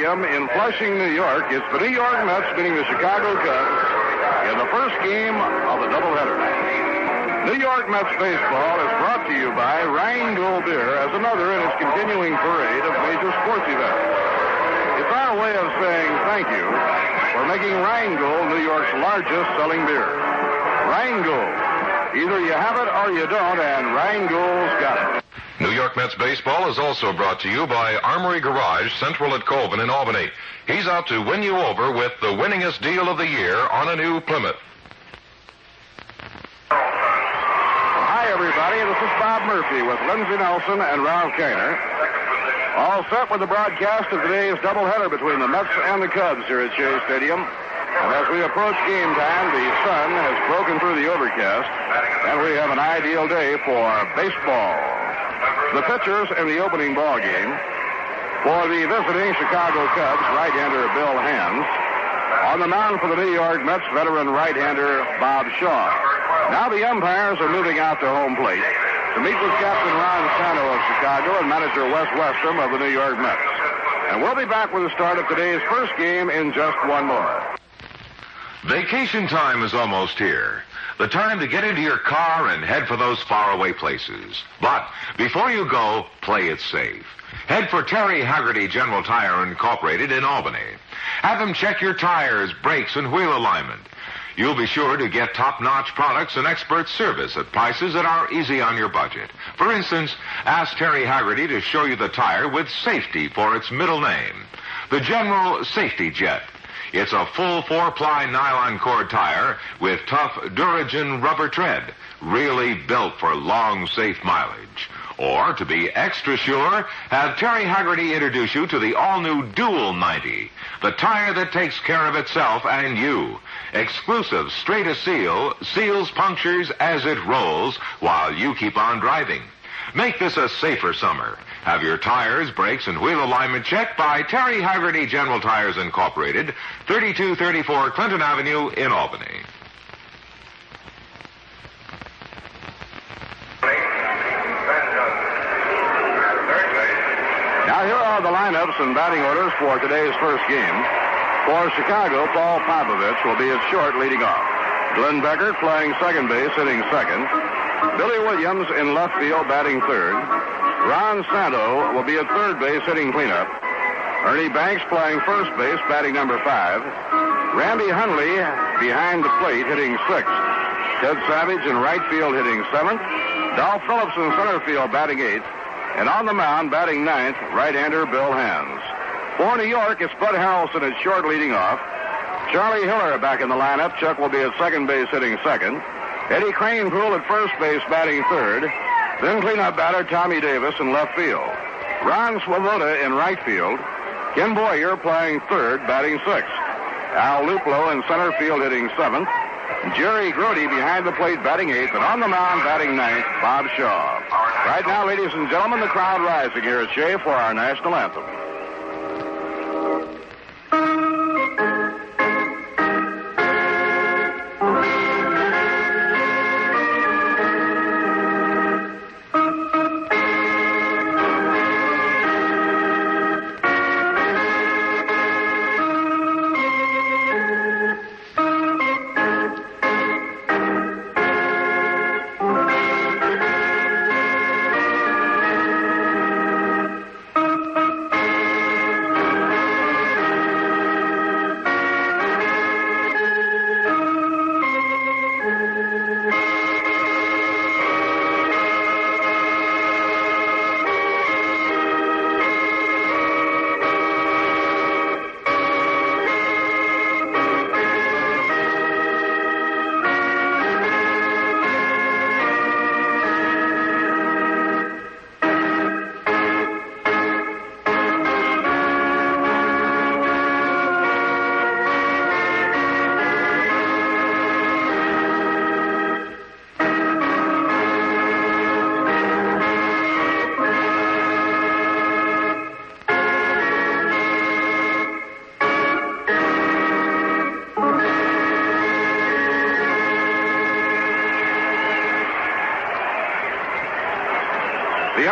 Stadium in Flushing, New York. It's the New York Mets meeting the Chicago Cubs in the first game of the doubleheader. New York Mets baseball is brought to you by Rheingold Beer as another in its continuing parade of major sports events. It's our way of saying thank you for making Rheingold New York's largest selling beer. Rheingold. Either you have it or you don't, and Rheingold's got it. New York Mets baseball is also brought to you by Armory Garage, Central at Colvin in Albany. He's out to win you over with the winningest deal of the year on a new Plymouth. Hi, everybody. This is Bob Murphy with Lindsey Nelson and Ralph Kainer. All set with the broadcast of today's doubleheader between the Mets and the Cubs here at Shea Stadium. And as we approach game time, the sun has broken through the overcast, and we have an ideal day for baseball. The pitchers in the opening ball game for the visiting Chicago Cubs, right-hander Bill Hands. On the mound for the New York Mets, veteran right-hander Bob Shaw. Now the umpires are moving out to home plate to meet with Captain Ron Santo of Chicago and manager Wes Westham of the New York Mets. And we'll be back with the start of today's first game in just one moment. Vacation time is almost here. The time to get into your car and head for those faraway places. But before you go, play it safe. Head for Terry Haggerty General Tire Incorporated in Albany. Have them check your tires, brakes, and wheel alignment. You'll be sure to get top-notch products and expert service at prices that are easy on your budget. For instance, ask Terry Haggerty to show you the tire with safety for its middle name. The General Safety Jet. It's a full 4-ply nylon cord tire with tough Duragen rubber tread, really built for long, safe mileage. Or, to be extra sure, have Terry Haggerty introduce you to the all-new Dual 90, the tire that takes care of itself and you. Exclusive, straight-to-seal, seals punctures as it rolls while you keep on driving. Make this a safer summer. Have your tires, brakes, and wheel alignment checked by Terry Haggerty General Tires Incorporated, 3234 Clinton Avenue in Albany. Now here are the lineups and batting orders for today's first game. For Chicago, Paul Popovich will be at short leading off. Glenn Becker playing second base, hitting second. Billy Williams in left field, batting third. Ron Santo will be at third base, hitting cleanup. Ernie Banks playing first base, batting number 5. Randy Hundley behind the plate, hitting sixth. Ted Savage in right field, hitting seventh. Dolph Phillips in center field, batting eighth. And on the mound, batting ninth, right-hander Bill Hands. For New York, it's Bud Harrelson at short leading off. Charlie Hiller back in the lineup. Chuck will be at second base, hitting second. Eddie Cranepool at first base, batting third. Then cleanup batter Tommy Davis in left field. Ron Swoboda in right field. Ken Boyer playing third, batting sixth. Al Luplo in center field, hitting seventh. Jerry Grody behind the plate, batting eighth. And on the mound, batting ninth, Bob Shaw. Right now, ladies and gentlemen, the crowd rising here at Shea for our national anthem.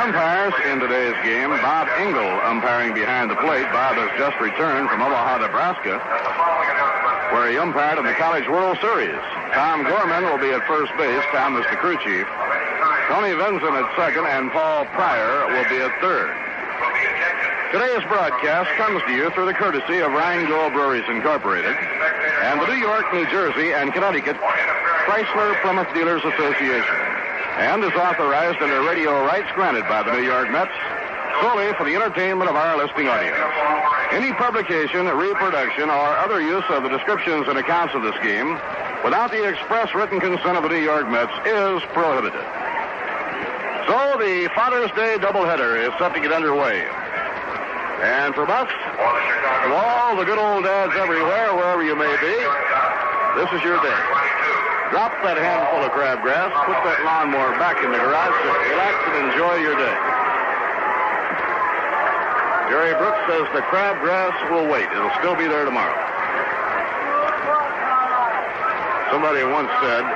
umpires in today's game, Bob Engel umpiring behind the plate. Bob has just returned from Omaha, Nebraska, where he umpired in the College World Series. Tom Gorman will be at first base. Tom is the crew chief. Tony Vinson at second, and Paul Pryor will be at third. Today's broadcast comes to you through the courtesy of Rheingold Breweries Incorporated and the New York, New Jersey, and Connecticut Chrysler Plymouth Dealers Association, and is authorized under radio rights granted by the New York Mets solely for the entertainment of our listening audience. Any publication, reproduction, or other use of the descriptions and accounts of this game without the express written consent of the New York Mets is prohibited. So the Father's Day doubleheader is set to get underway. And for Bucks, to all the good old dads everywhere, wherever you may be, this is your day. Drop that handful of crabgrass, put that lawnmower back in the garage, sit, relax, and enjoy your day. Jerry Brooks says the crabgrass will wait. It'll still be there tomorrow. Somebody once said,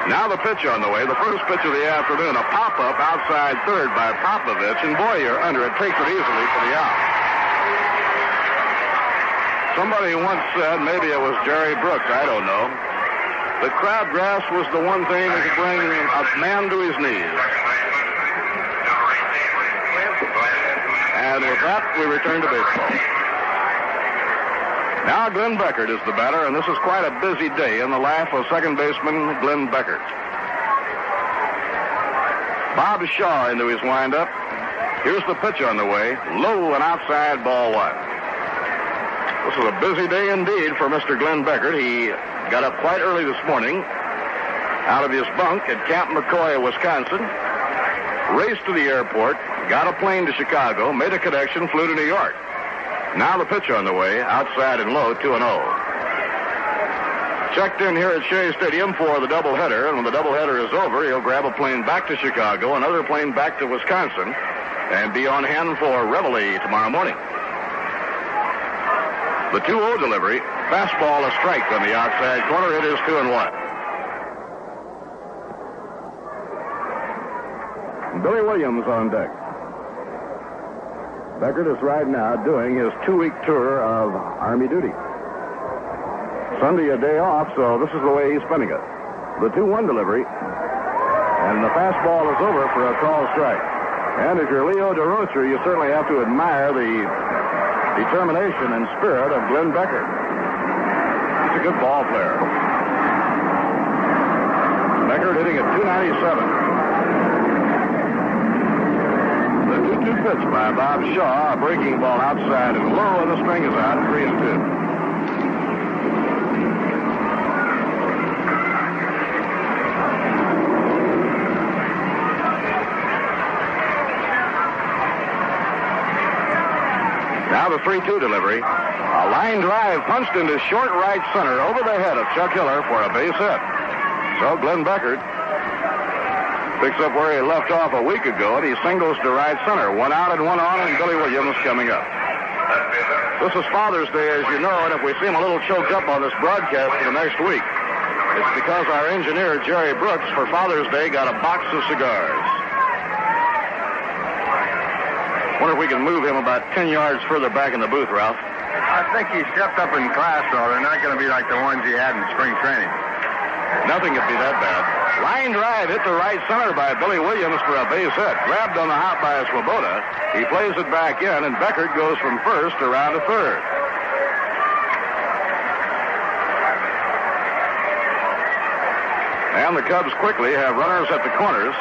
now the pitch on the way, the first pitch of the afternoon, a pop-up outside third by Popovich, and Boyer under it takes it easily for the out. Somebody once said, maybe it was Jerry Brooks, I don't know, that crabgrass was the one thing that could bring a man to his knees. And with that, we return to baseball. Now Glenn Beckert is the batter, and this is quite a busy day in the life of second baseman Glenn Beckert. Bob Shaw into his windup. Here's the pitch on the way. Low and outside, ball one. This is a busy day indeed for Mr. Glenn Beckert. He got up quite early this morning out of his bunk at Camp McCoy, Wisconsin, raced to the airport, got a plane to Chicago, made a connection, flew to New York. Now the pitch on the way, outside and low, 2-0. Checked in here at Shea Stadium for the doubleheader, and when the doubleheader is over, he'll grab a plane back to Chicago, another plane back to Wisconsin, and be on hand for Reveille tomorrow morning. The 2-0 delivery, fastball a strike on the outside corner. It is 2-1. Billy Williams on deck. Beckert is right now doing his 2-week tour of Army duty. Sunday a day off, so this is the way he's spending it. The 2-1 delivery, and the fastball is over for a call strike. And if you're Leo DeRocher, you certainly have to admire the determination and spirit of Glenn Beckert. He's a good ball player. Beckert hitting at .297. The 2-2 pitch by Bob Shaw, a breaking ball outside and low, and the string is out, 3-2. Now the 3-2 delivery. A line drive punched into short right center over the head of Chuck Hiller for a base hit. So Glenn Beckert picks up where he left off a week ago, and he singles to right center. 1 out and 1 on, and Billy Williams coming up. This is Father's Day, as you know, and if we seem a little choked up on this broadcast for the next week, it's because our engineer, Jerry Brooks, for Father's Day got a box of cigars. Wonder if we can move him about 10 yards further back in the booth, Ralph. I think he stepped up in class, though. They're not going to be like the ones he had in spring training. Nothing could be that bad. Line drive hit to right center by Billy Williams for a base hit. Grabbed on the hop by Swoboda. He plays it back in, and Beckert goes from first around to third. And the Cubs quickly have runners at the corners.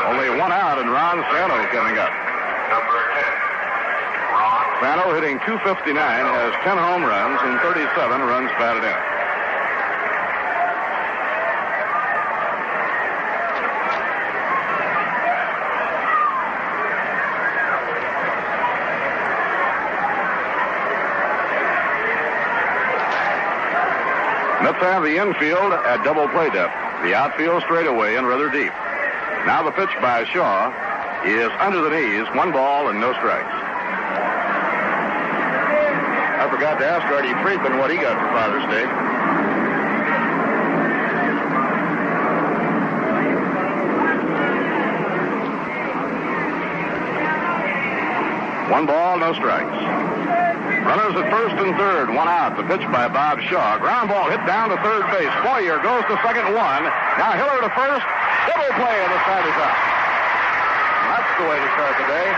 Only 1 out, and Ron Santo coming up. Santo hitting .259, has 10 home runs and 37 runs batted in. Mets have the infield at double play depth. The outfield straight away and rather deep. Now the pitch by Shaw is under the knees, 1 ball and no strikes. I forgot to ask Artie Friedman what he got for Father's Day. 1 ball, no strikes. Runners at first and third, 1 out. The pitch by Bob Shaw. Ground ball hit down to third base. Boyer goes to second, 1. Now Hiller to first. Double play on the side is out. That's the way to start the day.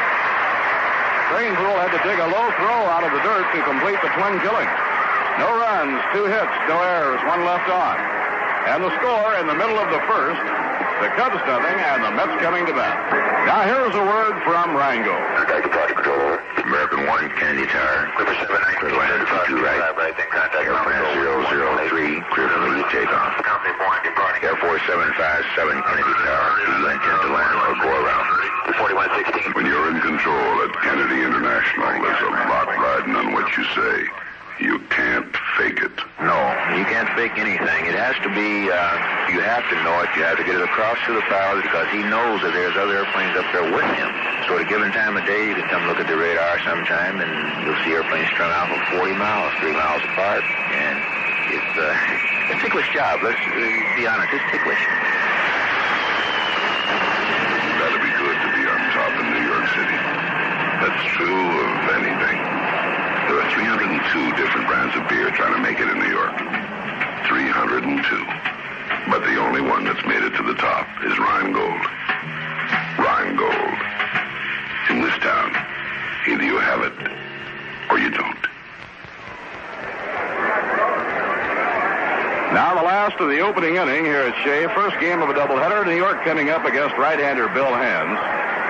Cranepool had to dig a low throw out of the dirt to complete the twin killing. No runs, 2 hits, no errors, 1 left on. And the score in the middle of the first, the Cubs nothing, and the Mets coming to bat. Now here's a word from Rango. Contact Project Control, over. American 1, Kennedy Tower. Clipper 719, right, contact Air France 003, clear for immediate takeoff. Company point departing. Air Force 757, Kennedy Tower. Do you intend to land or go around? 4116. When you're in control at Kennedy International, there's a lot riding on what you say. You can't fake it. No, you can't fake anything. It has to be, you have to know it. You have to get it across to the pilot because he knows that there's other airplanes up there with him. So at a given time of day, you can come look at the radar sometime and you'll see airplanes strung out for 40 miles, 3 miles apart. And it's a ticklish job. Let's be honest, it's ticklish. That'd be good to be on top in New York City. That's true of anything. There are 302 different brands of beer trying to make it in New York. 302. But the only one that's made it to the top is Rheingold. Rheingold. In this town, either you have it or you don't. Now the last of the opening inning here at Shea. First game of a doubleheader. New York coming up against right-hander Bill Hans.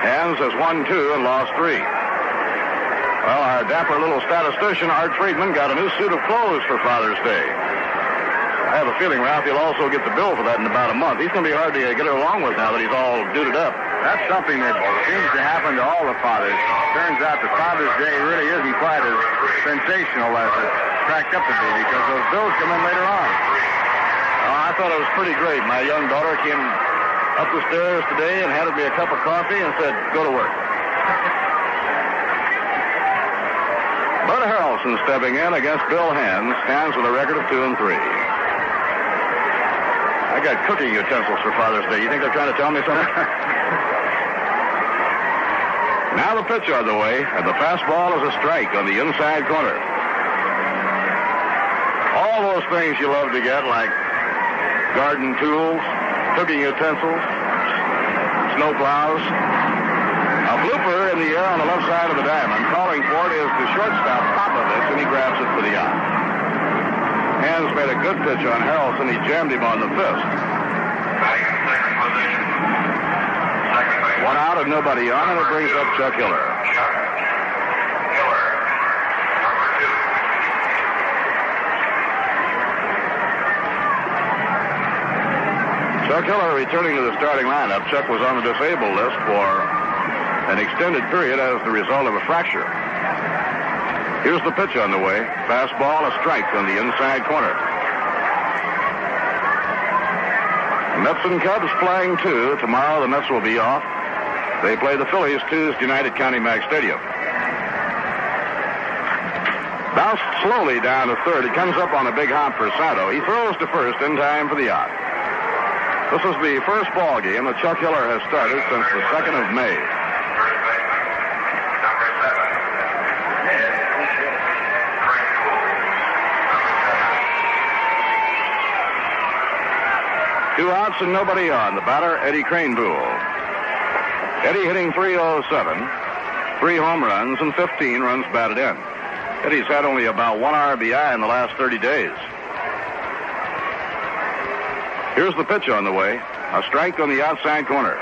Hans has won 2 and lost 3. Well, our dapper little statistician, Art Friedman, got a new suit of clothes for Father's Day. I have a feeling Ralph will also get the bill for that in about a month. He's going to be hard to get along with now that he's all duded up. That's something that seems to happen to all the fathers. Turns out that Father's Day really isn't quite as sensational as it's cracked up to be because those bills come in later on. I thought it was pretty great. My young daughter came up the stairs today and handed me a cup of coffee and said, go to work. Bud Harrelson stepping in against Bill Hans. Hans with a record of 2 and 3. I got cooking utensils for Father's Day. You think they're trying to tell me something? Now the pitch on the way, and the fastball is a strike on the inside corner. All those things you love to get, like garden tools, cooking utensils, snow plows. A blooper in the air on the left side of the diamond. Calling for it is the shortstop, Popovich, and he grabs it for the out. Hans made a good pitch on Harrelson. He jammed him on the fist. 1 out and nobody on, and it brings up Chuck Hiller. Chuck Hiller returning to the starting lineup. Chuck was on the disabled list for an extended period as the result of a fracture. Here's the pitch on the way. Fastball, a strike on the inside corner. Mets and Cubs playing 2. Tomorrow the Mets will be off. They play the Phillies Tuesday night at County Mack Stadium. Bounced slowly down to third. It comes up on a big hop for Sato. He throws to first in time for the out. This is the first ball game that Chuck Hiller has started since the 2nd of May. Two outs and nobody on. The batter, Eddie Cranepool. Eddie hitting .307, 3 home runs and 15 runs batted in. Eddie's had only about 1 RBI in the last 30 days. Here's the pitch on the way. A strike on the outside corner.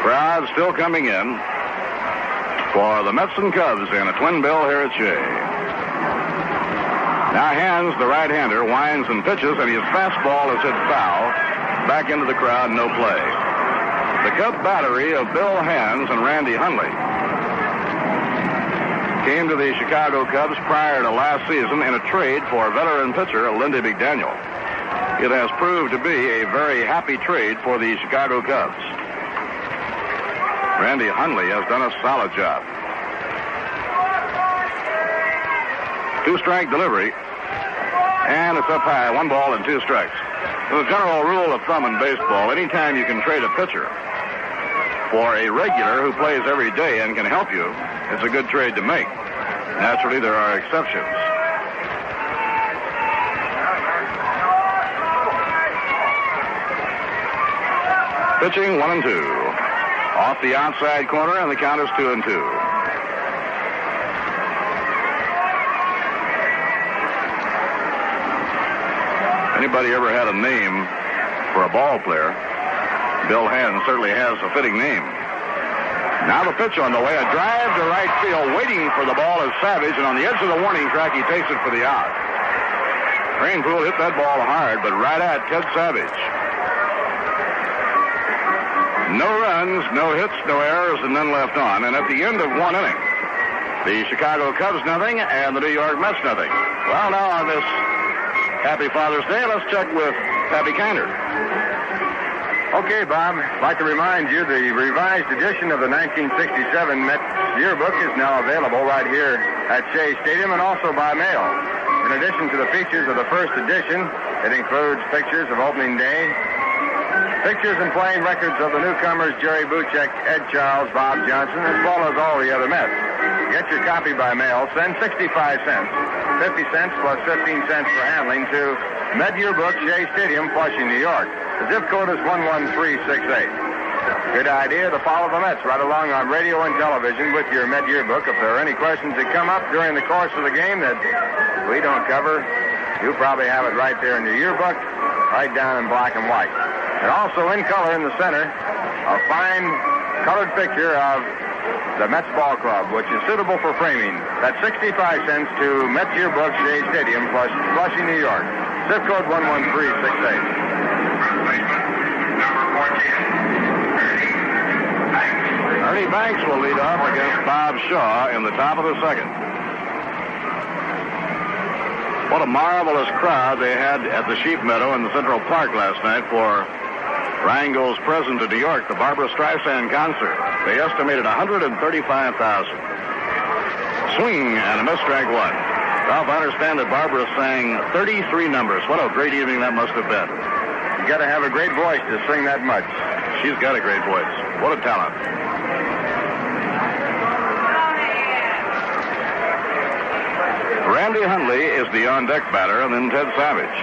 Crowd still coming in for the Mets and Cubs in a twin bill here at Shea. Now Hans, the right-hander, winds and pitches, and his fastball is hit foul. Back into the crowd, no play. The Cub battery of Bill Hans and Randy Hundley came to the Chicago Cubs prior to last season in a trade for veteran pitcher Lindy McDaniel. It has proved to be a very happy trade for the Chicago Cubs. Randy Hundley has done a solid job. 2-strike delivery. And it's up high. 1 ball and 2 strikes. The general rule of thumb in baseball, anytime you can trade a pitcher, For a regular who plays every day and can help you, it's a good trade to make. Naturally, there are exceptions. Pitching 1-2. Off the outside corner, and the count is 2-2. Anybody ever had a name for a ball player? Bill Hand certainly has a fitting name. Now the pitch on the way. A drive to right field. Waiting for the ball is Savage, and on the edge of the warning track, he takes it for the out. Kranepool hit that ball hard, but right at Ted Savage. No runs, no hits, no errors, and none left on. And at the end of one inning, the Chicago Cubs nothing, and the New York Mets nothing. Well, now on this Happy Father's Day, let's check with Pappy Kinder. Okay, Bob. I'd like to remind you the revised edition of the 1967 Mets yearbook is now available right here at Shea Stadium and also by mail. In addition to the features of the first edition, it includes pictures of opening day, pictures and playing records of the newcomers Jerry Buchek, Ed Charles, Bob Johnson, as well as all the other Mets. Get your copy by mail. Send 65 cents, 50 cents plus 15 cents for handling to Met Yearbook, Shea Stadium, Flushing, New York. The zip code is 11368. Good idea to follow the Mets right along on radio and television with your Met Yearbook. If there are any questions that come up during the course of the game that we don't cover, you probably have it right there in your yearbook, right down in black and white. And also in color in the center, a fine colored picture of the Mets Ball Club, which is suitable for framing. That's 65 cents to Mets Yearbook, Shea Stadium, Flushing, New York. Zip code 11368. Ernie Banks will lead off against Bob Shaw in the top of the second. What a marvelous crowd they had at the Sheep Meadow in the Central Park last night for Rango's present to New York, the Barbra Streisand concert. They estimated 135,000. Swing and a miss, strike one. Ralph, I understand that Barbara sang 33 numbers. What a great evening that must have been. You got to have a great voice to sing that much. She's got a great voice. What a talent. Randy Hundley is the on-deck batter, and then Ted Savage.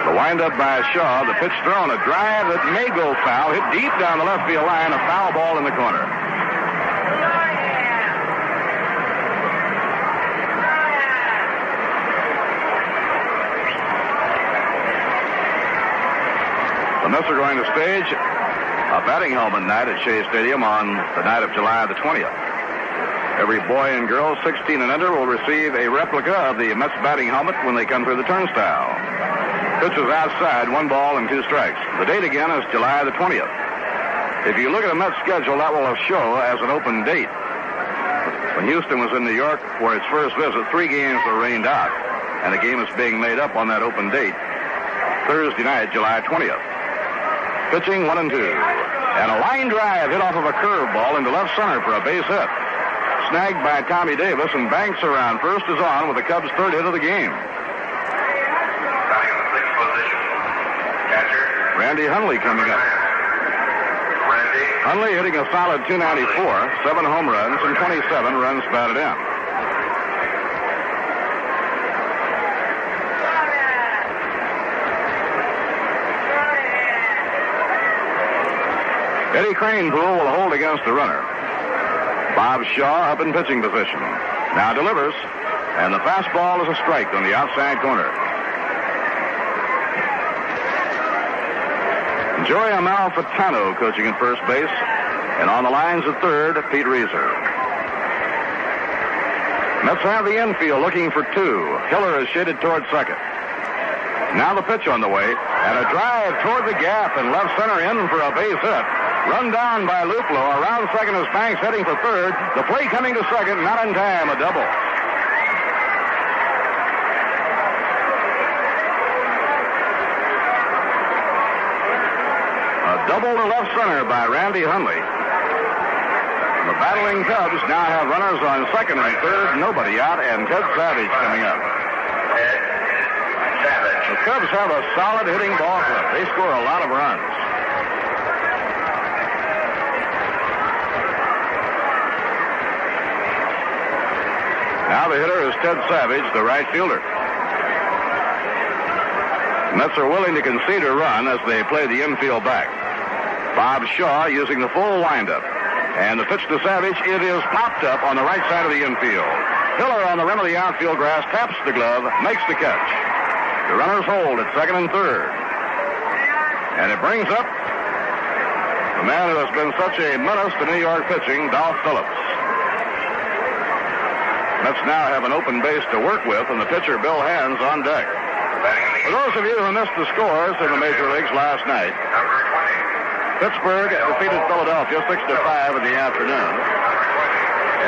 The windup by Shaw, the pitch thrown, a drive that may go foul, hit deep down the left field line, a foul ball in the corner. The Mets are going to stage a batting helmet night at Shea Stadium on the night of July the 20th. Every boy and girl 16 and under will receive a replica of the Mets batting helmet when they come through the turnstile. Pitch is outside, 1 ball and 2 strikes. The date again is July the 20th. If you look at the Mets schedule, that will show as an open date. When Houston was in New York for its first visit, 3 games were rained out, and a game is being made up on that open date, Thursday night, July 20th. Pitching 1-2. And a line drive hit off of a curveball into left center for a base hit. Snagged by Tommy Davis, and Banks around first is on with the Cubs' 3rd hit of the game. Randy Hundley coming up. Hundley hitting a solid .294, 7 home runs, and 27 runs batted in. Eddie Kranepool will hold against the runner. Bob Shaw up in pitching position. Now delivers, and the fastball is a strike on the outside corner. Joey Amalfitano coaching at first base, and on the lines at third, Pete Reeser. Mets have the infield looking for 2. Hiller is shaded toward second. Now the pitch on the way, and a drive toward the gap and left center in for a base hit. Run down by Luplo. Around second is Banks heading for third. The play coming to second, not in time, a double. A double to left center by Randy Hundley. The battling Cubs now have runners on second and third, nobody out, and Ted Savage coming up. The Cubs have a solid hitting ball club. They score a lot of runs. Now the hitter is Ted Savage, the right fielder. Mets are willing to concede a run as they play the infield back. Bob Shaw using the full windup. And the pitch to Savage, it is popped up on the right side of the infield. Hiller on the rim of the outfield grass taps the glove, makes the catch. The runners hold at second and third. And it brings up the man who has been such a menace to New York pitching, Dolph Phillips. Mets now have an open base to work with, and the pitcher, Bill Hands, on deck. For those of you who missed the scores in the major leagues last night, Pittsburgh defeated Philadelphia 6-5 in the afternoon.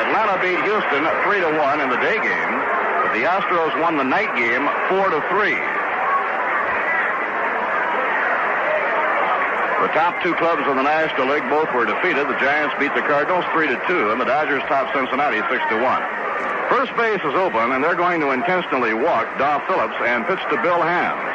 Atlanta beat Houston 3-1 in the day game, but the Astros won the night game 4-3. The top two clubs in the National League both were defeated. The Giants beat the Cardinals 3-2, and the Dodgers topped Cincinnati 6-1. First base is open, and they're going to intentionally walk Dolph Phillips and pitch to Bill Hands.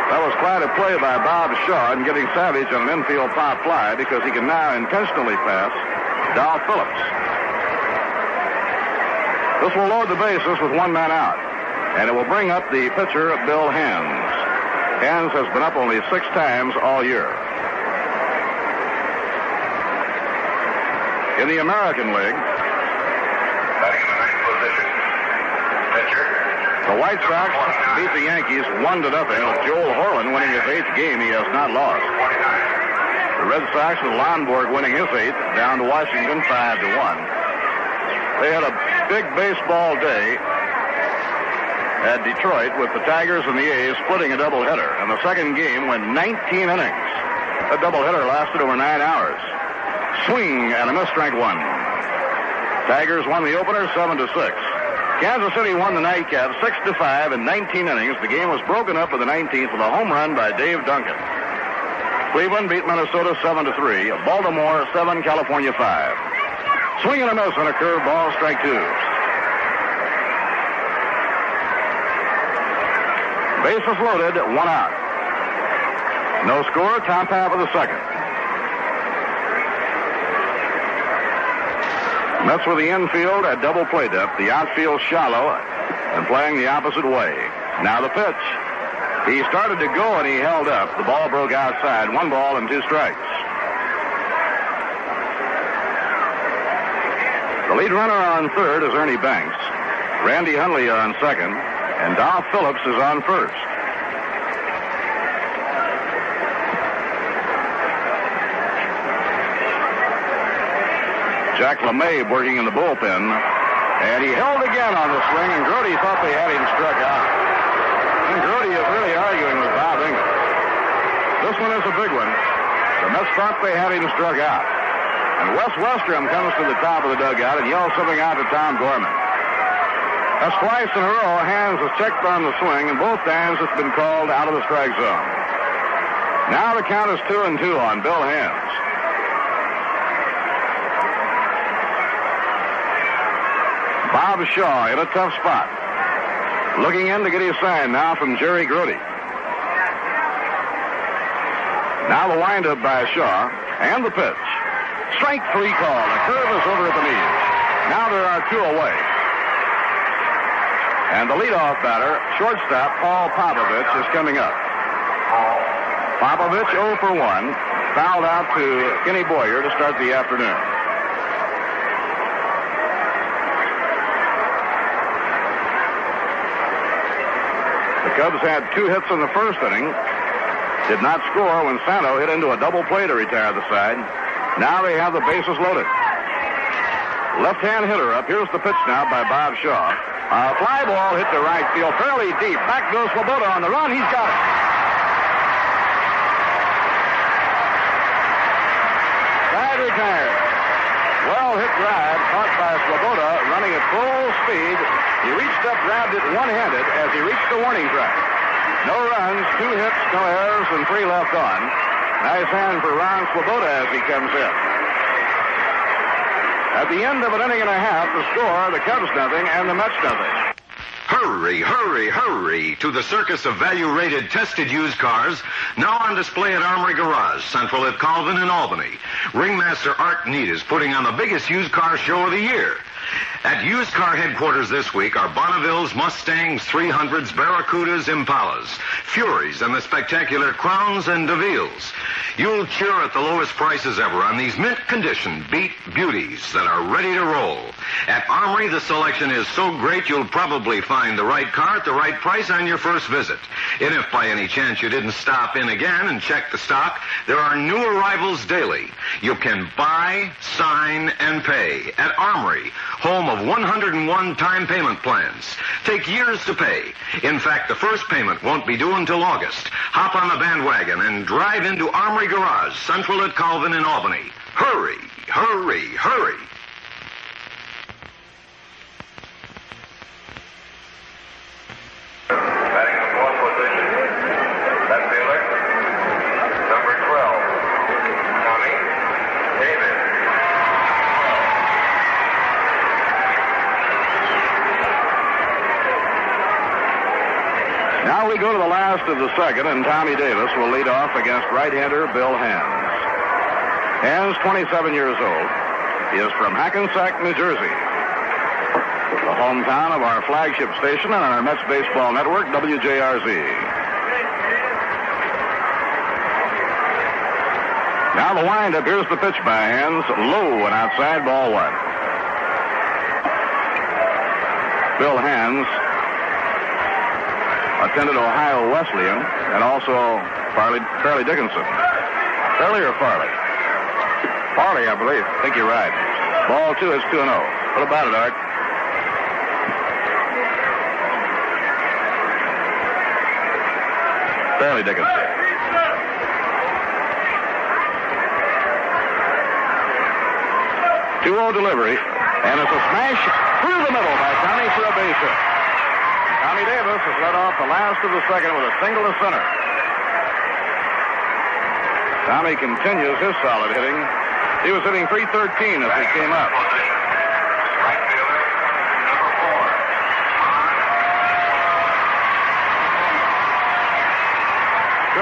That was quite a play by Bob Shaw in getting Savage on an infield pop fly because he can now intentionally pass Dolph Phillips. This will load the bases with one man out, and it will bring up the pitcher, Bill Hands. Hands has been up only 6 times all year. In the American League, the White Sox beat the Yankees 1-0, with Joel Horlen winning his 8th game he has not lost. The Red Sox with Lonborg winning his 8th down to Washington 5-1. They had a big baseball day at Detroit with the Tigers and the A's splitting a doubleheader, and the second game went 19 innings. The doubleheader lasted over 9 hours. Swing and a miss, strike one. Tigers won the opener 7-6. Kansas City won the nightcap 6-5 in 19 innings. The game was broken up in the 19th with a home run by Dave Duncan. Cleveland beat Minnesota 7-3. Baltimore 7, California 5. Swing and a miss on a curve ball, strike two. Bases loaded, one out. No score, top half of the second. Mets with the infield at double play depth, the outfield shallow, and playing the opposite way. Now the pitch. He started to go and he held up. The ball broke outside. 1 ball and 2 strikes. The lead runner on third is Ernie Banks. Randy Hundley on second, and Dolph Phillips is on first. Jack LeMay working in the bullpen, and he held again on the swing, and Grody thought they had him struck out. And Grody is really arguing with Bob Engel. This one is a big one. The Mets thought they had him struck out. And Wes Westrom comes to the top of the dugout and yells something out to Tom Gorman. That's twice in a row. Hands has checked on the swing, and both times it's been called out of the strike zone. Now the count is 2-2 on Bill Hands. Bob Shaw in a tough spot. Looking in to get his sign now from Jerry Grody. Now the windup by Shaw and the pitch. Strike 3 call. The curve is over at the knees. Now there are 2 away. And the leadoff batter, shortstop Paul Popovich, is coming up. Popovich 0 for 1. Fouled out to Kenny Boyer to start the afternoon. The Cubs had 2 hits in the first inning. Did not score when Santo hit into a double play to retire the side. Now they have the bases loaded. Left-hand hitter up. Here's the pitch now by Bob Shaw. A fly ball hit to right field fairly deep. Back goes Swoboda on the run. He's got it. Side retired. Well hit drive caught by Swoboda running at full speed. He reached up, grabbed it one-handed as he reached the warning track. No runs, 2 hits, no errors, and 3 left on. Nice hand for Ron Swoboda as he comes in. At the end of an inning and a half, the score, the Cubs nothing and the Mets nothing. Hurry, hurry, hurry to the circus of value-rated tested used cars, now on display at Armory Garage, Central at Colvin in Albany. Ringmaster Art Neat is putting on the biggest used car show of the year. At used car headquarters this week are Bonnevilles, Mustangs, 300s, Barracudas, Impalas, Furies, and the spectacular Crowns and DeVilles. You'll cheer at the lowest prices ever on these mint-condition beat beauties that are ready to roll. At Armory, the selection is so great you'll probably find the right car at the right price on your first visit. And if by any chance you didn't stop in again and check the stock, there are new arrivals daily. You can buy, sign, and pay at Armory, home of 101 time payment plans. Take years to pay. In fact, the first payment won't be due until August. Hop on the bandwagon and drive into Armory Garage, Central at Colvin in Albany. Hurry, hurry, hurry. Batting in the fourth position, left fielder, number 12, Tommy Davis. Now we go to the last of the second, and Tommy Davis will lead off against right-hander Bill Hans. Hans, 27 years old, is from Hackensack, New Jersey, the hometown of our flagship station and our Mets baseball network, WJRZ. Now the windup. Here's the pitch by Hans. Low and outside, ball one. Bill Hans attended Ohio Wesleyan and also Fairleigh Dickinson. Fairleigh or Farley? Farley, I believe. I think you're right. Ball two, it's 2-0. What about it, Art? Fairleigh Dickinson. 2-0 delivery, and it's a smash through the middle by Tommy for a base hit. Tommy Davis has led off the last of the second with a single to center. Tommy continues his solid hitting. He was hitting .313 as he came up. Right fielder, number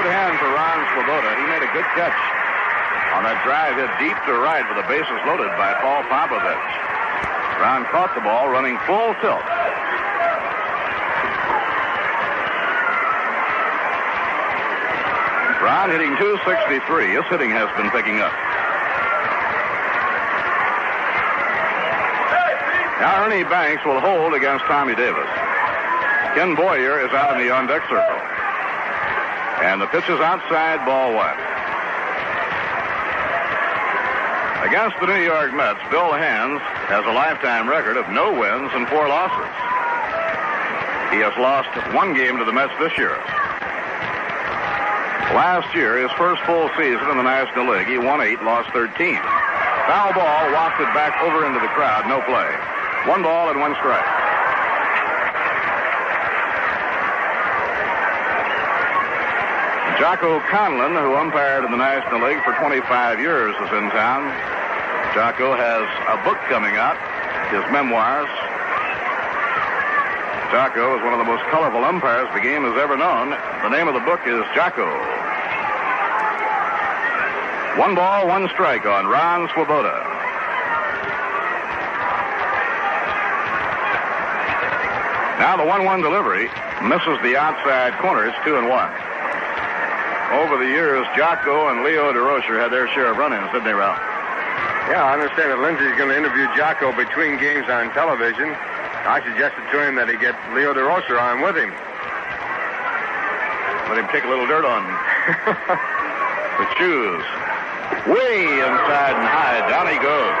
4. Good hand for Ron Swoboda. He made a good catch on that drive hit deep to right with the bases loaded by Paul Popovich. Ron caught the ball running full tilt. Ron hitting .263. His hitting has been picking up. Now Ernie Banks will hold against Tommy Davis. Ken Boyer is out in the on-deck circle. And the pitch is outside, ball one. Against the New York Mets, Bill Hans has a lifetime record of no wins and 4 losses. He has lost 1 game to the Mets this year. Last year, his first full season in the National League, he won 8, lost 13. Foul ball wafted back over into the crowd, no play. 1 ball and 1 strike. Jocko Conlon, who umpired in the National League for 25 years, is in town. Jocko has a book coming out, his memoirs. Jocko is one of the most colorful umpires the game has ever known. The name of the book is Jocko. 1 ball, 1 strike on Ron Swoboda. Now the 1-1 delivery misses the outside corner. It's 2-1. Over the years, Jocko and Leo DeRocher had their share of run-ins, didn't they, Ralph? Yeah, I understand that Lindsay's going to interview Jocko between games on television. I suggested to him that he get Leo DeRocher on with him. Let him kick a little dirt on the shoes. Way inside and high. Down he goes.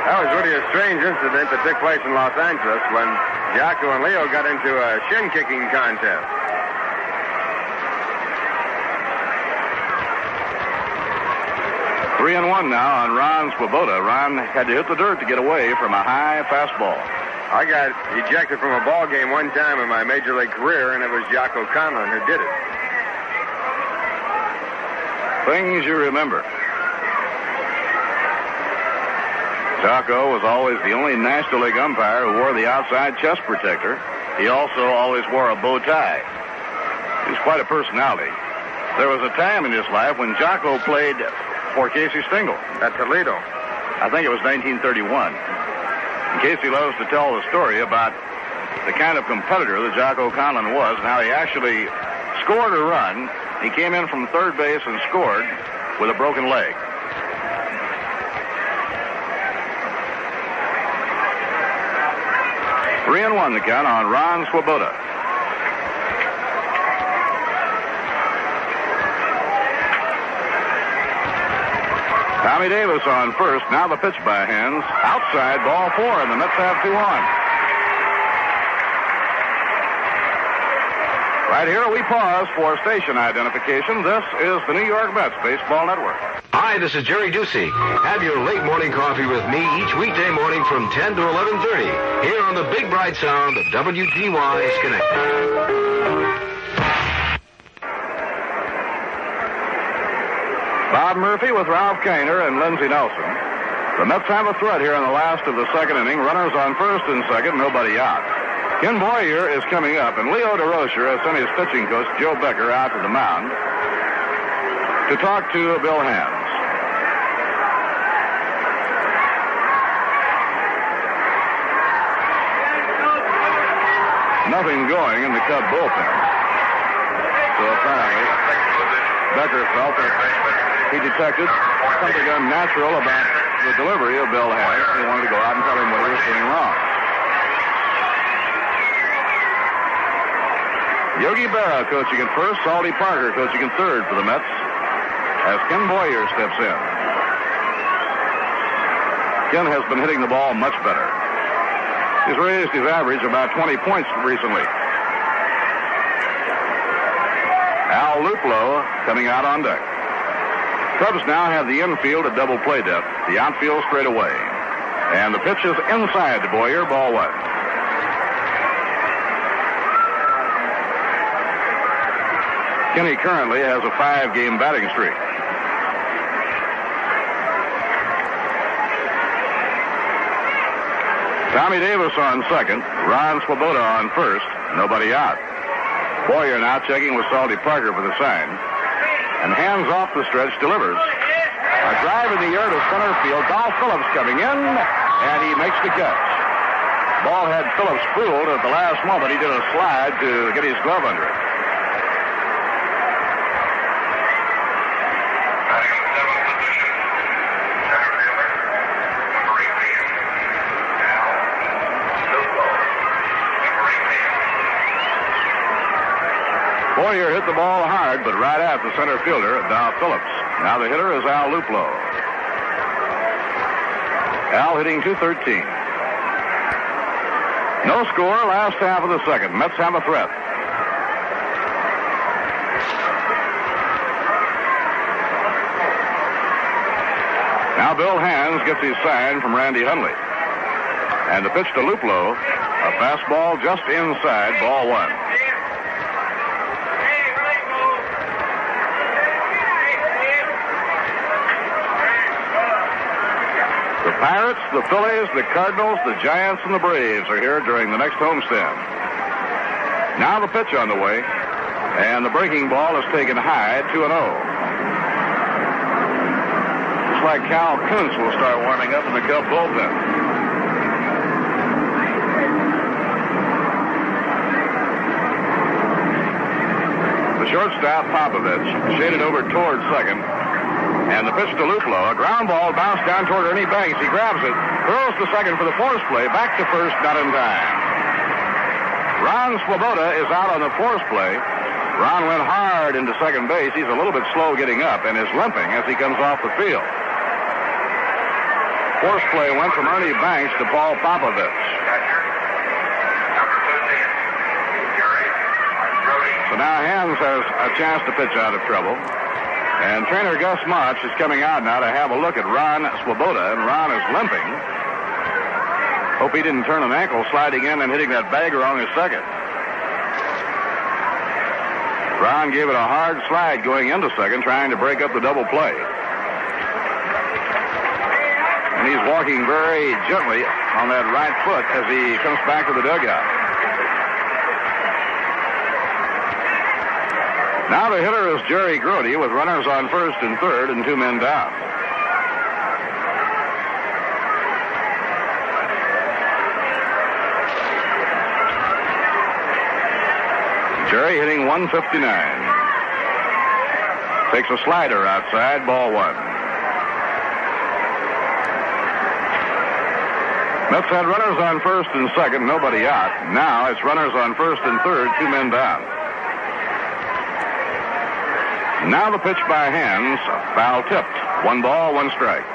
That was really a strange incident that took place in Los Angeles when Jocko and Leo got into a shin-kicking contest. Three and 1 now on Ron Swoboda. Ron had to hit the dirt to get away from a high fastball. I got ejected from a ball game one time in my major league career, and it was Jocko Conlon who did it. Things you remember. Jocko was always the only National League umpire who wore the outside chest protector. He also always wore a bow tie. He was quite a personality. There was a time in his life when Jocko played for Casey Stengel At Toledo. I think it was 1931. And Casey loves to tell the story about the kind of competitor that Jocko Conlon was and how he actually scored a run. He came in from third base and scored with a broken leg. Three and one the count on Ron Swoboda. Tommy Davis on first. Now the pitch by Hands. Outside, ball 4, and the Mets have 2 on. Right here we pause for station identification. This is the New York Mets Baseball Network. Hi, this is Jerry Ducey. Have your late morning coffee with me each weekday morning from 10 to 11:30 here on the big bright sound of WGY Schenectady. Bob Murphy with Ralph Kiner and Lindsey Nelson. The Mets have a threat here in the last of the second inning. Runners on first and second, nobody out. Ken Boyer is coming up, and Leo DeRocher has sent his pitching coach, Joe Becker, out to the mound to talk to Bill Hands. Nothing going in the Cub bullpen. So apparently, Becker felt that he detected something unnatural about the delivery of Bill Hands. He wanted to go out and tell him what he was doing wrong. Yogi Berra coaching at first, Salty Parker coaching at third for the Mets as Ken Boyer steps in. Ken has been hitting the ball much better. He's raised his average about 20 points recently. Al Luplo coming out on deck. Cubs now have the infield at double play depth, the outfield straight away. And the pitch is inside to Boyer, ball 1. Kenny currently has a 5-game batting streak. Tommy Davis on second, Ron Swoboda on first, nobody out. Boyer now checking with Salty Parker for the sign. And Hands off the stretch delivers. A drive in the air to center field. Dolph Phillips coming in, and he makes the catch. Ball had Phillips fooled at the last moment. He did a slide to get his glove under it. Boyer hit the ball hard, but right at the center fielder, Dolph Phillips. Now the hitter is Al Luplo. Al hitting .213. No score, last half of the second. Mets have a threat. Now Bill Hands gets his sign from Randy Hundley. And the pitch to Luplo, a fastball just inside, ball 1. The Pirates, the Phillies, the Cardinals, the Giants, and the Braves are here during the next homestand. Now the pitch on the way, and the breaking ball is taken high, 2-0. Looks like Cal Kuntz will start warming up in the Cub bullpen. The shortstop, Popovich, shaded over towards second. And the pitch to Luplo, a ground ball bounced down toward Ernie Banks. He grabs it, throws to second for the force play, back to first, not in time. Ron Swoboda is out on the force play. Ron went hard into second base. He's a little bit slow getting up and is limping as he comes off the field. Force play went from Ernie Banks to Paul Popovich. So now Hands has a chance to pitch out of trouble. And trainer Gus Motch is coming out now to have a look at Ron Swoboda, and Ron is limping. Hope he didn't turn an ankle sliding in and hitting that bag wrong a second. Ron gave it a hard slide going into second, trying to break up the double play. and he's walking very gently on that right foot as he comes back to the dugout. Now the hitter is Jerry Grody with runners on first and third and 2 men down. Jerry hitting 159. Takes a slider outside, ball 1. Mets had runners on first and second, nobody out. Now it's runners on first and third, 2 men down. Now the pitch by hands, foul tipped. 1 ball, 1 strike.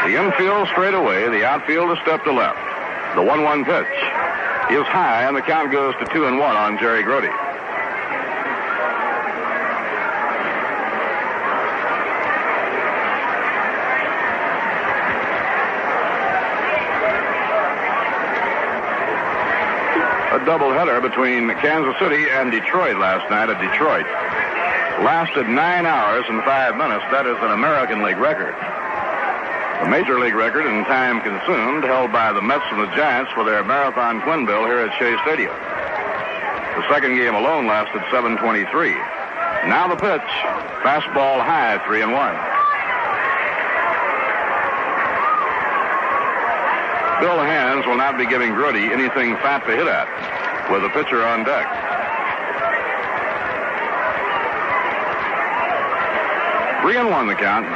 The infield straight away, the outfield a step to left. The 1-1 pitch is high, and the count goes to 2-1 on Jerry Grody. A doubleheader between Kansas City and Detroit last night at Detroit lasted 9 hours and 5 minutes. That is an American League record. The Major League record in time consumed held by the Mets and the Giants for their marathon twin bill here at Shea Stadium. The second game alone lasted 7:23. Now the pitch. Fastball high, 3-1. Bill Hands will not be giving Grody anything fat to hit at with the pitcher on deck. Three and 1 the count.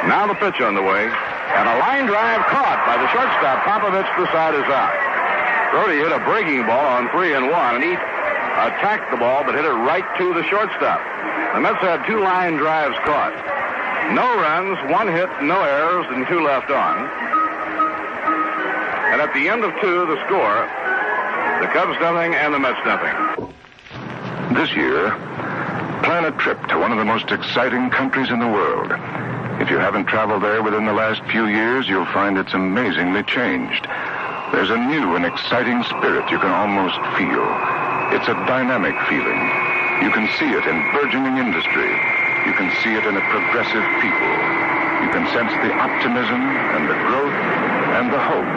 Now the pitch on the way, and a line drive caught by the shortstop. Popovich, the side is out. Grody hit a breaking ball on 3-1, and he attacked the ball, but hit it right to the shortstop. The Mets had 2 line drives caught. No runs, 1 hit, no errors, and 2 left on. And at the end of 2, the score, the Cubs nothing and the Mets nothing. This year, plan a trip to one of the most exciting countries in the world. If you haven't traveled there within the last few years, you'll find it's amazingly changed. There's a new and exciting spirit you can almost feel. It's a dynamic feeling. You can see it in burgeoning industry. You can see it in a progressive people. You can sense the optimism and the growth and the hope.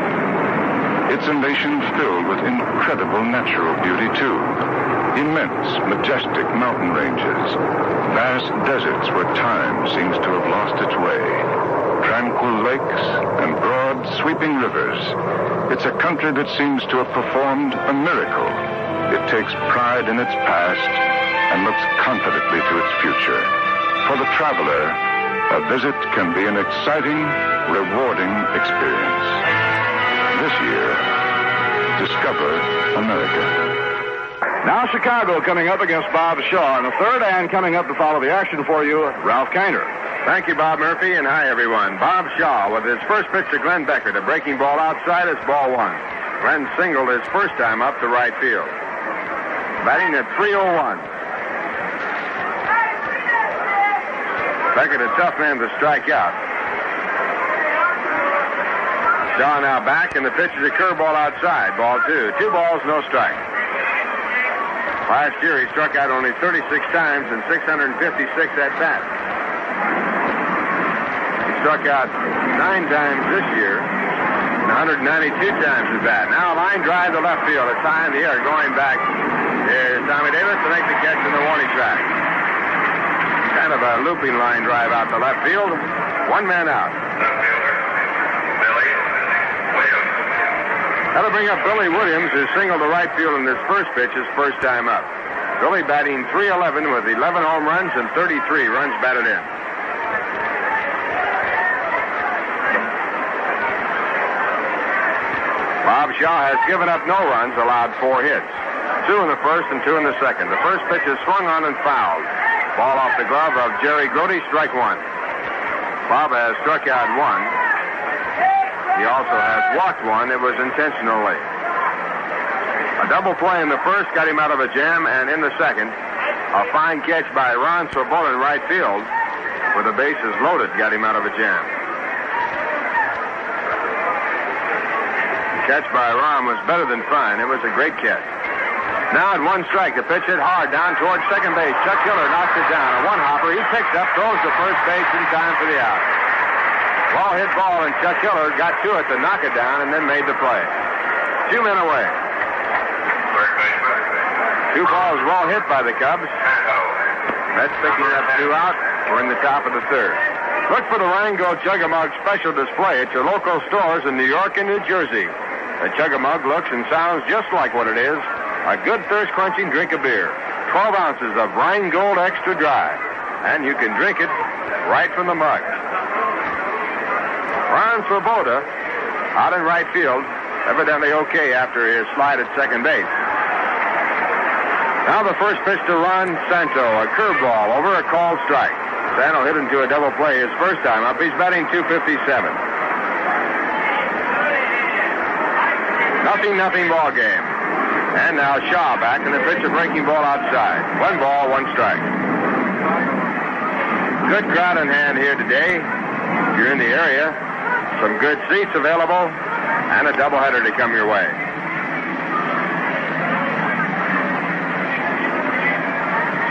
It's a nation filled with incredible natural beauty, too. Immense, majestic mountain ranges, vast deserts where time seems to have lost its way, tranquil lakes, and broad, sweeping rivers. It's a country that seems to have performed a miracle. It takes pride in its past and looks confidently to its future. For the traveler, a visit can be an exciting, rewarding experience. This year, discover America. Now Chicago coming up against Bob Shaw in the third, and coming up to follow the action for you, Ralph Kiner. Thank you, Bob Murphy, and hi, everyone. Bob Shaw with his first pitch to Glenn Becker. The breaking ball outside is ball 1. Glenn singled his first time up to right field. Batting at 3:01. Becker, a tough man to strike out. Shaw now back, and the pitch is a curveball outside. Ball 2. 2 balls, no strike. Last year, he struck out only 36 times and 656 at-bats. He struck out 9 times this year and 192 times at-bat. Now a line drive to left field. It's high in the air. Going back, here's Tommy Davis to make the catch in the warning track. Kind of a looping line drive out to left field. 1 man out. That'll bring up Billy Williams, who singled to right field in this first pitch, his first time up. Billy batting .311 with 11 home runs and 33 runs batted in. Bob Shaw has given up no runs, allowed 4 hits. 2 in the first and 2 in the second. The first pitch is swung on and fouled. Ball off the glove of Jerry Grody, strike 1. Bob has struck out 1. He also has walked 1. It was intentionally. A double play in the first got him out of a jam, and in the second, a fine catch by Ron Swoboda in right field with the bases loaded got him out of a jam. catch by Rahm was better than fine. It was a great catch. Now at 1 strike, the pitch hit hard down towards second base. Chuck Hiller knocks it down. A one-hopper. He picks up, throws to first base in time for the out. Well hit ball, and Chuck Hiller got to it to knock it down and then made the play. 2 men away. 2 balls well hit by the Cubs. Mets picking up 2 out. We're in the top of the third. Look for the Rango Chug-a-Mug special display at your local stores in New York and New Jersey. The Chug-a-Mug looks and sounds just like what it is. A good thirst-quenching drink of beer. 12 ounces of Rheingold Extra Dry. And you can drink it right from the mug. Ron Swoboda, out in right field, evidently okay after his slide at second base. Now the first pitch to Ron Santo, a curveball over a called strike. Santo hit into a double play his first time up. He's batting .257. 0-0 ball game. And now Shaw back in the pitch, a breaking ball outside. 1 ball, 1 strike. Good crowd in hand here today. If you're in the area, some good seats available, and a doubleheader to come your way.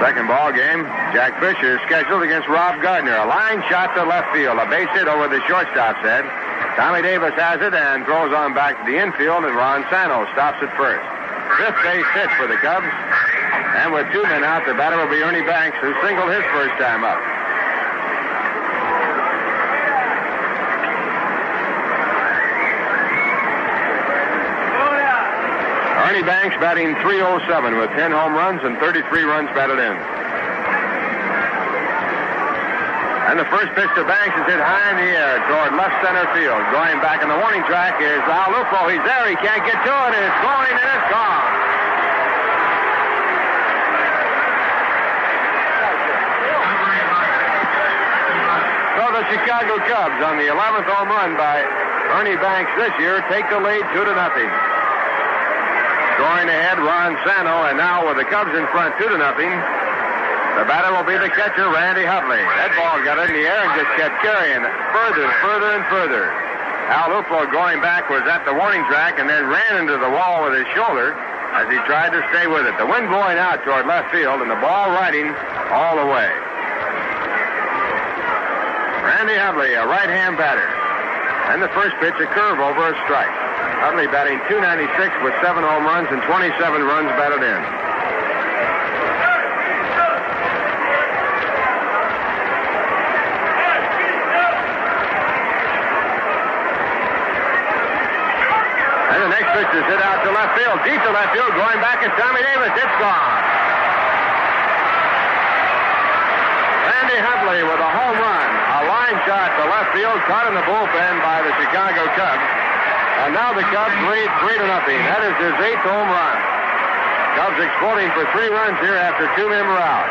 Second ball game, Jack Fisher scheduled against Rob Gardner. A line shot to left field, a base hit over the shortstop's head. Tommy Davis has it and throws on back to the infield, and Ron Santo stops at first. 5th base hit for the Cubs. And with 2 men out, the batter will be Ernie Banks, who singled his first time up. Ernie Banks batting .307 with 10 home runs and 33 runs batted in. And the first pitch to Banks is hit high in the air toward left center field. Going back on the warning track is Al Lupo. He's there. He can't get to it. And it's going and it's gone. So the Chicago Cubs on the 11th home run by Ernie Banks this year take the lead 2-0. Scoring ahead, Ron Santo, and now with the Cubs in front 2-0, the batter will be the catcher, Randy Hubley. That ball got in the air and just kept carrying further and further. Al Lupo going back was at the warning track and then ran into the wall with his shoulder as he tried to stay with it. The wind blowing out toward left field and the ball riding all the way. Randy Hubley, a right-hand batter. And the first pitch, a curve over a strike. Hubley batting .296 with 7 home runs and 27 runs batted in. And the next pitch is hit out to left field. Deep to left field, going back at Tommy Davis. It's gone. Randy Hubley with a home run. A line shot to left field, caught in the bullpen by the Chicago Cubs. And now the Cubs lead 3-0. That is his 8th home run. Cubs exploding for 3 runs here after 2 men were out.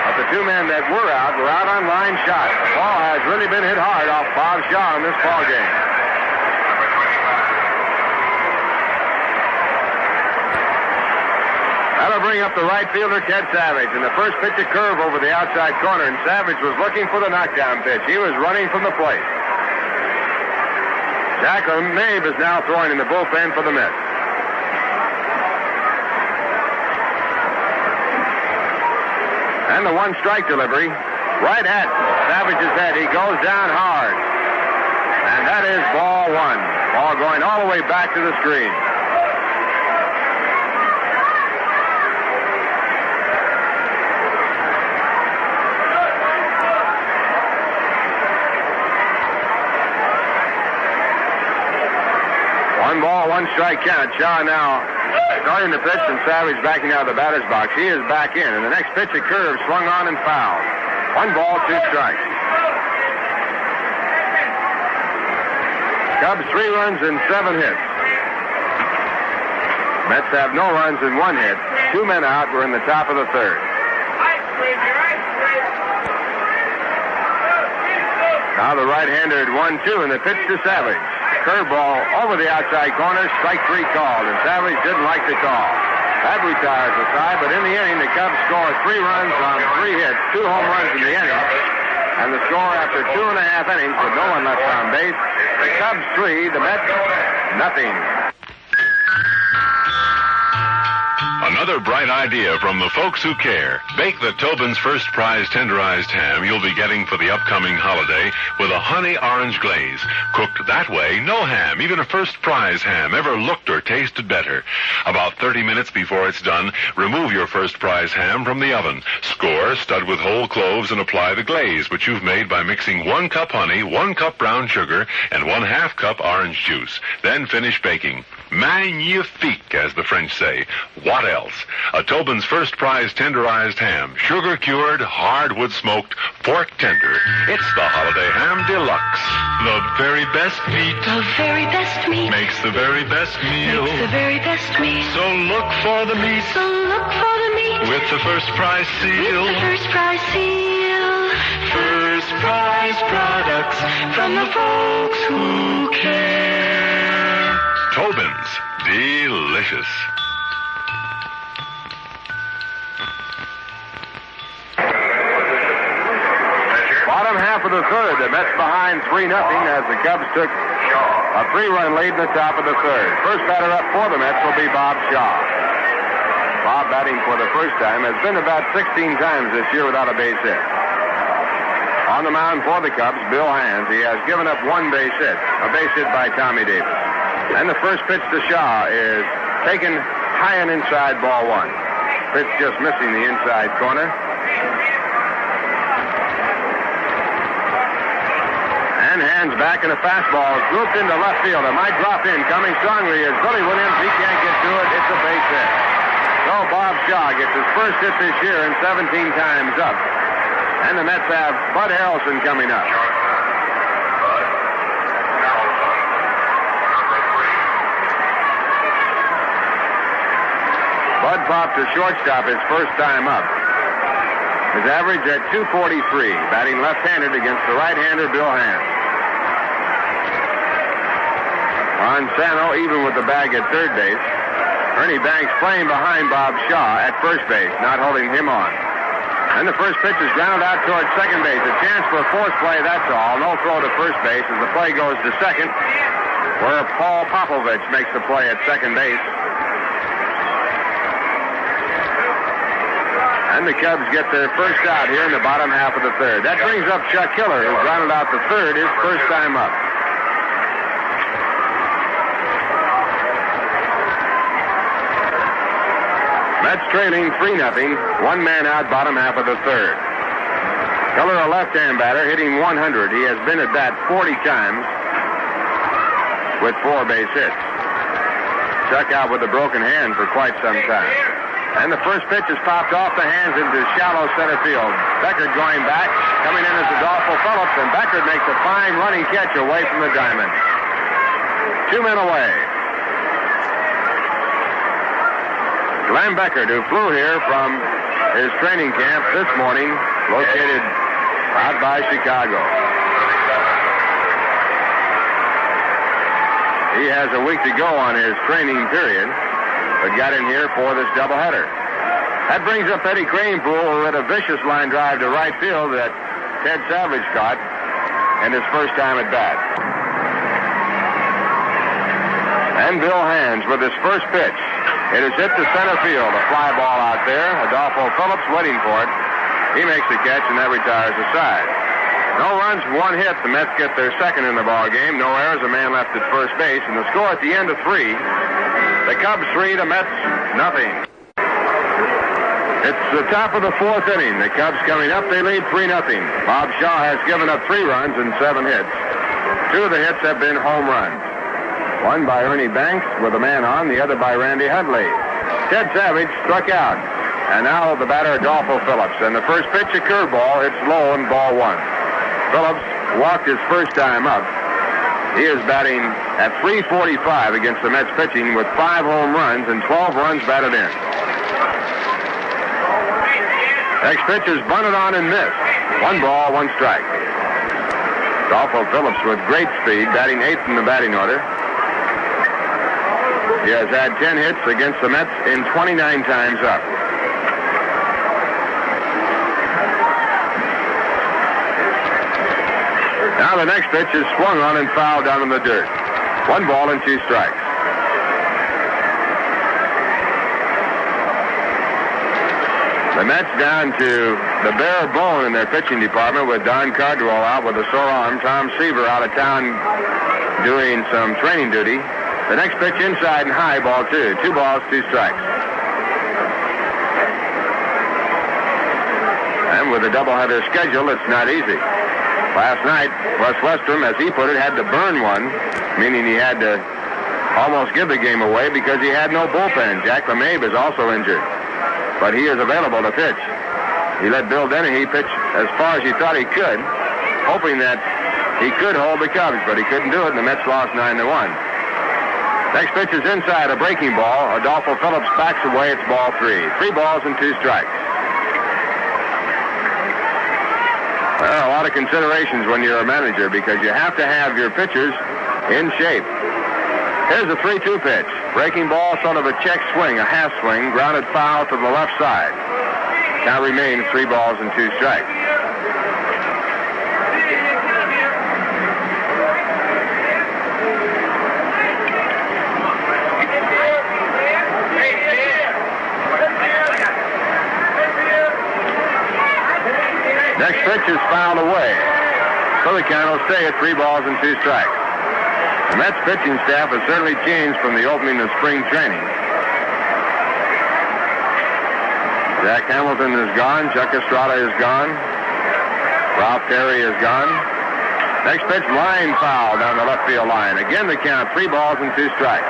But the 2 men that were out on line shots. The ball has really been hit hard off Bob Shaw in this ball game. That'll bring up the right fielder, Ted Savage. And the first pitch, a curve over the outside corner. And Savage was looking for the knockdown pitch. He was running from the plate. Jacqueline Mabe is now throwing in the bullpen for the Mets. And the 1 strike delivery right at Savage's head. He goes down hard. And that is ball 1. Ball going all the way back to the screen. One ball, 1 strike count. Shaw now starting the pitch and Savage backing out of the batter's box. He is back in. And the next pitch, a curve, swung on and fouled. 1 ball, 2 strikes. Cubs 3 runs and 7 hits. Mets have no runs and 1 hit. 2 men out. We're in the top of the third. Now the right-hander at 1-2 and the pitch to Savage. Curveball over the outside corner, strike 3 called, and Savage didn't like the call. That retires the side, but in the inning, the Cubs score 3 runs on 3 hits, 2 home runs in the inning, and the score after 2.5 innings with no one left on base. The Cubs 3, the Mets nothing. Another bright idea from the folks who care. Bake the Tobin's First Prize tenderized ham you'll be getting for the upcoming holiday with a honey orange glaze. Cooked that way, no ham, even a First Prize ham, ever looked or tasted better. About 30 minutes before it's done, remove your First Prize ham from the oven. Score, stud with whole cloves, and apply the glaze, which you've made by mixing 1 cup honey, 1 cup brown sugar, and 1/2 cup orange juice. Then finish baking. Magnifique, as the French say. What else? A Tobin's First Prize tenderized ham, sugar-cured, hardwood smoked, pork tender. It's the Holiday Ham Deluxe. The very best meat. The very best meat. Makes the very best meal. Makes the very best meat. So look for the meat. So look for the meat. With the First Prize seal. With the First Prize seal. First Prize products from the folks who care. Tobin's. Delicious. Bottom half of the third. The Mets behind 3-0 as the Cubs took a 3-run lead in the top of the third. First batter up for the Mets will be Bob Shaw. Bob, batting for the first time, has been about 16 times this year without a base hit. On the mound for the Cubs, Bill Hands. He has given up 1 base hit, a base hit by Tommy Davis. And the first pitch to Shaw is taken high and inside, ball 1. Pitch just missing the inside corner. And Hands back, and a fastball is grouped into left field. It might drop in. Coming strongly is Billy Williams. He can't get to it. It's a base hit. So Bob Shaw gets his first hit this year and 17 times up. And the Mets have Bud Harrelson coming up. Bud popped to shortstop his first time up. His average at 243, batting left-handed against the right-hander Bill Hands. Monsanto even with the bag at third base. Ernie Banks playing behind Bob Shaw at first base, not holding him on. And the first pitch is grounded out towards second base. A chance for a fourth play, that's all. No throw to first base as the play goes to second, where Paul Popovich makes the play at second base. And the Cubs get their first out here in the bottom half of the third. That brings up Chuck Hiller, who grounded out the third, his first time up. Mets trailing 3-0, 1 man out, bottom half of the third. Hiller, a left-hand batter, hitting 100. He has been at bat 40 times with 4 base hits. Chuck out with a broken hand for quite some time. And the first pitch is popped off the hands into shallow center field. Beckert going back. Coming in is Adolfo Phillips, and Beckert makes a fine running catch away from the diamond. 2 men away. Glenn Beckert, who flew here from his training camp this morning, located out by Chicago. He has a week to go on his training period, but got in here for this doubleheader. That brings up Eddie Kranepool, who had a vicious line drive to right field that Ted Savage caught in his first time at bat. And Bill Hands with his first pitch. It is hit to center field, a fly ball out there. Adolfo Phillips waiting for it. He makes the catch, and that retires the side. No runs, 1 hit. The Mets get their second in the ball game. No errors, a man left at first base, and the score at the end of 3. The Cubs 3, the Mets nothing. It's the top of the 4th inning. The Cubs coming up, they lead 3-0. Bob Shaw has given up 3 runs and 7 hits. 2 of the hits have been home runs. One by Ernie Banks with a man on, the other by Randy Hundley. Ted Savage struck out. And now the batter, Adolfo Phillips. And the first pitch, a curveball. It's low and ball 1. Phillips walked his first time up. He is batting at .345 against the Mets pitching with 5 home runs and 12 runs batted in. Next pitch is bunted on and missed. 1 ball, 1 strike. Adolfo Phillips with great speed, batting 8th in the batting order. He has had 10 hits against the Mets in 29 times up. Now the next pitch is swung on and fouled down in the dirt. 1 ball and 2 strikes. The Mets down to the bare bone in their pitching department with Don Cardwell out with a sore arm. Tom Seaver out of town doing some training duty. The next pitch inside and high, ball 2. 2 balls, 2 strikes. And with a doubleheader schedule, it's not easy. Last night, Wes Westrom, as he put it, had to burn one, meaning he had to almost give the game away because he had no bullpen. Jack LeMahieu is also injured, but he is available to pitch. He let Bill Dennehy pitch as far as he thought he could, hoping that he could hold the Cubs, but he couldn't do it, and the Mets lost 9-1. Next pitch is inside, a breaking ball. Adolfo Phillips backs away. It's ball 3. 3 balls and 2 strikes. There are a lot of considerations when you're a manager because you have to have your pitchers in shape. Here's a 3-2 pitch. Breaking ball, sort of a check swing, a half swing, grounded foul to the left side. Now remains 3 balls and 2 strikes. Next pitch is fouled away. So the count will stay at 3 balls and 2 strikes. The Mets pitching staff has certainly changed from the opening of spring training. Jack Hamilton is gone. Chuck Estrada is gone. Ralph Terry is gone. Next pitch, line foul down the left field line. Again the count, 3 balls and 2 strikes.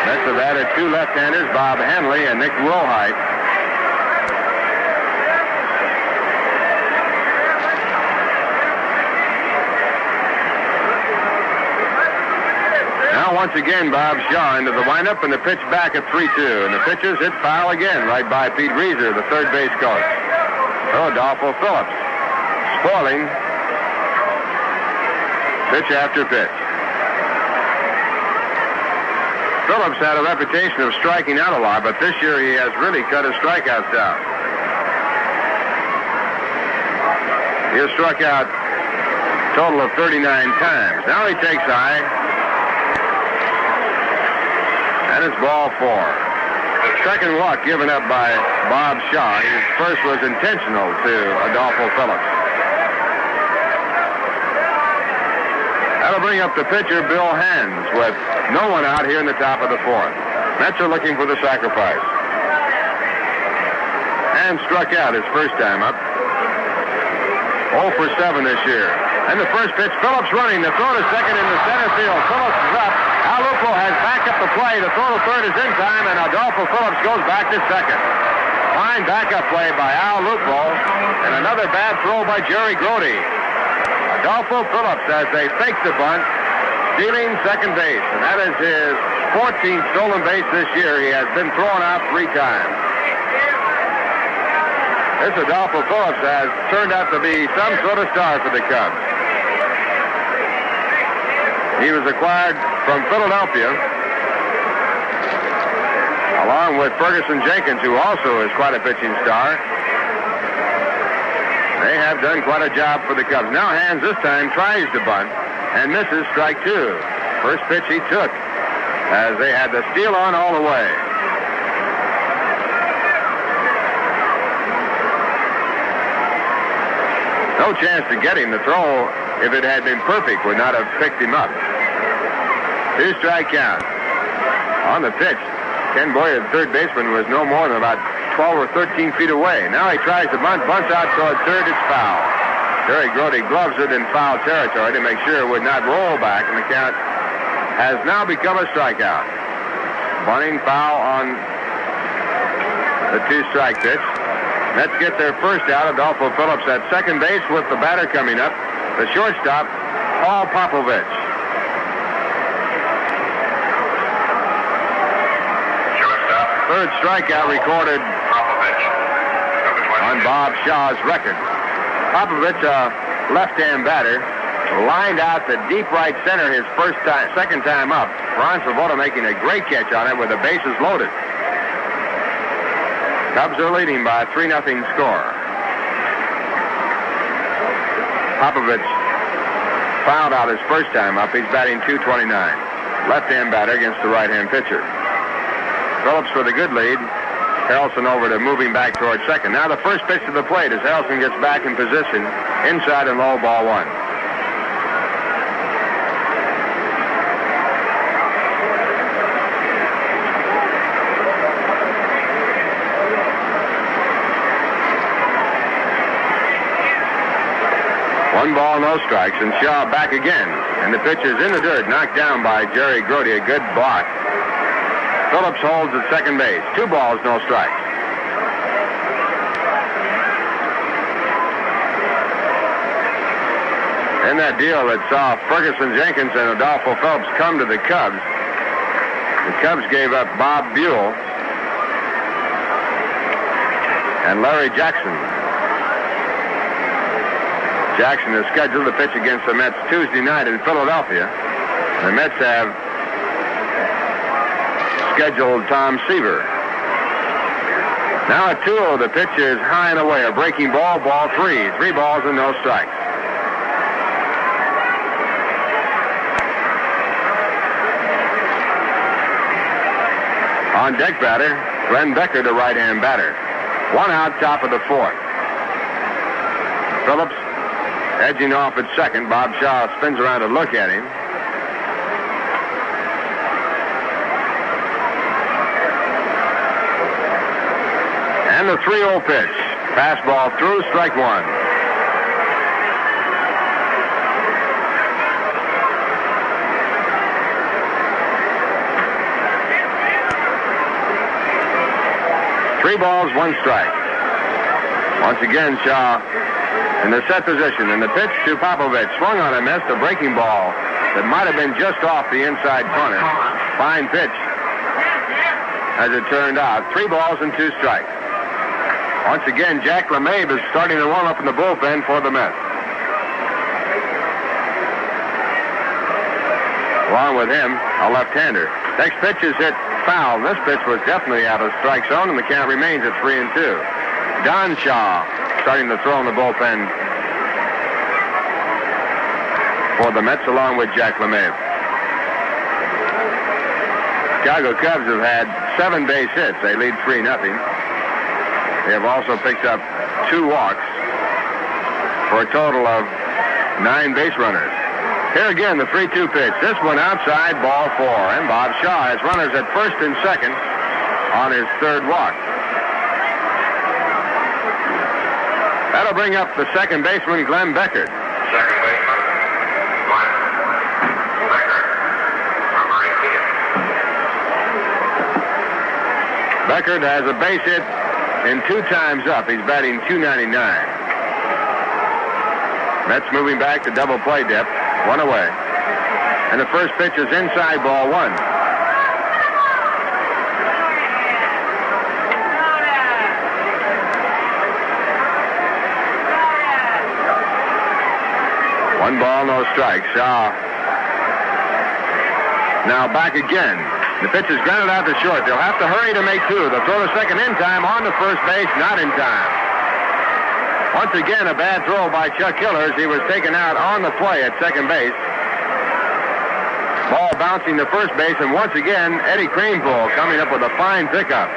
Mets have added 2 left-handers, Bob Hanley and Nick Rohite. Now once again Bob Shaw into the windup and the pitch back at 3-2. And the pitcher's hit foul again right by Pete Reeser, the third base coach. So Adolfo Phillips spoiling pitch after pitch. Phillips had a reputation of striking out a lot, but this year he has really cut his strikeouts down. He has struck out a total of 39 times. Now he takes high. And it's ball 4. Second walk given up by Bob Shaw. His first was intentional to Adolfo Phillips. That'll bring up the pitcher, Bill Hands, with no one out here in the top of the 4th. Mets are looking for the sacrifice. Hands struck out his first time up. 0 for 7 this year. And the first pitch, Phillips running. The throw to second in the center field. Phillips is up. Al Lupo has backed up the play. The throw to third is in time, and Adolfo Phillips goes back to second. Fine backup play by Al Lupo, and another bad throw by Jerry Grody. Adolfo Phillips, as they fake the bunt, stealing second base, and that is his 14th stolen base this year. He has been thrown out 3 times. This Adolfo Phillips has turned out to be some sort of star for the Cubs. He was acquired from Philadelphia, along with Ferguson Jenkins, who also is quite a pitching star. They have done quite a job for the Cubs. Now Hands this time tries to bunt and misses strike 2. First pitch he took as they had the steal on all the way. No chance to get him. The throw, if it had been perfect, would not have picked him up. 2-strike count. On the pitch, Ken Boyer, the third baseman, was no more than about 12 or 13 feet away. Now he tries to bunt, bunts out toward third, it's foul. Jerry Grody gloves it in foul territory to make sure it would not roll back, and the count has now become a strikeout. Bunting foul on the 2-strike pitch. Mets get their first out. Adolfo Phillips at second base with the batter coming up. The shortstop, Paul Popovich. Third strikeout recorded on Bob Shaw's record. Popovich, a left-hand batter, lined out to deep right center his second time up. Ron Svoboda making a great catch on it with the bases loaded. Cubs are leading by a 3-0 score. Popovich fouled out his first time up. He's batting .229. left-hand batter against the right-hand pitcher. Phillips with a good lead. Harrelson over to moving back towards second. Now the first pitch to the plate as Harrelson gets back in position. Inside and low, ball one. One ball, no strikes, and Shaw back again. And the pitch is in the dirt, knocked down by Jerry Grody. A good block. Phillips holds at second base. 2 balls, no strikes. In that deal that saw Ferguson Jenkins and Adolfo Phillips come to the Cubs, the Cubs gave up Bob Buell and Larry Jackson. Jackson is scheduled to pitch against the Mets Tuesday night in Philadelphia. The Mets have scheduled Tom Seaver. Now at 2-0, the pitch is high and away. A breaking ball, ball 3. 3 balls and no strikes. On deck batter, Glenn Becker, the right-hand batter. 1 out, top of the 4th. Phillips edging off at second. Bob Shaw spins around to look at him. And the 3-0 pitch. Fastball through, strike 1. Three balls, 1 strike. Once again, Shaw in the set position. And the pitch to Popovich. Swung on a miss, a breaking ball that might have been just off the inside corner. Fine pitch, as it turned out. 3 balls and 2 strikes. Once again, Jack LeMahieu is starting to warm up in the bullpen for the Mets. Along with him, a left-hander. Next pitch is hit foul. This pitch was definitely out of strike zone, and the count remains at 3-2. Don Shaw starting to throw in the bullpen for the Mets, along with Jack LeMahieu. Chicago Cubs have had 7 base hits. They lead 3-0. They have also picked up 2 walks for a total of 9 base runners. Here again, the 3-2 pitch. This one outside, ball 4. And Bob Shaw has runners at first and second on his 3rd walk. That'll bring up the second baseman, Glenn Becker. Second baseman, Glenn Becker, number 18. Beckert has a base hit in 2 times up. He's batting .299. Mets moving back to double play depth. 1 away. And the first pitch is inside, ball 1. One ball, no strike. Shaw now back again. The pitch is grounded out to short. They'll have to hurry to make 2. They'll throw to second in time. On to first base, not in time. Once again, a bad throw by Chuck Hillers. He was taken out on the play at second base. Ball bouncing to first base, and once again, Eddie Kranepool coming up with a fine pickup.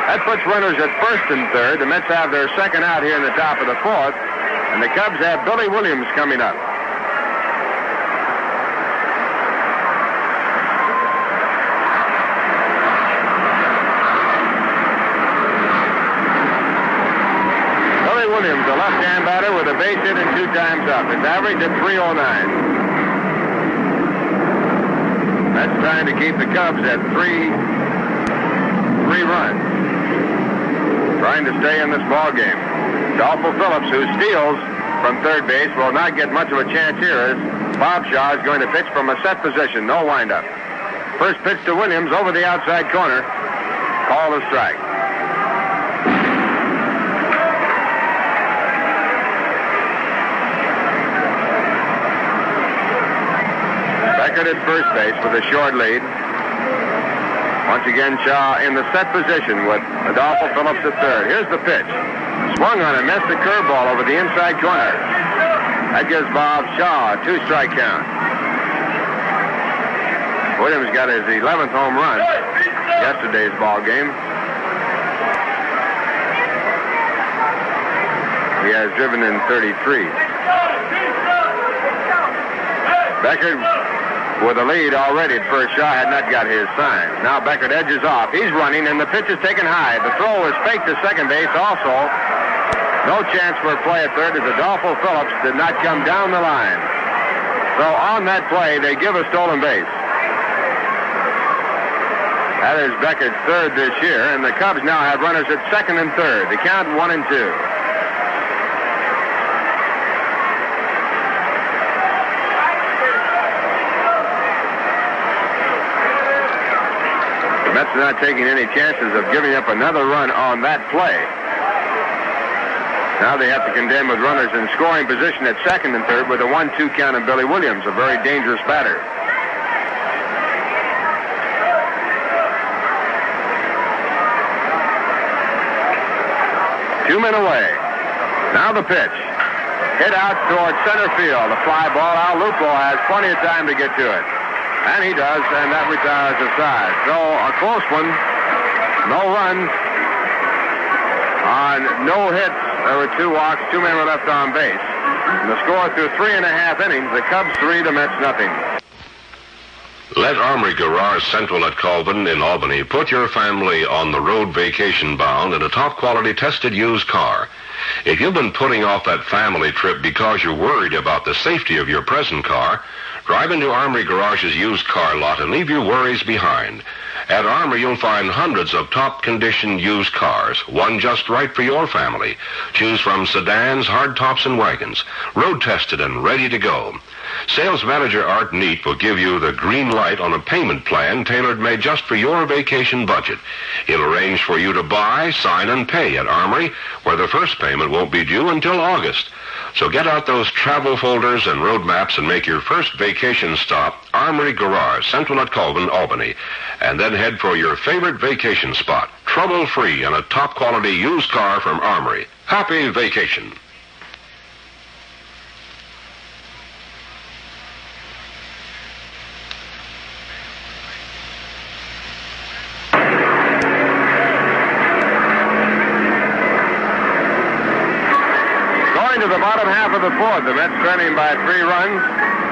That puts runners at first and third. The Mets have their second out here in the top of the 4th, and the Cubs have Billy Williams coming up. Williams, a left-hand batter with a base hit and 2 times up. His average at .309. That's trying to keep the Cubs at 3 runs. Trying to stay in this ball game. Adolfo Phillips, who steals from third base, will not get much of a chance here as Bob Shaw is going to pitch from a set position. No windup. First pitch to Williams over the outside corner. Call a strike. Beckert at first base with a short lead. Once again, Shaw in the set position with Adolfo Phillips at third. Here's the pitch. Swung on and missed the curveball over the inside corner. That gives Bob Shaw a 2-strike count. Williams got his 11th home run yesterday's ball game. He has driven in 33. Beckert with a lead already at first. Shaw had not got his sign. Now Beckert edges off. He's running, and the pitch is taken high. The throw is faked to second base also. No chance for a play at third as Adolfo Phillips did not come down the line. So on that play, they give a stolen base. That is Beckert's third this year, and the Cubs now have runners at second and third. The count 1-2. The Mets are not taking any chances of giving up another run on that play. Now they have to contend with runners in scoring position at second and third with a 1-2 count of Billy Williams, a very dangerous batter. Two men away. Now the pitch. Hit out towards center field. A fly ball. Al Lupo has plenty of time to get to it. And he does, and that retires the side. So a close one. No runs on no hits. There were 2 walks. 2 men were left on base. And the score through 3.5 innings, the Cubs 3, the Mets nothing. Let Armory Garage Central at Colvin in Albany put your family on the road vacation bound in a top-quality tested used car. If you've been putting off that family trip because you're worried about the safety of your present car, drive into Armory Garage's used car lot and leave your worries behind. At Armory, you'll find hundreds of top-condition used cars, one just right for your family. Choose from sedans, hardtops, and wagons, road-tested and ready to go. Sales manager Art Neat will give you the green light on a payment plan tailor-made just for your vacation budget. He'll arrange for you to buy, sign, and pay at Armory, where the first payment won't be due until August. So get out those travel folders and road maps and make your first vacation stop, Armory Garage, Central at Colvin, Albany. And then head for your favorite vacation spot, trouble-free in a top-quality used car from Armory. Happy vacation. To the bottom half of the fourth, the Mets trailing by 3 runs.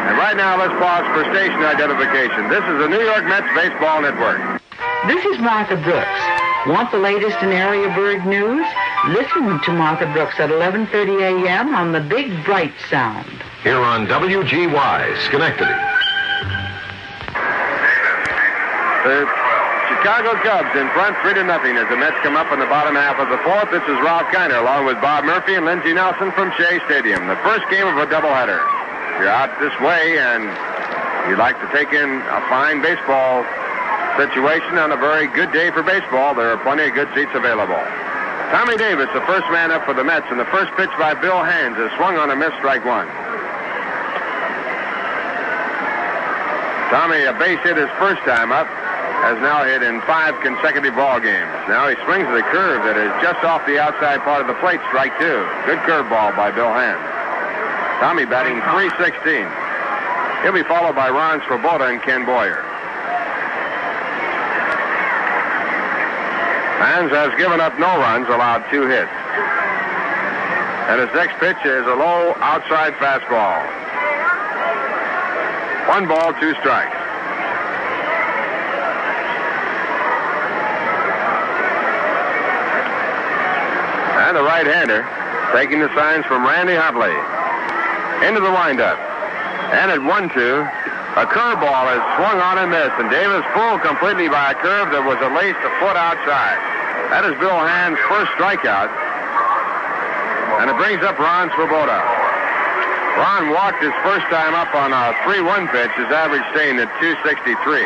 And right now, let's pause for station identification. This is the New York Mets Baseball Network. This is Martha Brooks. Want the latest in area bird news? Listen to Martha Brooks at 11:30 a.m. on the Big Bright Sound. Here on WGY, Schenectady. The Chicago Cubs in front 3-0 as the Mets come up in the bottom half of the fourth. This is Ralph Kiner along with Bob Murphy and Lindsey Nelson from Shea Stadium. The first game of a doubleheader. If you're out this way and you'd like to take in a fine baseball situation on a very good day for baseball, there are plenty of good seats available. Tommy Davis, the first man up for the Mets, and the first pitch by Bill Hands is swung on a miss, strike 1. Tommy, a base hit his first time up, has now hit in 5 consecutive ball games. Now he swings the curve that is just off the outside part of the plate, strike 2. Good curveball by Bill Hands. Tommy batting .316. He'll be followed by Ron Swoboda and Ken Boyer. Hands has given up no runs, allowed 2 hits. And his next pitch is a low outside fastball. 1 ball, 2 strikes. And the right-hander taking the signs from Randy Huntley. Into the windup. And at 1-2, a curveball is swung on and missed, and Davis fooled completely by a curve that was at least a foot outside. That is Bill Hand's first strikeout. And it brings up Ron Swoboda. Ron walked his first time up on a 3-1 pitch, his average staying at 263.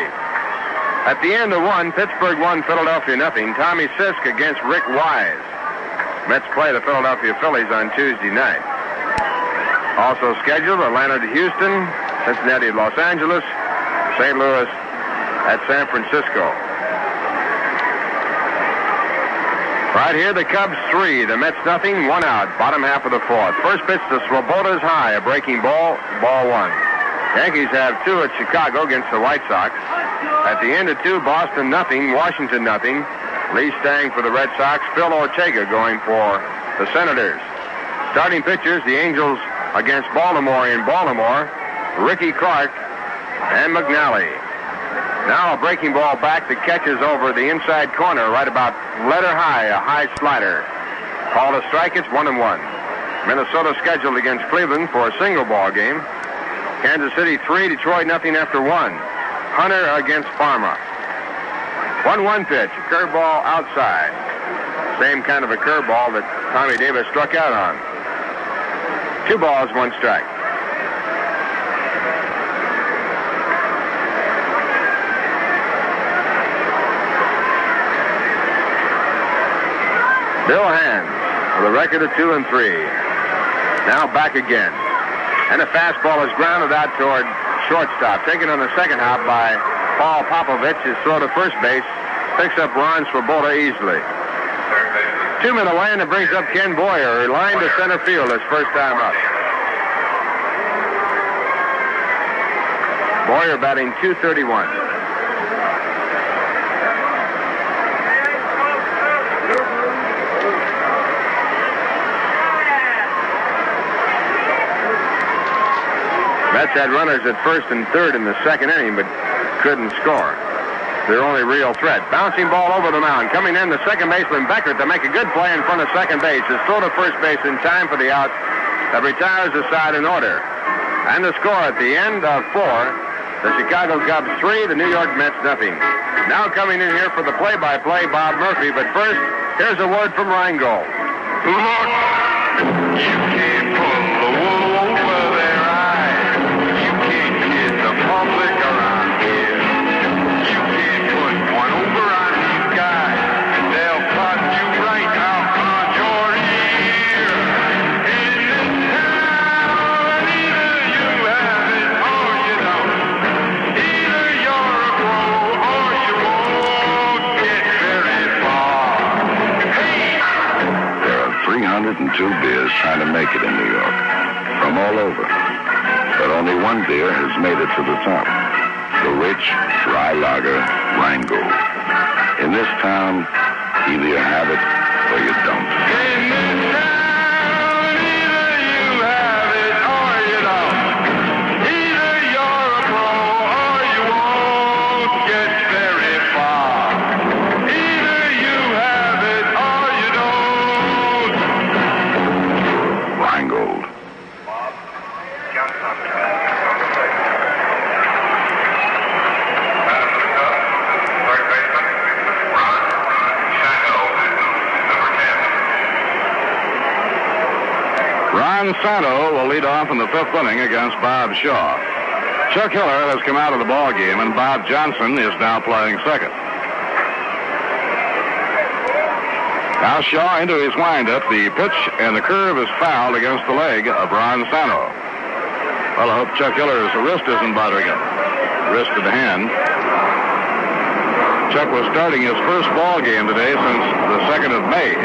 At the end of 1, Pittsburgh 1, Philadelphia nothing. Tommy Sisk against Rick Wise. Mets play the Philadelphia Phillies on Tuesday night. Also scheduled, Atlanta to Houston, Cincinnati to Los Angeles, St. Louis at San Francisco. Right here, the Cubs 3, the Mets nothing, 1 out, bottom half of the fourth. First pitch to Swoboda's high, a breaking ball, ball 1. Yankees have 2 at Chicago against the White Sox. At the end of 2, Boston nothing, Washington nothing. Lee Stang for the Red Sox, Phil Ortega going for the Senators. Starting pitchers, the Angels against Baltimore in Baltimore, Ricky Clark and McNally. Now a breaking ball back that catches over the inside corner right about letter high, a high slider. Called a strike, it's 1-1. Minnesota scheduled against Cleveland for a single ball game. Kansas City 3, Detroit nothing after 1. Hunter against Parma. 1-1 pitch, a curveball outside. Same kind of a curveball that Tommy Davis struck out on. 2 balls, 1 strike. Bill Hands with a record of 2-3. Now back again. And a fastball is grounded out toward shortstop. Taken on the second hop by Paul Popovich. His throw to first base picks up Ron Swoboda easily. 2 men away, and it brings up Ken Boyer, who lined to center field his first time up. Boyer batting .231. Mets had runners at first and third in the second inning, but couldn't score. Their only real threat. Bouncing ball over the mound. Coming in, the second baseman, Beckert, to make a good play in front of second base. His throw to first base in time for the out that retires the side in order. And the score at the end of 4, the Chicago Cubs 3, the New York Mets nothing. Now coming in here for the play-by-play, Bob Murphy. But first, here's a word from Rheingold. Look, you can't pull the wool over their eyes. You can't kid the public around here. You can't put one over on these guys. They'll cut you right out on your ear. In this town, either you have it or you don't. Either you're a pro or you won't get very far. Hey! There are 302 beers trying to make it in New York, from all over. But only one beer has made it to the top. The rich, dry lager, Rheingold. In this town, either you have it or you don't. In this town, either you have it or you don't. Either you're a pro or you won't get very far. Either you have it or you don't. Rheingold. Ron Santo will lead off in the 5th inning against Bob Shaw. Chuck Hiller has come out of the ball game, and Bob Johnson is now playing second. Now Shaw into his windup. The pitch and the curve is fouled against the leg of Ron Santo. Well, I hope Chuck Hiller's wrist isn't bothering him. Wrist to the hand. Chuck was starting his first ball game today since the 2nd of May.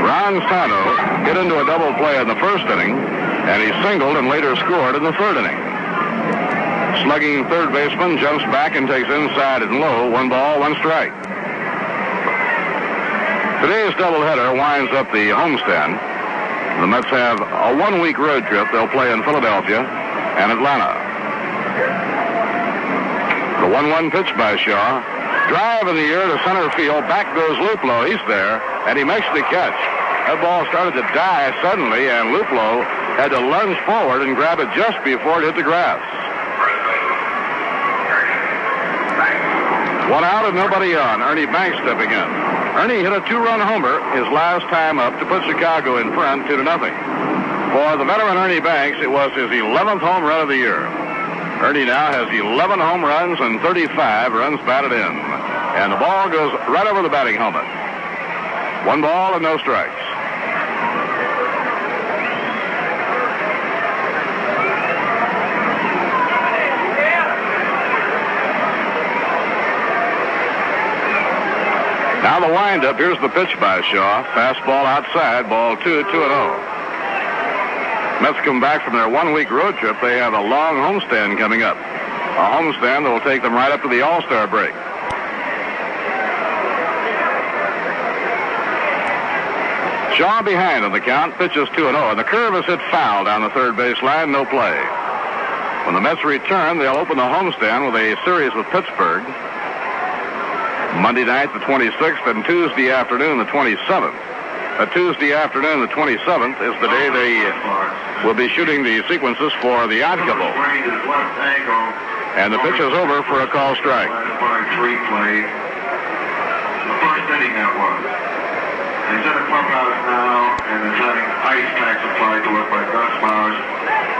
Ron Santo hit into a double play in the 1st inning, and he singled and later scored in the 3rd inning. Slugging third baseman jumps back and takes inside and low. 1 ball, 1 strike. Today's doubleheader winds up the homestand. The Mets have a 1-week road trip. They'll play in Philadelphia and Atlanta. The 1-1 pitch by Shaw. Drive in the air to center field. Back goes Luplow. He's there, and he makes the catch. That ball started to die suddenly, and Luplow had to lunge forward and grab it just before it hit the grass. 1 out and nobody on. Ernie Banks stepping in. Ernie hit a 2-run homer his last time up to put Chicago in front 2-0. For the veteran Ernie Banks, it was his 11th home run of the year. Ernie now has 11 home runs and 35 runs batted in. And the ball goes right over the batting helmet. 1 ball and no strikes. Now the windup. Here's the pitch by Shaw. Fastball outside. Ball 2, 2-0. Mets come back from their 1-week road trip. They have a long homestand coming up. A homestand that will take them right up to the All-Star break. Shaw behind on the count. Pitches 2-0. And the curve is hit foul down the third base line. No play. When the Mets return, they'll open the homestand with a series with Pittsburgh. Monday night, the 26th, and Tuesday afternoon, the 27th. Tuesday afternoon, the 27th, is the day they will be shooting the sequences for the odd couple. And the pitch is over for a call strike. The first inning that was. He's in the clubhouse now, and is having ice packs applied to it by Gus Mars.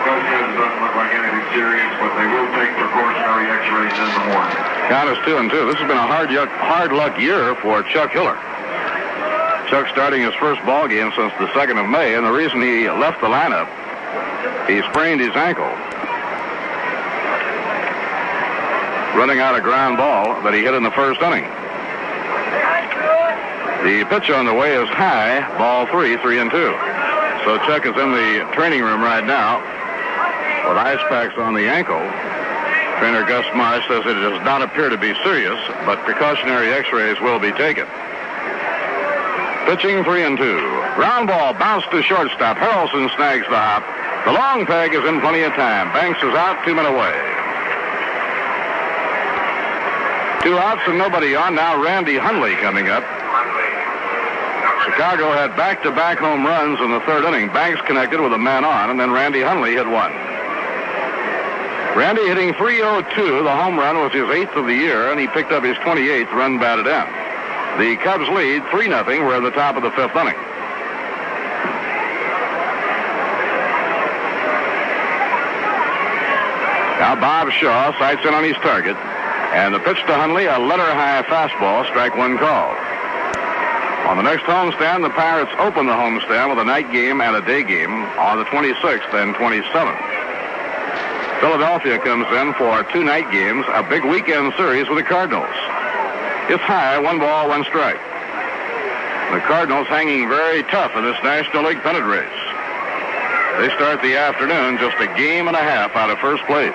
Gus says it doesn't look like anything serious, but they will take precautionary x-rays in the morning. Count is 2-2. This has been a hard luck year for Chuck Hiller. Chuck starting his first ball game since the 2nd of May, and the reason he left the lineup, he sprained his ankle running out a ground ball that he hit in the first inning. The pitch on the way is high, ball 3, 3-2. So Chuck is in the training room right now with ice packs on the ankle. Trainer Gus Marsh says it does not appear to be serious, but precautionary x-rays will be taken. Pitching 3-2. Ground ball bounced to shortstop. Harrelson snags the hop. The long peg is in plenty of time. Banks is out, 2 men away. 2 outs and nobody on. Now Randy Hundley coming up. Chicago had back-to-back home runs in the third inning. Banks connected with a man on, and then Randy Hundley hit one. Randy hitting .302. The home run was his 8th of the year, and he picked up his 28th run batted in. The Cubs lead 3-0. We're at the top of the 5th inning. Now Bob Shaw sights in on his target, and the pitch to Hundley, a letter-high fastball, strike one call. On the next homestand, the Pirates open the homestand with a night game and a day game on the 26th and 27th. Philadelphia comes in for 2 night games, a big weekend series with the Cardinals. It's high, 1 ball, 1 strike. The Cardinals hanging very tough in this National League pennant race. They start the afternoon just a game and a half out of first place.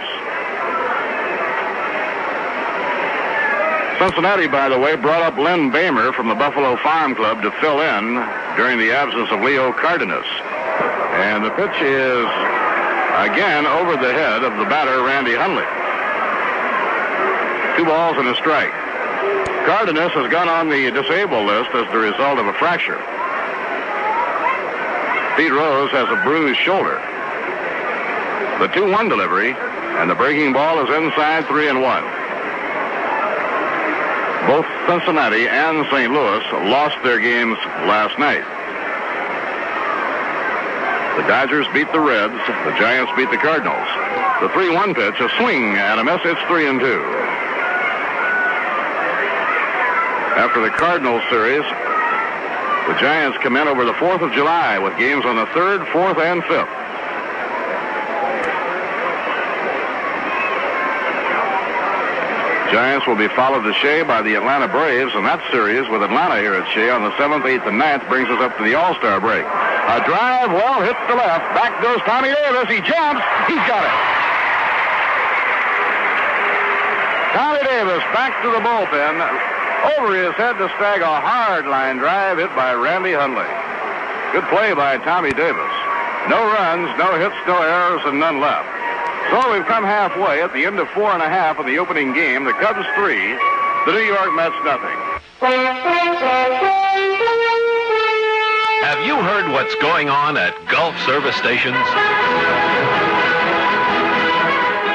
Cincinnati, by the way, brought up Len Bamer from the Buffalo Farm Club to fill in during the absence of Leo Cardenas. And the pitch is, again, over the head of the batter, Randy Hundley. 2 balls and a strike. Cardenas has gone on the disabled list as the result of a fracture. Pete Rose has a bruised shoulder. The 2-1 delivery, and the breaking ball is inside, 3-1. Both Cincinnati and St. Louis lost their games last night. The Dodgers beat the Reds. The Giants beat the Cardinals. The 3-1 pitch, a swing and a miss. It's 3-2. After the Cardinals series, the Giants come in over the 4th of July with games on the 3rd, 4th, and 5th. Giants will be followed to Shea by the Atlanta Braves, and that series with Atlanta here at Shea on the 7th, 8th, and 9th brings us up to the All-Star break. A drive, well, hits the left. Back goes Tommy Davis. He jumps. He's got it. Tommy Davis back to the bullpen. Over his head to snag a hard line drive hit by Randy Hundley. Good play by Tommy Davis. No runs, no hits, no errors, and none left. So we've come halfway at the end of 4.5 of the opening game. The Cubs 3, the New York Mets nothing. Have you heard what's going on at Gulf service stations?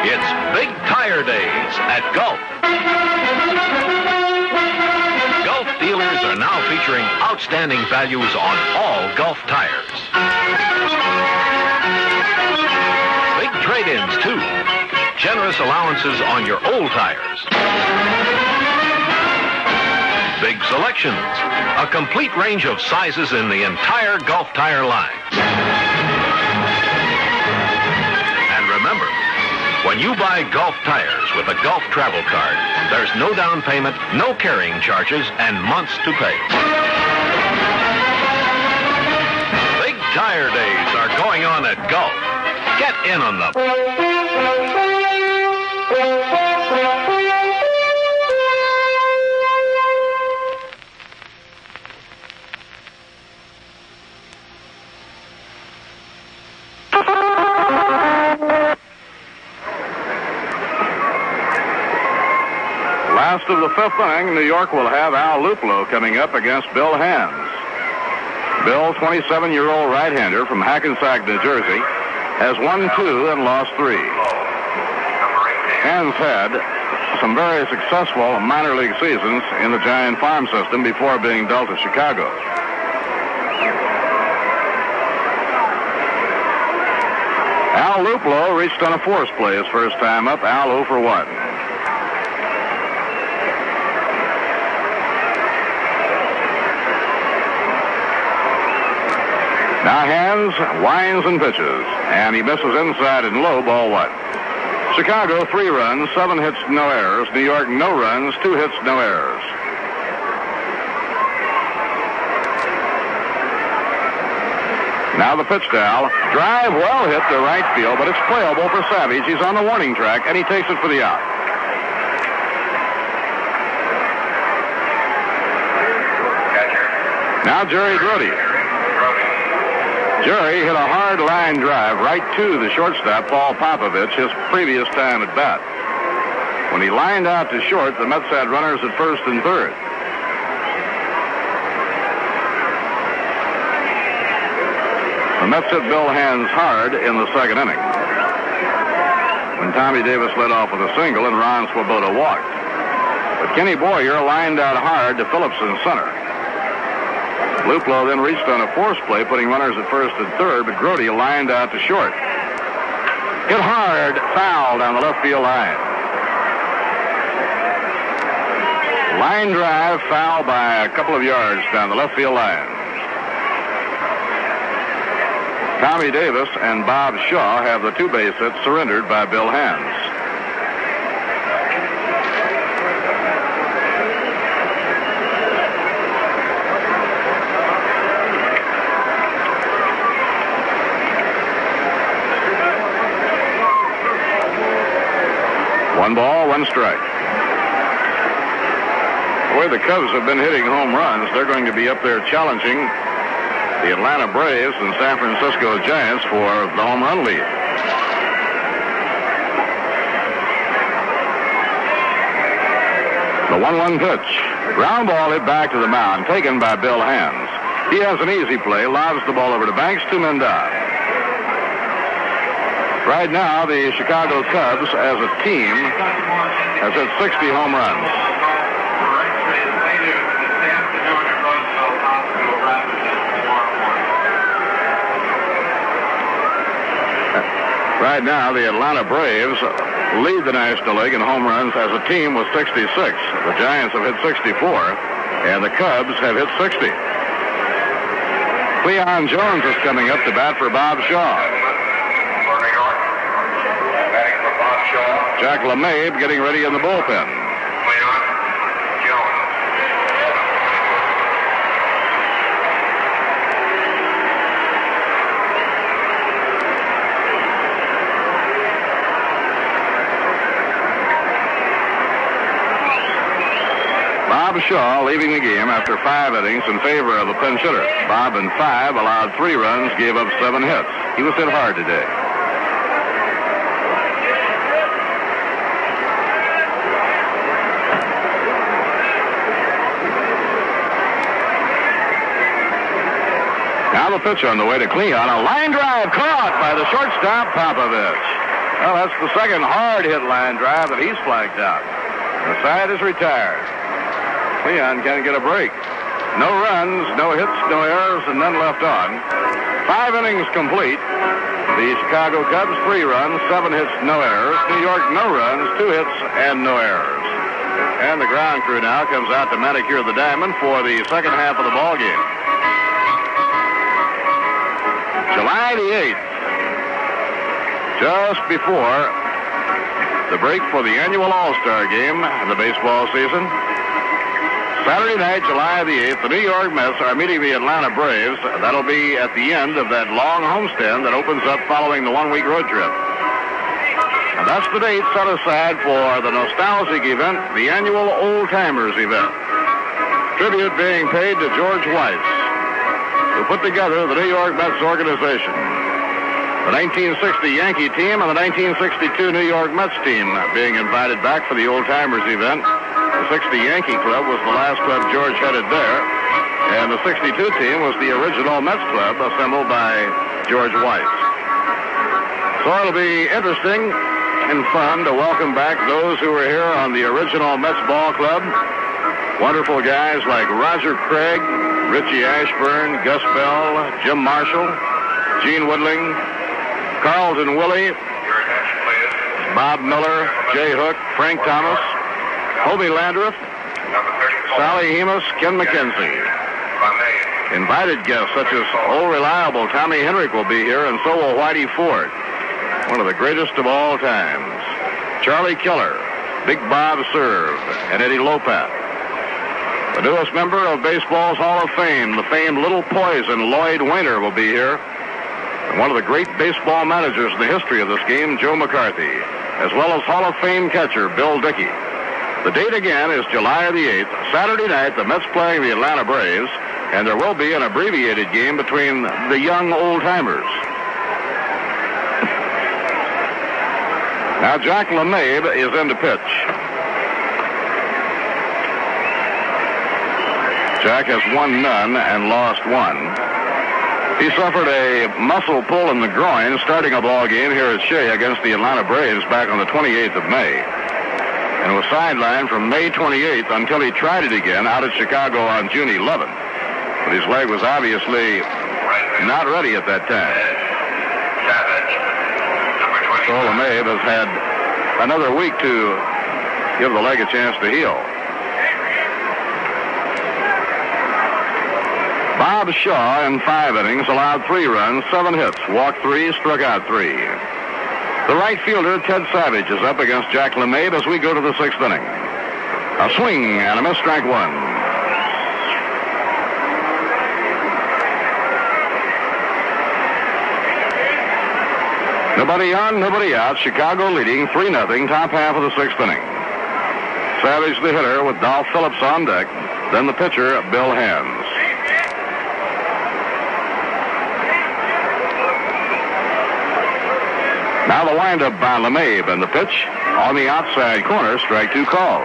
It's Big Tire Days at Gulf. Gulf dealers are now featuring outstanding values on all Gulf tires. Big trade-ins, too. Generous allowances on your old tires. Big selections. A complete range of sizes in the entire Gulf tire line. And remember, when you buy Gulf tires with a Gulf travel card, there's no down payment, no carrying charges, and months to pay. Big tire days are going on at Gulf. Get in on them. Last of the fifth inning, New York will have Al Luplow coming up against Bill Hands. Bill, 27-year-old right-hander from Hackensack, New Jersey, has won 2 and lost 3. Hands had some very successful minor league seasons in the Giant farm system before being dealt to Chicago. Al Luplow reached on a force play his first time up. Al 0 for 1. Now Hands winds and pitches, and he misses inside and low, ball 1. Chicago, 3 runs, 7 hits, no errors. New York, no runs, 2 hits, no errors. Now the pitch to Al. Drive well hit to right field, but it's playable for Savage. He's on the warning track, and he takes it for the out. Now Jerry Grody. Jerry hit a hard line drive right to the shortstop, Paul Popovich, his previous time at bat. When he lined out to short, the Mets had runners at first and third. The Mets hit Bill Hands hard in the second inning, when Tommy Davis led off with a single and Ron Swoboda walked. But Kenny Boyer lined out hard to Phillips in center. Luplow then reached on a force play, putting runners at first and third, but Grody lined out to short. Hit hard, foul down the left field line. Line drive, foul by a couple of yards down the left field line. Tommy Davis and Bob Shaw have the 2 base hits surrendered by Bill Hands. One ball, 1 strike. The way the Cubs have been hitting home runs, they're going to be up there challenging the Atlanta Braves and San Francisco Giants for the home run lead. The 1-1 pitch. Ground ball hit back to the mound, taken by Bill Hands. He has an easy play, lobs the ball over to Banks, 2 men down. Right now, the Chicago Cubs, as a team, has hit 60 home runs. Right now, the Atlanta Braves lead the National League in home runs as a team with 66. The Giants have hit 64, and the Cubs have hit 60. Cleon Jones is coming up to bat for Bob Shaw. Jack LeMahieu getting ready in the bullpen. Bob Shaw leaving the game after 5 innings in favor of a pinch hitter. Bob in 5 allowed 3 runs, gave up 7 hits. He was hit hard today. Now the pitch on the way to Cleon. A line drive caught by the shortstop, Popovich. Well, that's the second hard-hit line drive that he's flagged out. The side is retired. Cleon can't get a break. No runs, no hits, no errors, and none left on. 5 innings complete. The Chicago Cubs, 3 runs, 7 hits, no errors. New York, no runs, 2 hits, and no errors. And the ground crew now comes out to manicure the diamond for the second half of the ball game. July the 8th, just before the break for the annual All-Star game in the baseball season. Saturday night, July the 8th, the New York Mets are meeting the Atlanta Braves. That'll be at the end of that long homestand that opens up following the one-week road trip. And that's the date set aside for the nostalgic event, the annual Old Timers event. Tribute being paid to George Weiss, who put together the New York Mets organization. The 1960 Yankee team and the 1962 New York Mets team being invited back for the Old Timers event. The 60 Yankee Club was the last club George headed there, and the 62 team was the original Mets club assembled by George Weiss. So it'll be interesting and fun to welcome back those who were here on the original Mets ball club. Wonderful guys like Roger Craig, Richie Ashburn, Gus Bell, Jim Marshall, Gene Woodling, Carlton Willie, Bob Miller, Jay Hook, Frank Thomas, Hobie Landreth, Sally Hemus, Ken McKenzie. Invited guests such as old reliable Tommy Henrik will be here, and so will Whitey Ford, one of the greatest of all times. Charlie Keller, Big Bob Serve, and Eddie Lopat. The newest member of baseball's Hall of Fame, the famed Little Poison, Lloyd Wainer, will be here. And one of the great baseball managers in the history of this game, Joe McCarthy, as well as Hall of Fame catcher Bill Dickey. The date again is July the 8th, Saturday night, the Mets playing the Atlanta Braves, and there will be an abbreviated game between the young old-timers. Now, Jack LeMahieu is in to pitch. Jack has won none and lost one. He suffered a muscle pull in the groin starting a ball game here at Shea against the Atlanta Braves back on the 28th of May. And was sidelined from May 28th until he tried it again out at Chicago on June 11th. But his leg was obviously not ready at that time. So LeMahieu has had another week to give the leg a chance to heal. Bob Shaw in 5 innings allowed 3 runs, 7 hits, walked 3, struck out 3. The right fielder, Ted Savage, is up against Jack LeMahieu as we go to the 6th inning. A swing and a miss, strike 1. Nobody on, nobody out. Chicago leading 3-0, top half of the 6th inning. Savage the hitter with Dolph Phillips on deck. Then the pitcher, Bill Hands. Now the windup by LeMahieu, and the pitch on the outside corner, strike 2 called.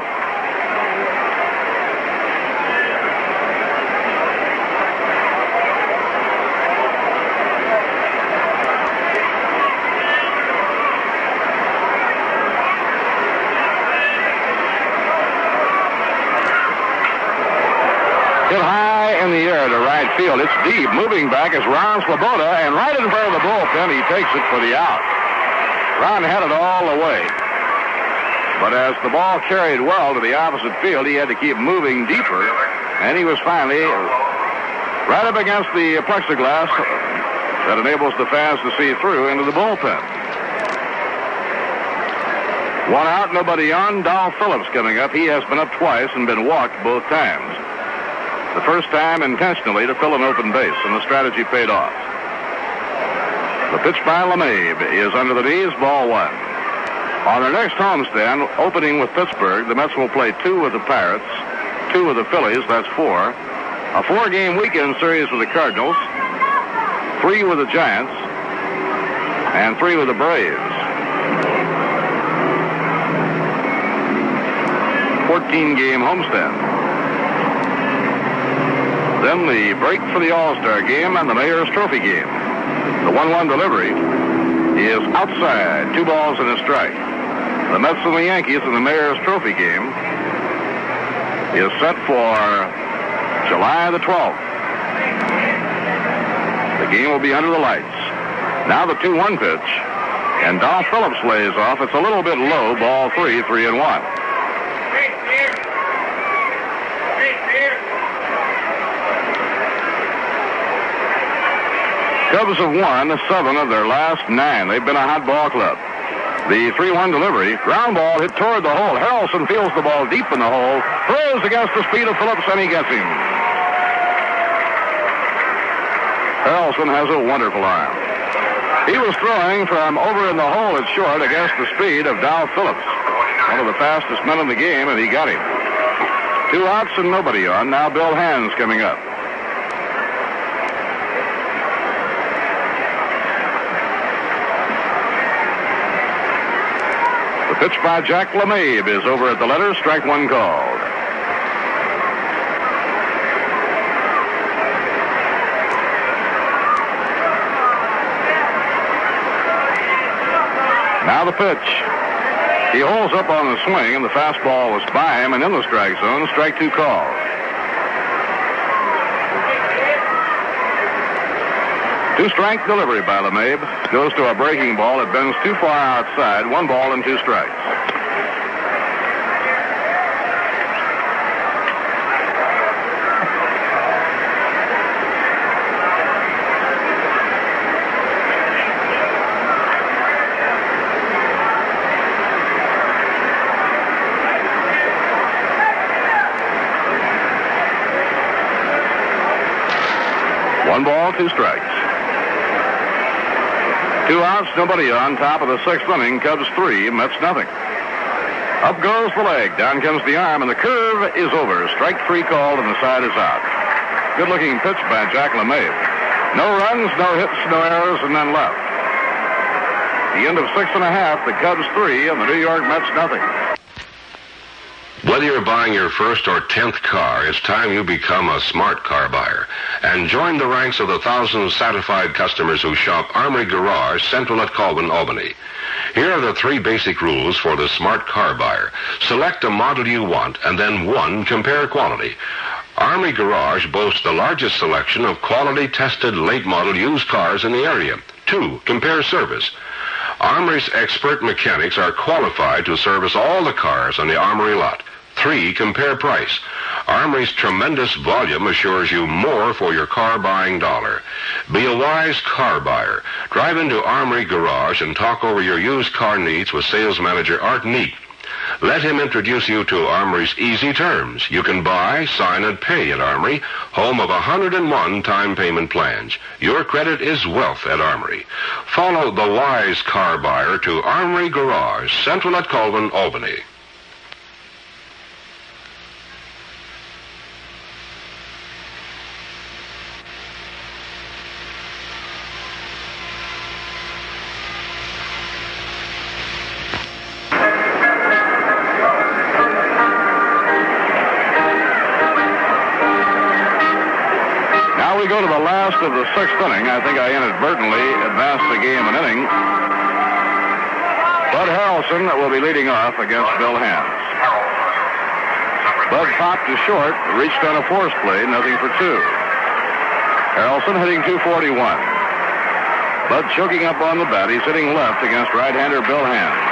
Hit high in the air to right field. It's deep. Moving back is Ron Sloboda, and right in front of the bullpen, he takes it for the out. Ron had it all the way. But as the ball carried well to the opposite field, he had to keep moving deeper, and he was finally right up against the plexiglass that enables the fans to see through into the bullpen. 1 out, nobody on. Dolph Phillips coming up. He has been up twice and been walked both times. The first time intentionally to fill an open base, and the strategy paid off. The pitch by LeMahieu is under the knees, ball 1. On their next homestand, opening with Pittsburgh, the Mets will play 2 with the Pirates, 2 with the Phillies, that's 4. A 4-game weekend series with the Cardinals, 3 with the Giants, and 3 with the Braves. 14-game homestand. Then the break for the All-Star game and the Mayor's Trophy game. The 1-1 delivery is outside, 2 balls and a strike. The Mets and the Yankees in the Mayor's Trophy game is set for July the 12th. The game will be under the lights. Now the 2-1 pitch, and Dolph Phillips lays off. It's a little bit low, ball 3, 3-1. Cubs have won 7 of their last 9. They've been a hot ball club. The 3-1 delivery. Ground ball hit toward the hole. Harrelson feels the ball deep in the hole. Throws against the speed of Phillips, and he gets him. Harrelson has a wonderful arm. He was throwing from over in the hole at short against the speed of Dow Phillips, one of the fastest men in the game, and he got him. 2 outs and nobody on. Now Bill Hand's coming up. The pitch by Jack LeMabe is over at the letter. Strike 1 called. Now the pitch. He holds up on the swing, and the fastball was by him and in the strike zone. Strike 2 called. Two-strike delivery by LeMabe. Goes to a breaking ball. It bends too far outside. 1 ball and 2 strikes. One ball, 2 strikes. 2 outs, nobody on. Top of the 6th inning. Cubs 3, Mets nothing. Up goes the leg. Down comes the arm, and the curve is over. Strike 3 called, and the side is out. Good-looking pitch by Jack LeMabe. No runs, no hits, no errors, and then left. The end of 6 1/2. The Cubs 3, and the New York Mets nothing. Whether you're buying your first or 10th car, it's time you become a smart car buyer and join the ranks of the thousands of satisfied customers who shop Armory Garage, Central at Colvin, Albany. Here are the 3 basic rules for the smart car buyer. Select a model you want, and then 1, compare quality. Armory Garage boasts the largest selection of quality-tested late-model used cars in the area. 2, compare service. Armory's expert mechanics are qualified to service all the cars on the Armory lot. 3, compare price. Armory's tremendous volume assures you more for your car buying dollar. Be a wise car buyer. Drive into Armory Garage and talk over your used car needs with sales manager Art Neat. Let him introduce you to Armory's easy terms. You can buy, sign, and pay at Armory, home of 101 time payment plans. Your credit is wealth at Armory. Follow the wise car buyer to Armory Garage, Central at Colvin, Albany. We go to the last of the 6th inning. I think I inadvertently advanced the game an inning. Bud Harrelson will be leading off against Bill Hand. Bud popped to short, reached on a force play, nothing for 2. Harrelson hitting .241. Bud choking up on the bat. He's hitting left against right-hander Bill Hands.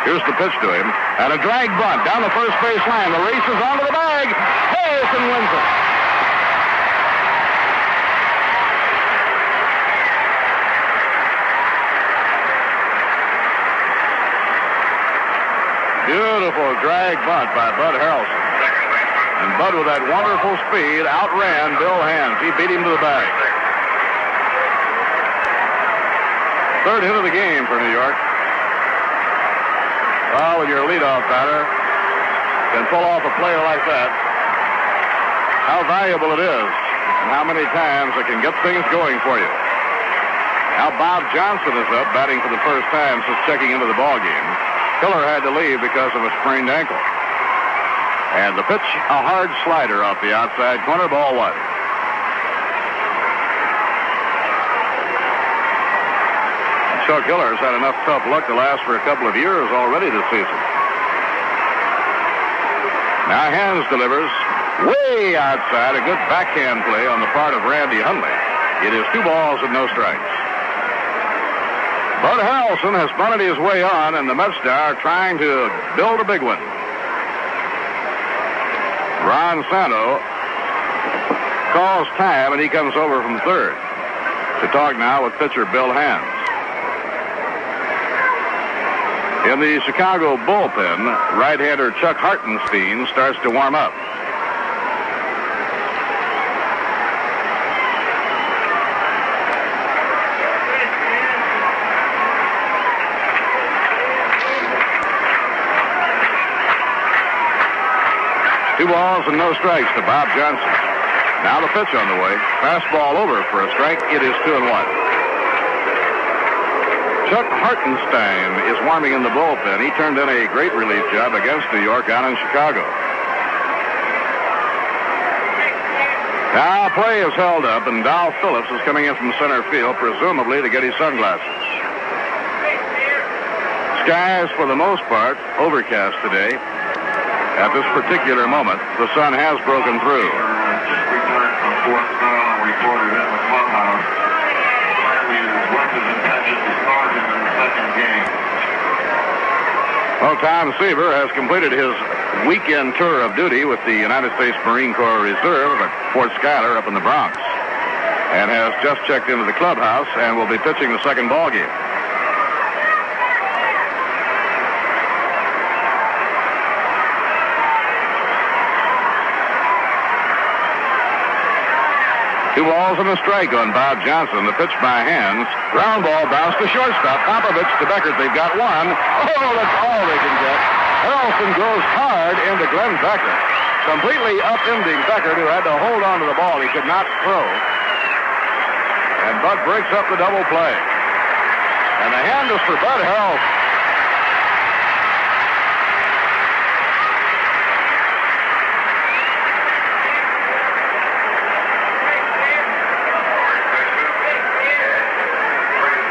Here's the pitch to him, and a drag bunt down the first base line. The race is onto the bag. Harrelson wins it. Beautiful drag bunt by Bud Harrelson. And Bud, with that wonderful speed, outran Bill Hands. He beat him to the bag. 3rd hit of the game for New York. Well, when your leadoff batter can pull off a player like that, how valuable it is and how many times it can get things going for you. Now Bob Johnson is up, batting for the first time since checking into the ballgame. Hiller had to leave because of a sprained ankle. And the pitch, a hard slider off the outside corner, ball 1. Chuck Hiller's had enough tough luck to last for a couple of years already this season. Now Hands delivers way outside, a good backhand play on the part of Randy Hundley. It is 2 balls and no strikes. Bud Harrelson has bunted his way on, and the Mets are trying to build a big one. Ron Santo calls time, and he comes over from 3rd to talk now with pitcher Bill Hands. In the Chicago bullpen, right-hander Chuck Hartenstein starts to warm up. Two balls and no strikes to Bob Johnson. Now the pitch on the way. Fastball over for a strike. It is 2-1. Chuck Hartenstein is warming in the bullpen. He turned in a great relief job against New York out in Chicago. Now play is held up, and Dow Phillips is coming in from center field, presumably to get his sunglasses. Skies, for the most part, overcast today. At this particular moment, the sun has broken through. Just returned from fourth down and reported in the clubhouse. Apparently it is Wes's intention to start him in the second game. Well, Tom Seaver has completed his weekend tour of duty with the United States Marine Corps Reserve at Fort Schuyler up in the Bronx, and has just checked into the clubhouse and will be pitching the second ball game. Two balls and a strike on Bob Johnson. The pitch by hands. Ground ball bounced to shortstop. Popovich to Beckert. They've got one. Oh, that's all they can get. Harrelson goes hard into Glenn Beckert. Completely upending Beckert, who had to hold on to the ball. He could not throw. And Bud breaks up the double play. And the hand is for Bud Harrelson.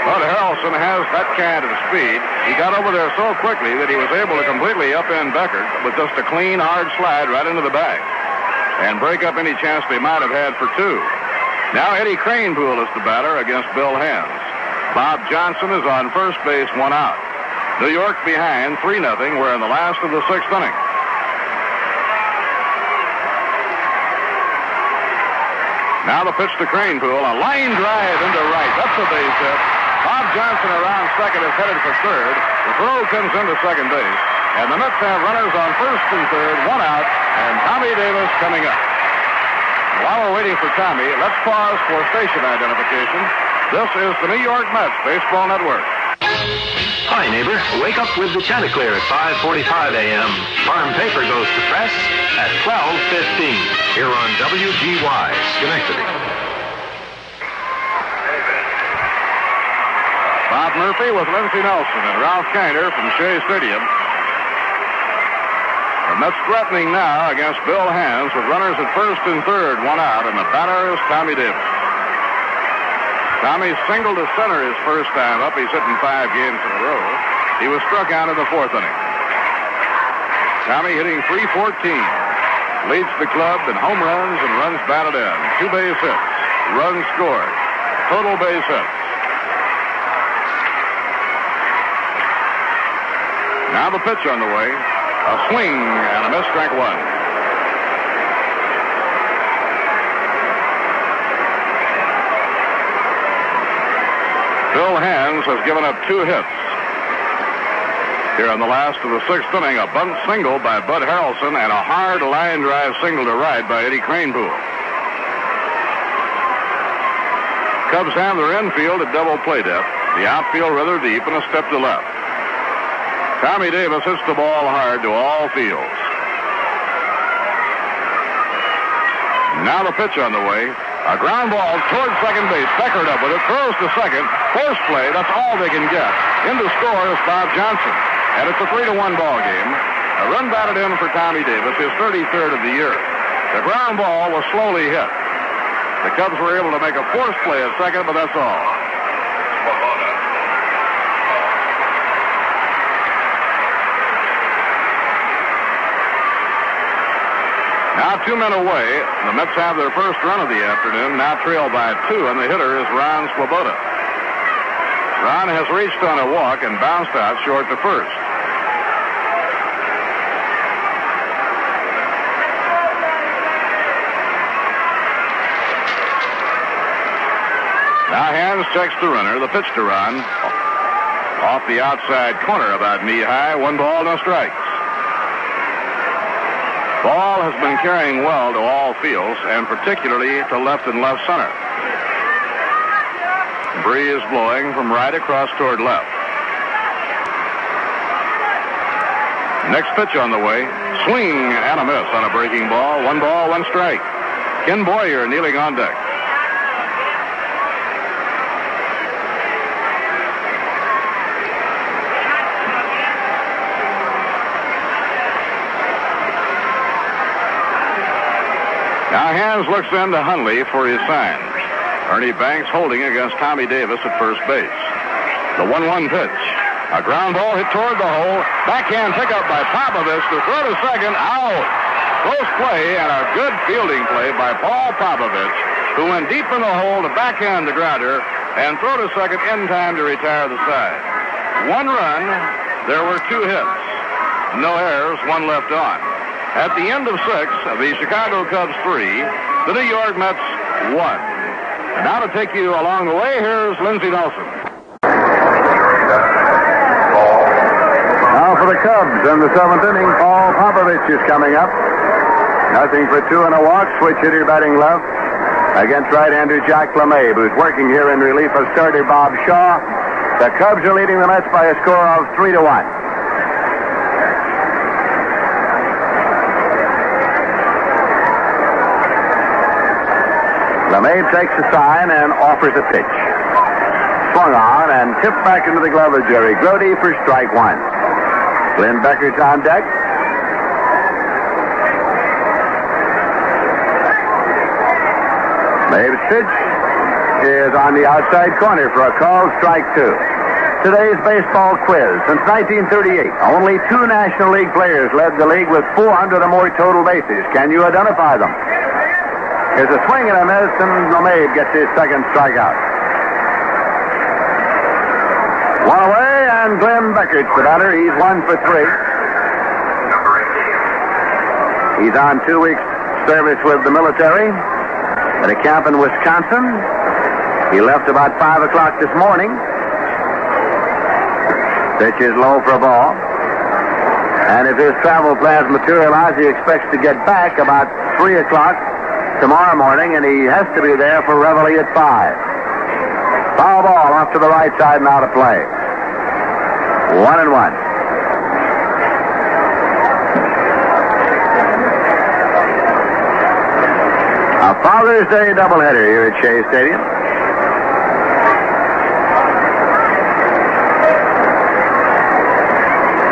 Bud Harrelson has that kind of speed. He got over there so quickly that he was able to completely upend Beckert with just a clean, hard slide right into the bag and break up any chance they might have had for two. Now Eddie Kranepool is the batter against Bill Hands. Bob Johnson is on first base, 1 out. New York behind 3-0. We're in the last of the 6th inning. Now the pitch to Kranepool, a line drive into right. That's a base hit. Bob Johnson around second is headed for third. The throw comes into second base. And the Mets have runners on first and third, 1 out, and Tommy Davis coming up. While we're waiting for Tommy, let's pause for station identification. This is the New York Mets Baseball Network. Hi, neighbor. Wake up with the Chanticleer at 5:45 a.m. Farm paper goes to press at 12:15. Here on WGY, Schenectady. Bob Murphy with Lindsey Nelson and Ralph Kiner from Shea Stadium. The Mets threatening now against Bill Hands with runners at first and third, 1 out, and the batter is Tommy Davis. Tommy singled to center his first time up. He's hitting 5 games in a row. He was struck out in the 4th inning. Tommy hitting .314. Leads the club in home runs and runs batted in. 2 base hits. Runs scored. Total base hits. Now the pitch on the way. A swing and a miss, strike 1. Bill Hands has given up 2 hits. Here in the last of the 6th inning, a bunt single by Bud Harrelson and a hard line drive single to right by Eddie Kranepool. Cubs have their infield at double play depth, the outfield rather deep, and a step to left. Tommy Davis hits the ball hard to all fields. Now the pitch on the way. A ground ball towards second base. Beckert up with it. Throws to second. Force play. That's all they can get. In to score is Bob Johnson. And it's a 3-1 ball game. A run batted in for Tommy Davis, his 33rd of the year. The ground ball was slowly hit. The Cubs were able to make a force play at second, but that's all. Now 2 men away. The Mets have their first run of the afternoon, now trailed by 2, and the hitter is Ron Swoboda. Ron has reached on a walk and bounced out short to first. Now Hands checks the runner. The pitch to Ron. Off the outside corner, about knee-high. 1 ball, no strikes. Ball has been carrying well to all fields, and particularly to left and left center. Breeze blowing from right across toward left. Next pitch on the way. Swing and a miss on a breaking ball. 1 ball, 1 strike. Ken Boyer kneeling on deck. Now Hans looks in to Hundley for his sign. Ernie Banks holding against Tommy Davis at first base. The 1-1 pitch. A ground ball hit toward the hole. Backhand pickup by Popovich to throw to second. Out. Close play and a good fielding play by Paul Popovich, who went deep in the hole to backhand the grounder and throw to second in time to retire the side. 1 run. There were 2 hits. No errors, 1 left on. At the end of 6, the Chicago Cubs 3, the New York Mets 1. And now to take you along the way, here's Lindsey Nelson. Now for the Cubs in the 7th inning, Paul Popovich is coming up. Nothing for 2 and a walk. Switch hitter batting left against right-hander Jack LeMahieu, who's working here in relief of starter Bob Shaw. The Cubs are leading the Mets by a score of 3-1. LeMahieu takes the sign and offers a pitch. Swung on and tipped back into the glove of Jerry Grody for strike 1. Glenn Becker's on deck. LeMahieu's pitch is on the outside corner for a called strike 2. Today's baseball quiz. Since 1938, only 2 National League players led the league with 400 or more total bases. Can you identify them? Here's a swing and a miss, and LeMahieu gets his second strikeout. 1 away, and Glenn Becker's the batter. He's 1 for 3. He's on 2 weeks' service with the military at a camp in Wisconsin. He left about 5 o'clock this morning. Pitch is low for a ball. And if his travel plans materialize, he expects to get back about 3 o'clock tomorrow morning, and he has to be there for Reveille at 5. Foul ball off to the right side and out of play. 1-1. A Father's Day doubleheader here at Shea Stadium.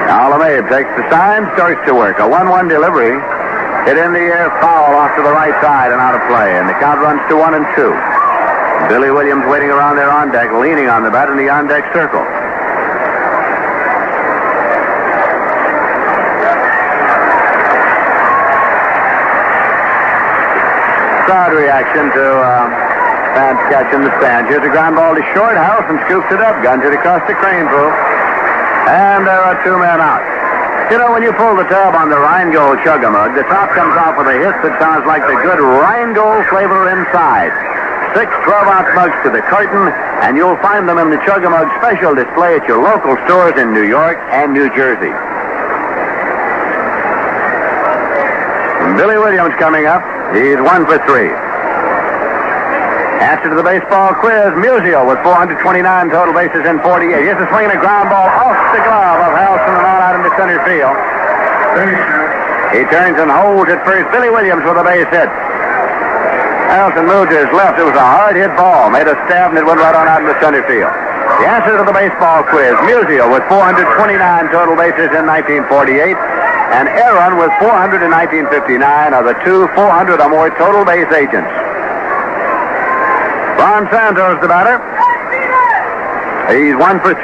Now LeMahieu takes the sign, starts to work. A 1-1 delivery. Hit in the air, foul off to the right side and out of play. And the count runs to 1-2. Billy Williams waiting around there on deck, leaning on the bat in the on-deck circle. Crowd reaction to fans catching the stand. Here's a ground ball to short. Harrelson scoops it up, guns it across the crane pool. And there are 2 men out. You know, when you pull the tab on the Rheingold Chug-A-Mug, the top comes off with a hiss that sounds like the good Rheingold flavor inside. 6 12-ounce mugs to the carton, and you'll find them in the Chug-A-Mug special display at your local stores in New York and New Jersey. And Billy Williams coming up. He's 1 for 3. Answer to the baseball quiz, Musial with 429 total bases in 48. Here's a swing and a ground ball off the glove of Harrelson and on out into center field. He turns and holds at first. Billy Williams with a base hit. Harrelson moved to his left. It was a hard hit ball. Made a stab and it went right on out into center field. The answer to the baseball quiz, Musial with 429 total bases in 1948. And Aaron with 400 in 1959 are the 2 400 or more total base agents. Ron Santos, the batter. He's 1 for 3.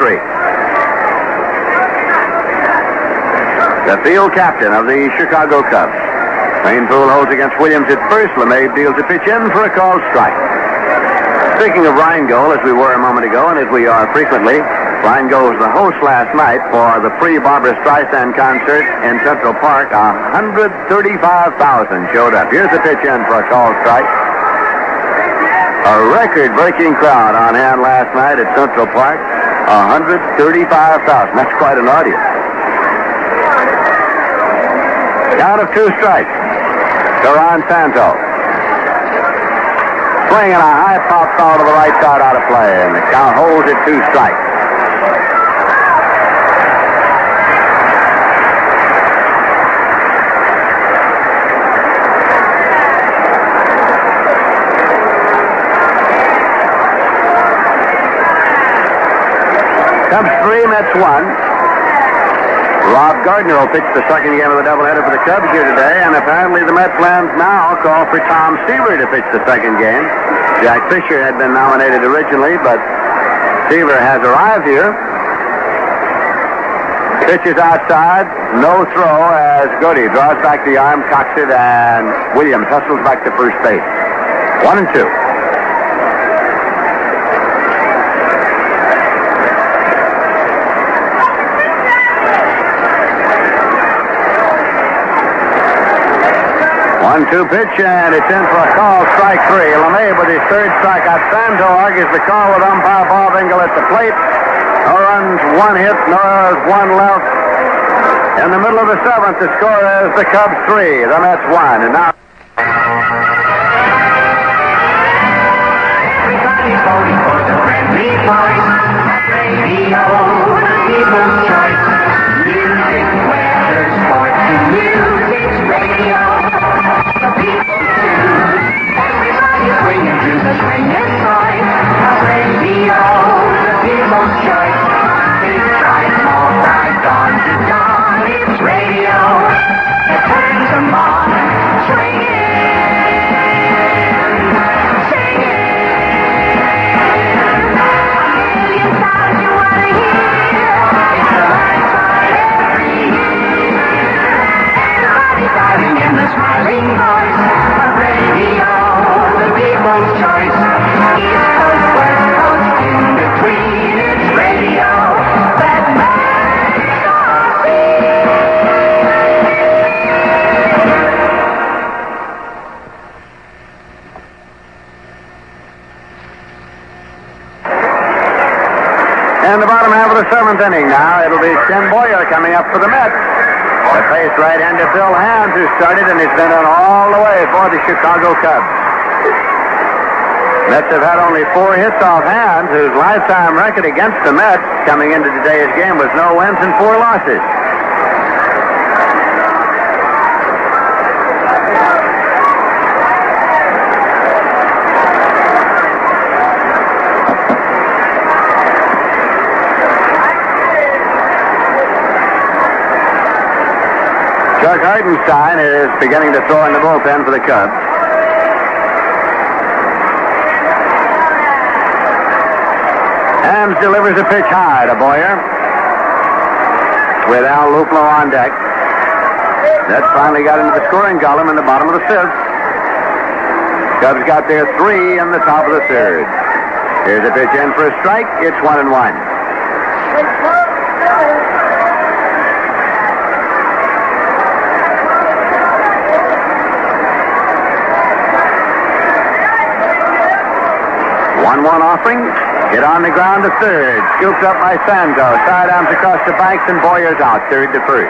The field captain of the Chicago Cubs. Rainpool holds against Williams at first. LeMahieu deals a pitch in for a called strike. Speaking of Rheingold, as we were a moment ago, and as we are frequently, Rheingold was the host last night for the pre-Barbra Streisand concert in Central Park. 135,000 showed up. Here's the pitch in for a called strike. A record-breaking crowd on hand last night at Central Park. 135,000. That's quite an audience. Count of 2 strikes. Duran Santo. Swinging a high pop foul to the right side out of play, and the count holds at 2 strikes. Cubs 3, Mets 1. Rob Gardner will pitch the second game of the doubleheader for the Cubs here today, and apparently the Met plans now call for Tom Seaver to pitch the second game. Jack Fisher had been nominated originally, but Seaver has arrived here. Pitches outside, no throw as Goody draws back the arm, cocks it, and Williams hustles back to first base. 1-2. One-two pitch, and it's in for a call, strike 3. LeMay with his third strikeout. Santo argues the call with umpire Bob Engel at the plate. No runs, 1 hit, no errors, 1 left. In the middle of the 7th, the score is the Cubs 3, the Mets 1. And now... Everybody's voting for the friendly voice. Radio, the people's choice. Music, weather, sports, and music's radio. The people choose. Everybody's swinging to the swinging voice. Radio, the people's choice. Big size, small size, dawn to dawn. It's radio that turns them on. Swinging. Smiling voice of radio, the people's choice. East Coast, West Coast, in between, it's radio that makes us feel. And the bottom half of the 7th inning now. It'll be Ken Boyer coming up for the Mets. The face right-hander Bill Hands, who started and has been on all the way for the Chicago Cubs. Mets have had only 4 hits off Hands, whose lifetime record against the Mets coming into today's game was no wins and 4 losses. Chuck Hartenstein is beginning to throw in the bullpen for the Cubs. Hams delivers a pitch high to Boyer with Al Luplo on deck. That finally got into the scoring column in the bottom of the 5th. Cubs got their 3 in the top of the 3rd. Here's a pitch in for a strike. It's 1-1. One offering, hit on the ground to 3rd, scooped up by Santo, sidearms across the banks, and Boyer's out, 3rd to 1st.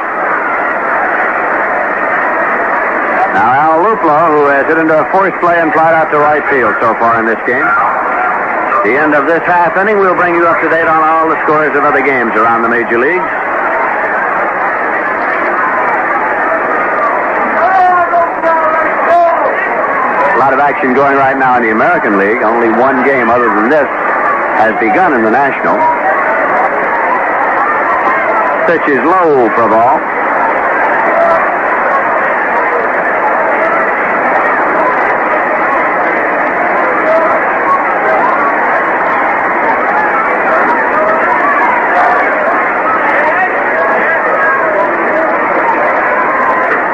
Now Al Luplo, who has hit into a force play and flied out to right field so far in this game. At the end of this half inning, we'll bring you up to date on all the scores of other games around the major leagues. A lot of action going right now in the American League. Only 1 game other than this has begun in the National. Pitch is low for a ball.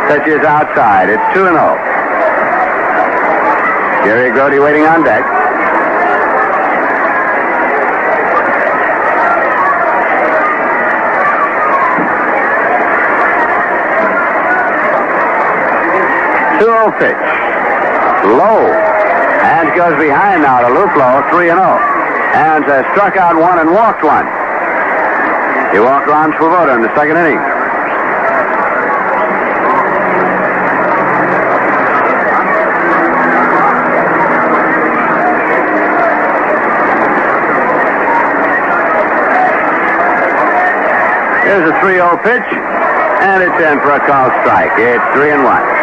Pitch is outside. It's 2-0. Jerry Grody waiting on deck. Pitch. Low. Hands goes behind now to Luplo, 3-0. Hands has struck out 1 and walked 1. He walked Ron Swoboda in the second inning. Here's a 3-0 pitch, and it's in for a called strike. It's 3-1.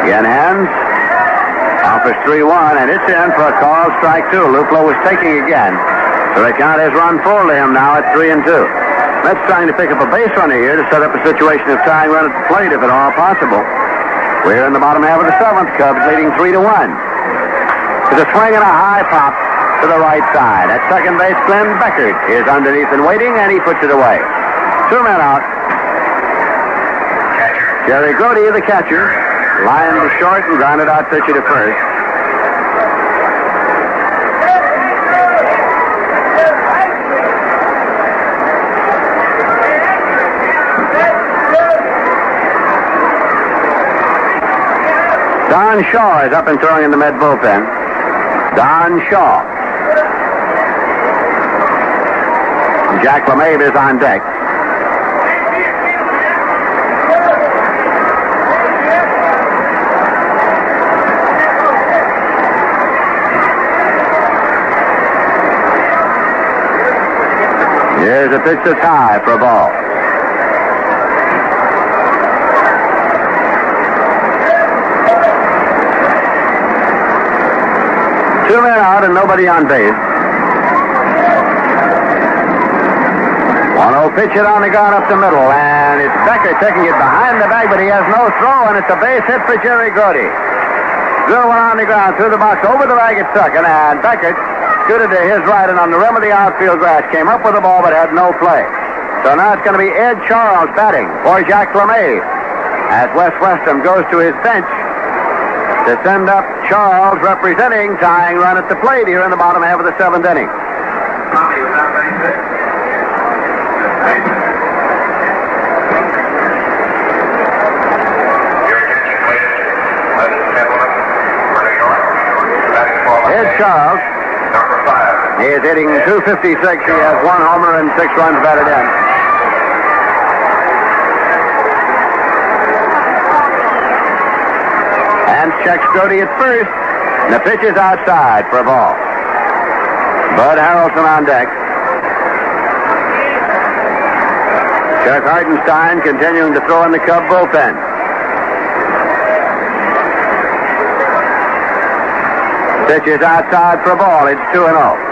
Again, hands. Offers 3-1, and it's in for a called strike, too. Luplo was taking again. So the count has run full to him now at 3-2. Mets trying to pick up a base runner here to set up a situation of tying run at the plate if at all possible. We're in the bottom half of the seventh. Cubs leading 3-1. There's a swing and a high pop to the right side. At second base, Glenn Beckert is underneath and waiting, and he puts it away. 2 men out. Jerry Grody, the catcher, lined to short and grounded out pitcher to first. Don Shaw is up and throwing in the Met bullpen. Don Shaw. Jack LeMahieu is on deck. Here's a pitch that's high for a ball. Two men out and nobody on base. 1-0 pitch hit on the ground up the middle, and it's Becker taking it behind the bag, but he has no throw, and it's a base hit for Jerry Grody. Drill one on the ground through the box over the bag at second, and Beckett scooted to his right and on the rim of the outfield grass, came up with the ball but had no play. So now it's going to be Ed Charles batting for Jack LeMahieu as Wes Westham goes to his bench to send up Charles representing tying run at the plate here in the bottom half of the seventh inning. Here's Charles. He is hitting .256. He has 1 homer and 6 runs batted in. And checks Grody at first. And the pitch is outside for a ball. Bud Harrelson on deck. Chuck Hartenstein continuing to throw in the Cub bullpen. Pitch is outside for a ball. It's 2-0.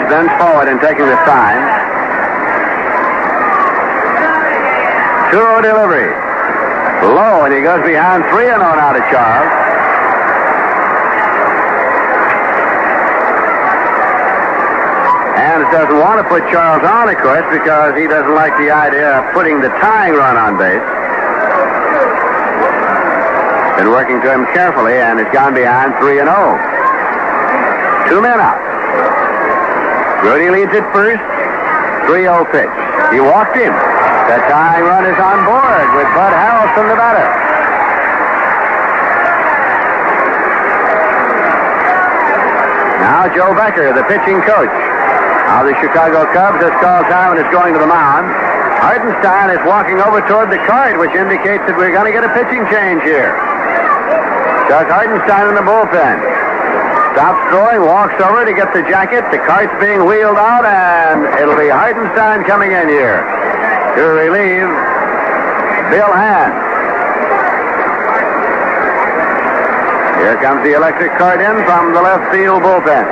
Bends forward and taking the sign. 2-0 delivery. Low, and he goes behind 3-0 now to Charles. And doesn't want to put Charles on, of course, because he doesn't like the idea of putting the tying run on base. Been working to him carefully, and it's gone behind 3-0. 2 men out. Grody leads it first. 3-0 pitch. He walked him. The tying run is on board with Bud Harrelson, the batter. Now Joe Becker, the pitching coach of the Chicago Cubs, has called time and is going to the mound. Hartenstein is walking over toward the cart, which indicates that we're going to get a pitching change here. Chuck Hartenstein in the bullpen. Stops throwing, walks over to get the jacket. The cart's being wheeled out, and it'll be Hartenstein coming in here to relieve Bill Hand. Here comes the electric cart in from the left field bullpen.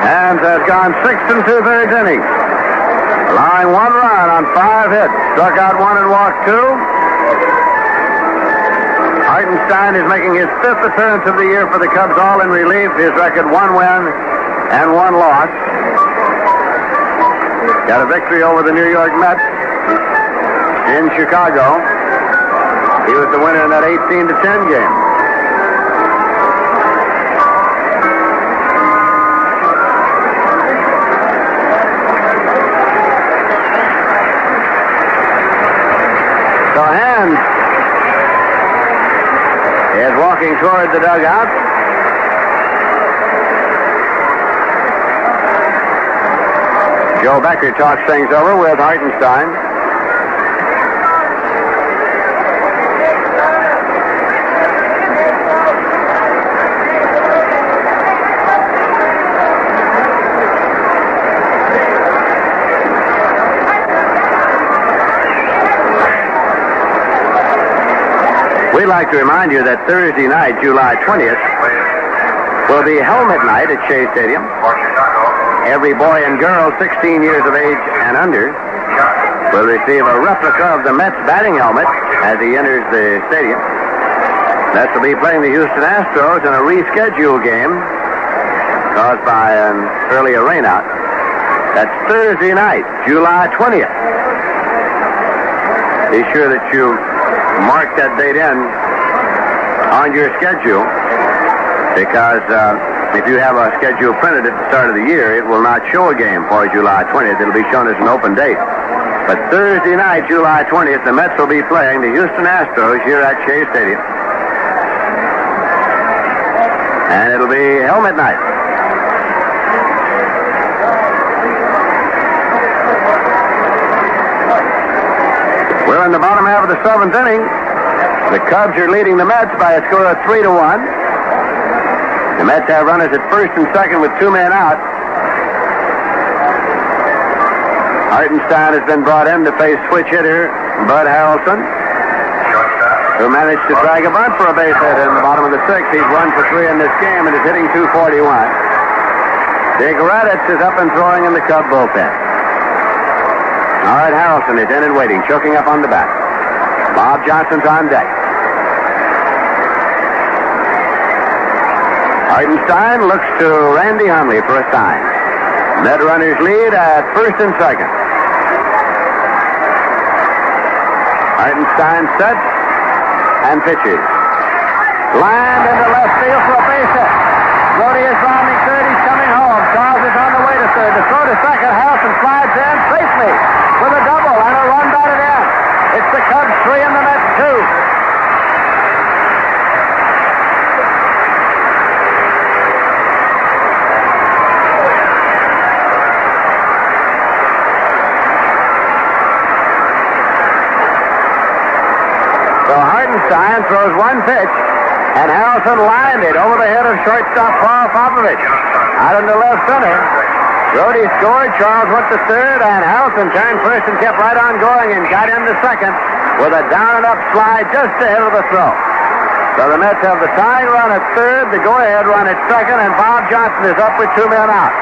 Hand has gone 6 2/3 innings, allowing 1 run on 5 hits. Struck out 1 and walked 2. Hartenstein is making his 5th appearance of the year for the Cubs, all in relief. His record 1 win and 1 loss. Got a victory over the New York Mets in Chicago. He was the winner in that 18-10 game. So Hans is walking toward the dugout. Joe Becker talks things over with Hartenstein. We'd like to remind you that Thursday night, July 20th, will be helmet night at Shea Stadium. Every boy and girl 16 years of age and under will receive a replica of the Mets batting helmet as he enters the stadium. Mets will be playing the Houston Astros in a rescheduled game caused by an earlier rainout. That's Thursday night, July 20th. Be sure that you mark that date in on your schedule, because if you have a schedule printed at the start of the year, it will not show a game for July 20th. It'll be shown as an open date. But Thursday night, July 20th, the Mets will be playing the Houston Astros here at Shea Stadium. And it'll be helmet night. We're in the bottom half of the seventh inning. The Cubs are leading the Mets by a score of 3-1. The Mets have runners at first and second with two men out. Hartenstein has been brought in to face switch hitter Bud Harrelson, who managed to drag a bunt for a base hit in the bottom of the sixth. He's 1 for 3 in this game and is hitting .241. Dick Raditz is up and throwing in the Cub bullpen. All right, Harrelson is in and waiting, choking up on the bat. Bob Johnson's on deck. Hartenstein looks to Randy Hundley for a sign. Met runners lead at first and second. Hartenstein sets and pitches. Lined into left field for a base hit. Brody is rounding third. He's coming home. Charles is on the way to third. The throw to second. Harrelson slides in safely with a double and a run batted in. It's the Cubs 3 and the Mets 2. Hartenstein throws one pitch, and Harrelson lined it over the head of shortstop Paul Popovich. Out into left center. Brody scored, Charles went to third, and Harrelson turned first and kept right on going and got into second with a down and up slide just ahead of the throw. So the Mets have the tying run at third, the go-ahead run at second, and Bob Johnson is up with two men out.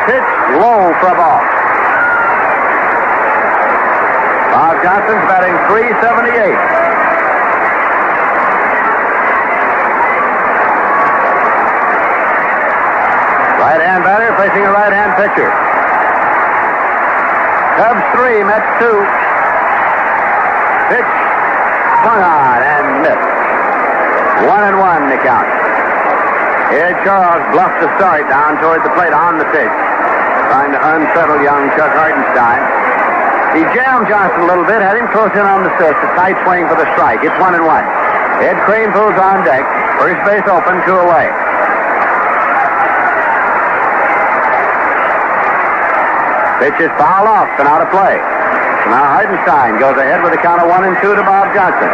Pitch low for a ball. Bob Johnson's batting .378. Right-hand batter facing a right-hand pitcher. Cubs 3, Mets 2. Pitch swung on and missed. 1-1 the count. Here Charles bluffed the start down toward the plate on the pitch, trying to unsettle young Chuck Hartenstein. He jammed Johnson a little bit, had him close in on the fifth, a tight swing for the strike. It's 1-1. Ed Crane pulls on deck. First base open, 2 away. Pitch is fouled off and out of play. So now Hartenstein goes ahead with a count of 1-2 to Bob Johnson.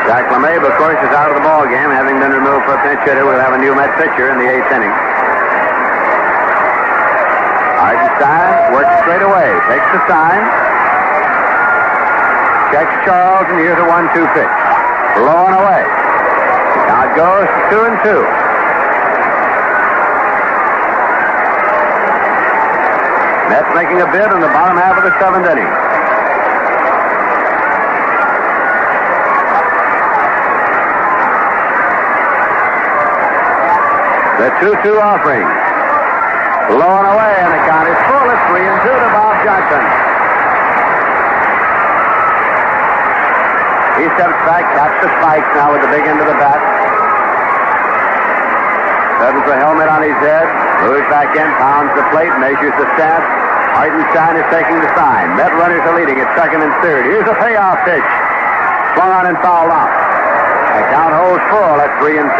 Jack LeMahieu, of course, is out of the ball game, having been removed for a pinch hitter. We'll have a new Met pitcher in the 8th inning. Hartenstein works straight away, takes the sign, checks Charles, and here's a 1-2 pitch. Blowing away. Now it goes to 2-2. Mets making a bid in the bottom half of the seventh inning. The 2-2 offering. Low and away, and the count is full. It's 3-2 to Bob Johnson. He steps back, taps the spikes now with the big end of the bat. Settles the helmet on his head, moves back in, pounds the plate, measures the stance. Hartenstein is taking the sign. Met runners are leading at second and third. Here's a payoff pitch. Swung on and fouled off. The count holds full at 3-2.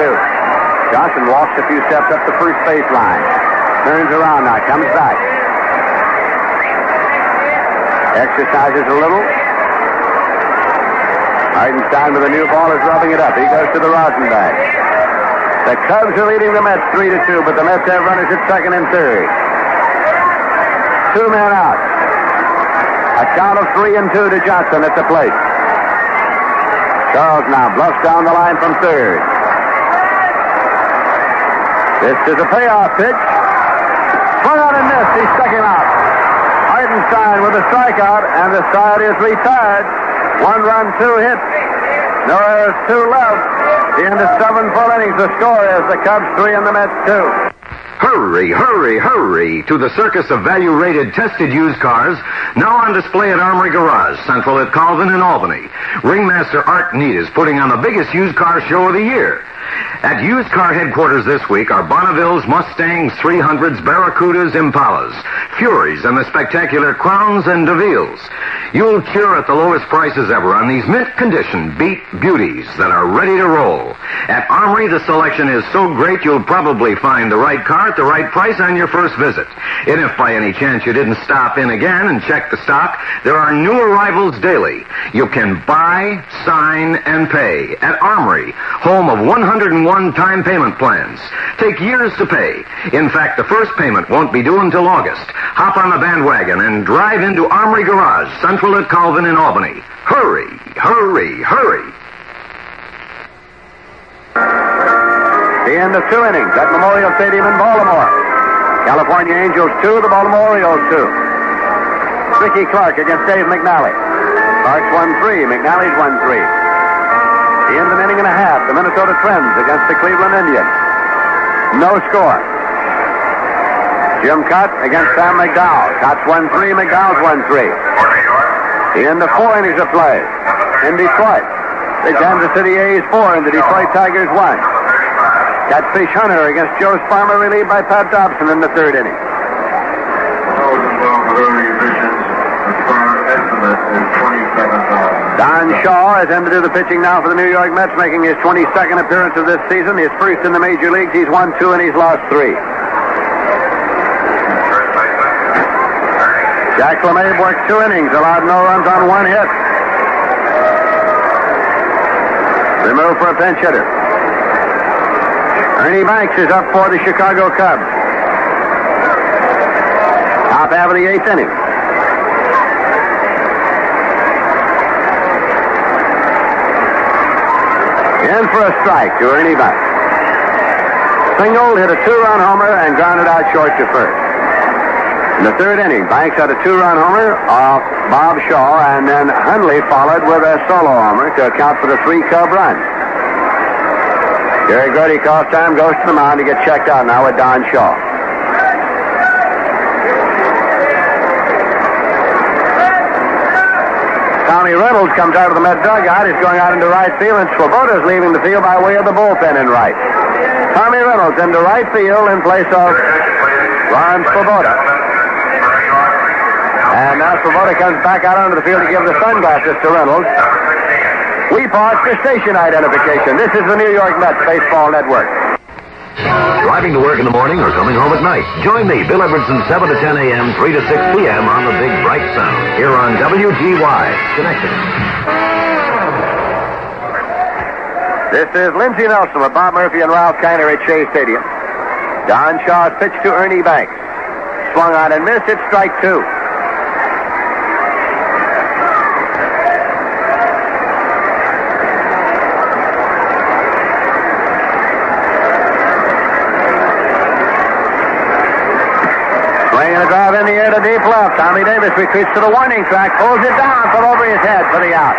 Johnson walks a few steps up the first baseline. Turns around now, comes back. Exercises a little. Hartenstein with a new ball is rubbing it up. He goes to the rosin bag. The Cubs are leading the Mets 3-2, but the Mets have runners at second and third. 2 men out. A count of 3-2 to Johnson at the plate. Charles now bluffs down the line from third. This is a payoff pitch. Swung on and missed. He's second out. Hartenstein with a strikeout, and the side is retired. 1 run, 2 hits. No errors, 2 left. The end of 7 full innings. The score is the Cubs 3 and the Mets 2. Hurry, hurry, hurry to the circus of value-rated tested used cars, now on display at Armory Garage, Central at Colvin in Albany. Ringmaster Art Need is putting on the biggest used car show of the year. At used car headquarters this week are Bonnevilles, Mustangs, 300s, Barracudas, Impalas, Furies, and the spectacular Crowns and DeVilles. You'll cheer at the lowest prices ever on these mint-condition beat beauties that are ready to roll. At Armory, the selection is so great you'll probably find the right car at the right price on your first visit. And if by any chance you didn't stop in again and check the stock, there are new arrivals daily. You can buy, sign, and pay at Armory, home of 101 time payment plans. Take years to pay. In fact, the first payment won't be due until August. Hop on the bandwagon and drive into Armory Garage, Central at Colvin in Albany. Hurry, hurry, hurry. The end of 2 innings at Memorial Stadium in Baltimore. California Angels 2, the Baltimore Orioles 2. Ricky Clark against Dave McNally. Clark's won 3, McNally's won 3. The end of an inning and a half, the Minnesota Twins against the Cleveland Indians. No score. Jim Cott against Sam McDowell. Cott's won 3, McDowell's won 3. The end of 4 innings of play in Detroit. The Kansas City A's 4 and the Detroit Tigers 1. Catfish Hunter against Joe Sparmer, relieved by Pat Dobson in the 3rd inning. Those involved with early additions, the star estimate is $27,000. Don Shaw is in to do the pitching now for the New York Mets, making his 22nd appearance of this season. His first in the major leagues. He's won 2 and he's lost 3. Jack LeMay worked 2 innings, allowed no runs on 1 hit. Removed for a pinch hitter. Ernie Banks is up for the Chicago Cubs. Top half of the 8th inning. In for a strike to Ernie Banks. Singled, hit a 2-run homer, and grounded out short to first. In the 3rd inning, Banks had a 2-run homer off Bob Shaw, and then Hundley followed with a solo homer to account for the 3 Cub runs. Jerry Grody calls time, goes to the mound to get checked out now with Don Shaw. Tommy Reynolds comes out of the Met dugout. He's going out into right field, and Swoboda's leaving the field by way of the bullpen in right. Tommy Reynolds into right field in place of Ron Swoboda. And now Swoboda comes back out onto the field to give the sunglasses to Reynolds. We pause for station identification. This is the New York Mets Baseball Network. Driving to work in the morning or coming home at night. Join me, Bill Edwardson, 7 to 10 a.m., 3 to 6 p.m. on the Big Bright Sound. Here on WGY, Connecticut. This is Lindsey Nelson with Bob Murphy and Ralph Kiner at Shea Stadium. Don Shaw's pitch to Ernie Banks. Swung on and missed. It's strike 2. Swinging a drive in the air to deep left. Tommy Davis retreats to the warning track, pulls it down from over his head for the out.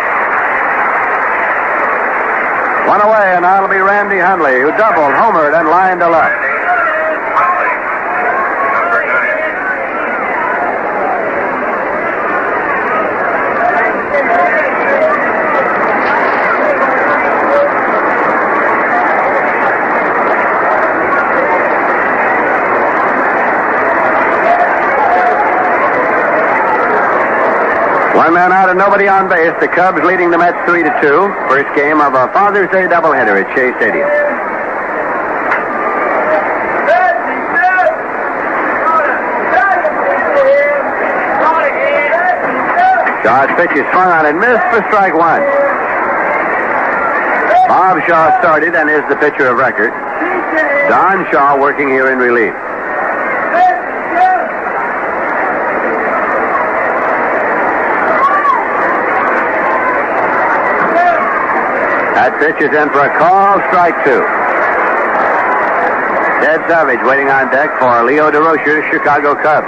One away, and that'll be Randy Hundley, who doubled, homered, and lined to left. One man out and nobody on base. The Cubs leading the Mets 3-2. First game of a Father's Day doubleheader at Shea Stadium. Shaw's pitch is swung on and missed for strike one. Bob Shaw started and is the pitcher of record. Don Shaw working here in relief. That pitch is in for a call, strike two. Ted Savage waiting on deck for Leo DeRocher's Chicago Cubs.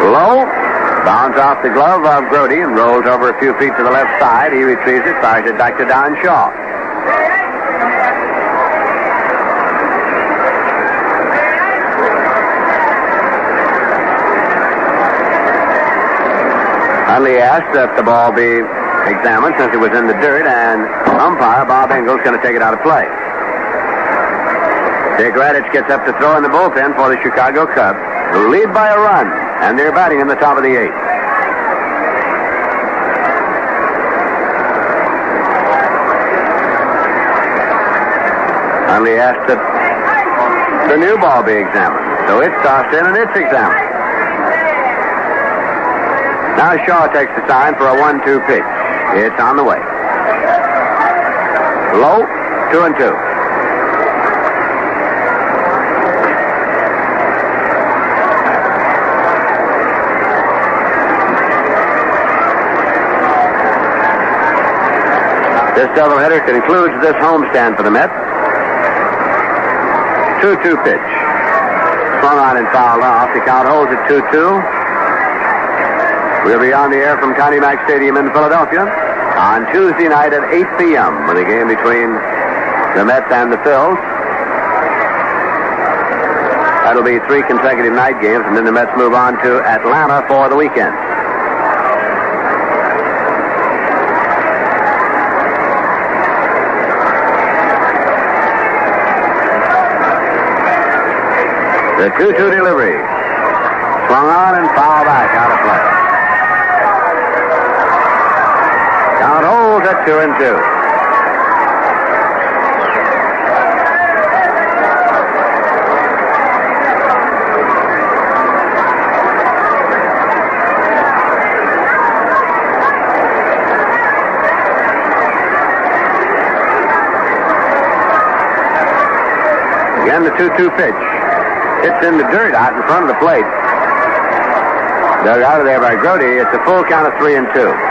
Low, bounds off the glove of Grody and rolls over a few feet to the left side. He retrieves it, fires it back to Don Shaw. Hundley asked that the ball be examined since it was in the dirt, and umpire Bob Engels going to take it out of play. Dick Radich gets up to throw in the bullpen for the Chicago Cubs, who lead by a run, and they're batting in the top of the eighth. Hundley asked that the new ball be examined, so it's tossed in and it's examined. Now Shaw takes the sign for a 1-2 pitch. It's on the way. Low, 2-2. This doubleheader concludes this homestand for the Mets. 2-2 pitch. Swung on and fouled off. The count holds at 2-2. We'll be on the air from Connie Mack Stadium in Philadelphia on Tuesday night at 8 p.m. with a game between the Mets and the Phils. That'll be 3 consecutive night games, and then the Mets move on to Atlanta for the weekend. The 2-2 delivery. Swung on and fouled back out of play. Count holds at 2-2. Again, the 2-2 pitch. Hits in the dirt out in front of the plate. Dug out of there by Grody. It's a full count of 3-2.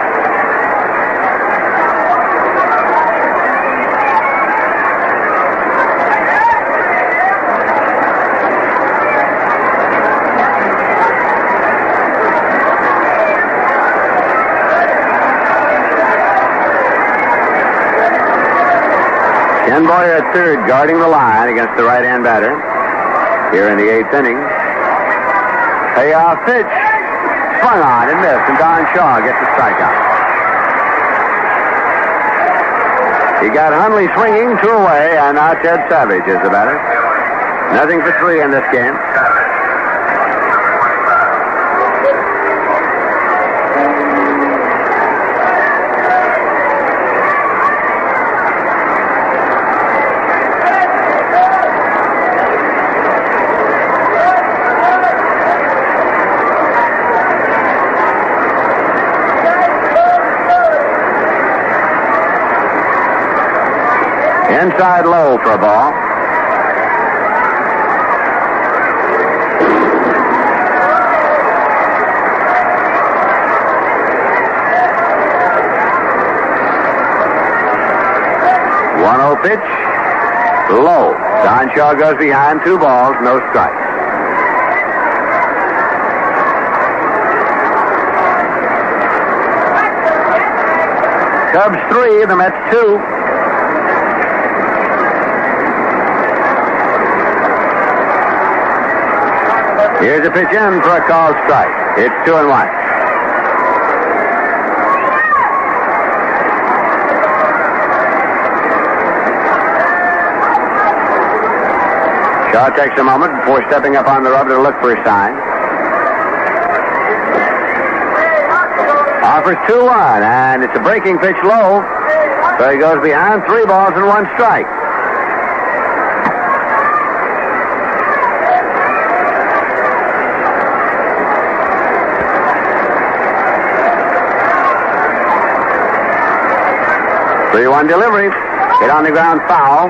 Ken Boyer at third, guarding the line against the right-hand batter here in the 8th inning. Payoff pitch. Swung on and missed, and Don Shaw gets the strikeout. He got Hundley swinging, 2 away, and now Ted Savage is the batter. Nothing for 3 in this game. Inside low for a ball. pitch. Low. Don Shaw goes behind. 2 balls, no strikes. Cubs 3, the Mets 2. Here's a pitch in for a called strike. It's 2-1. Shaw takes a moment before stepping up on the rubber to look for a sign. Offers 2-1, and it's a breaking pitch low. So he goes behind. 3 balls and 1 strike. One delivery. Hit on the ground, foul.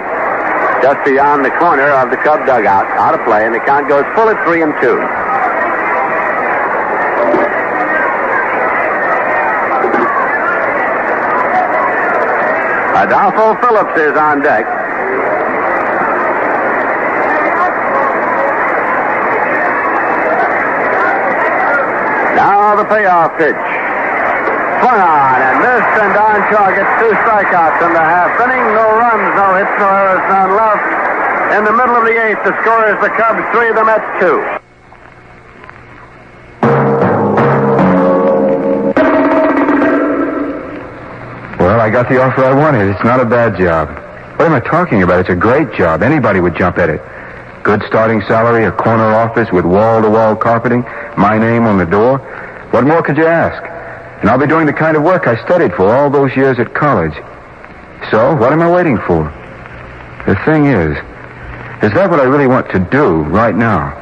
Just beyond the corner of the Cub dugout. Out of play, and the count goes full at 3-2. Adolfo Phillips is on deck. Now the payoff pitch. Swung on and missed, and Don Shaw gets 2 strikeouts in the half inning. No runs, no hits, no errors, none left. In the middle of the 8th, the score is the Cubs 3, the Mets 2. Well, I got the offer I wanted. It's not a bad job. What am I talking about? It's a great job. Anybody would jump at it. Good starting salary, a corner office with wall-to-wall carpeting, my name on the door. What more could you ask? And I'll be doing the kind of work I studied for all those years at college. So, what am I waiting for? The thing is that what I really want to do right now?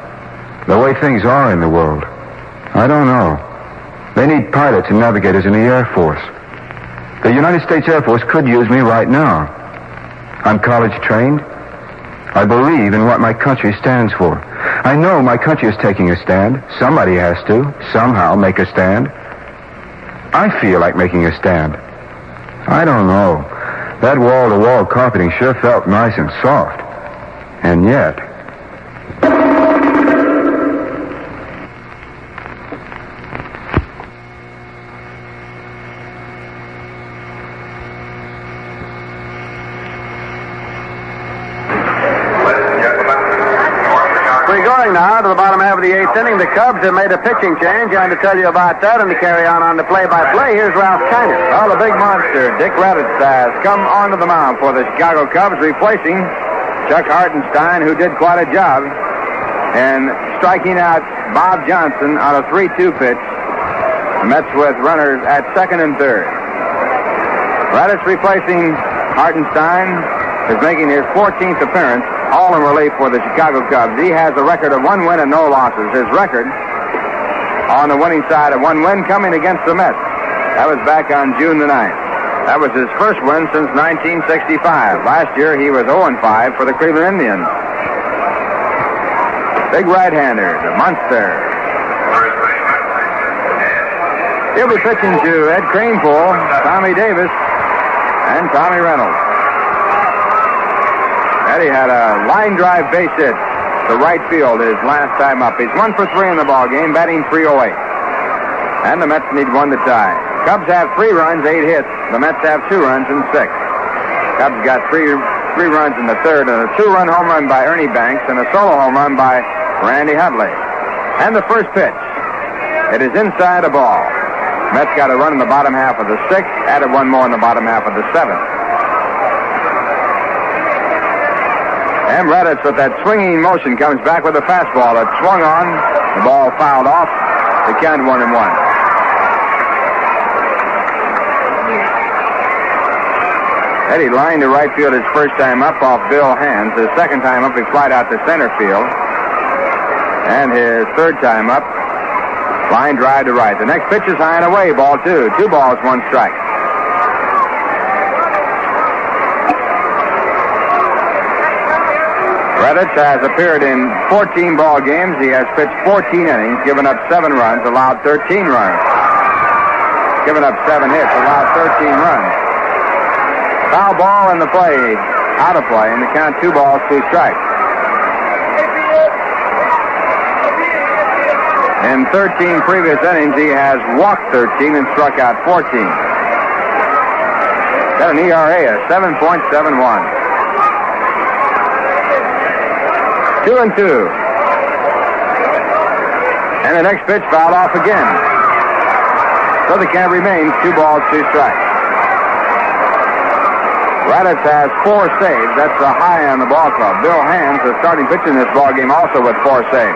The way things are in the world? I don't know. They need pilots and navigators in the Air Force. The United States Air Force could use me right now. I'm college trained. I believe in what my country stands for. I know my country is taking a stand. Somebody has to, somehow, make a stand. I feel like making a stand. I don't know. That wall-to-wall carpeting sure felt nice and soft. And yet... Now to the bottom half of the 8th inning. The Cubs have made a pitching change. And to tell you about that and to carry on the play-by-play, here's Ralph Kiner. Well, the big monster, Dick Redditz, has come onto the mound for the Chicago Cubs, replacing Chuck Hartenstein, who did quite a job in striking out Bob Johnson on a 3-2 pitch. The Mets with runners at 2nd and 3rd. Redditz replacing Hartenstein is making his 14th appearance, all in relief for the Chicago Cubs. He has a record of 1 win and no losses. His record on the winning side of 1 win coming against the Mets. That was back on June the 9th. That was his first win since 1965. Last year, he was 0-5 for the Cleveland Indians. Big right-hander, the monster. He'll be pitching to Ed Kranepool, Tommy Davis, and Tommy Reynolds. Eddie had a line drive base hit to right field his last time up. He's 1 for 3 in the ball game, batting .308. And the Mets need 1 to tie. Cubs have 3 runs, 8 hits. The Mets have 2 runs and 6. Cubs got 3 runs in the 3rd, and a 2-run home run by Ernie Banks and a solo home run by Randy Hundley. And the first pitch. It is inside a ball. Mets got a run in the bottom half of the 6th, added 1 more in the bottom half of the 7th. And Redditz, with that swinging motion, comes back with a fastball that swung on. The ball fouled off. The count 1-1. Eddie lined to right field his first time up off Bill Hands. His second time up, he flied out to center field. And his third time up, line drive to right. The next pitch is high and away, ball 2. 2 balls, 1 strike. Redditz has appeared in 14 ball games. He has pitched 14 innings, given up 7 runs, allowed 13 runs. Given up 7 hits, allowed 13 runs. Foul ball in the play out of play, and the count 2 balls, 2 strikes. In 13 previous innings, he has walked 13 and struck out 14. Got an ERA of 7.71. 2-2. And the next pitch fouled off again. So the count remains 2 balls, 2 strikes. Raditz has 4 saves. That's a high on the ball club. Bill Hands, the starting pitcher in this ball game, also with 4 saves.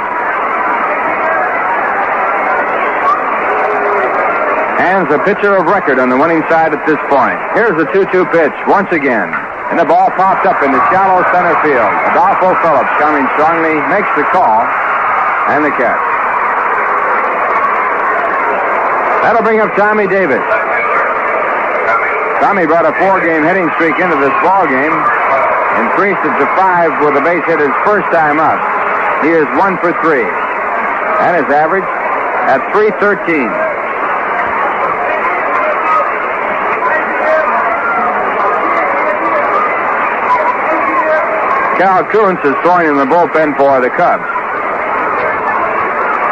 Hands a pitcher of record on the winning side at this point. Here's the 2-2 pitch once again. And the ball popped up into shallow center field. Adolfo Phillips coming strongly, makes the call, and the catch. That'll bring up Tommy Davis. Tommy brought a 4-game hitting streak into this ball game, increased it to 5 with a base hit his first time up. He is 1 for 3, and his average at .313. Cal Kuntz is throwing in the bullpen for the Cubs.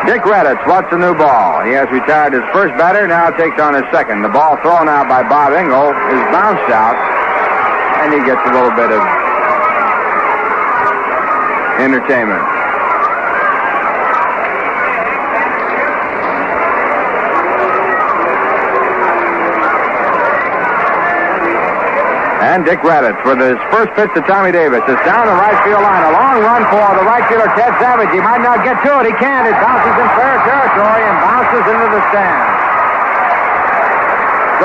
Dick Raditz wants a new ball. He has retired his first batter, now takes on his second. The ball thrown out by Bob Engel is bounced out, and he gets a little bit of entertainment. And Dick Raditz with his first pitch to Tommy Davis. It's down the right field line. A long run for the right fielder, Ted Savage. He might not get to it. He can't. It bounces in fair territory and bounces into the stands.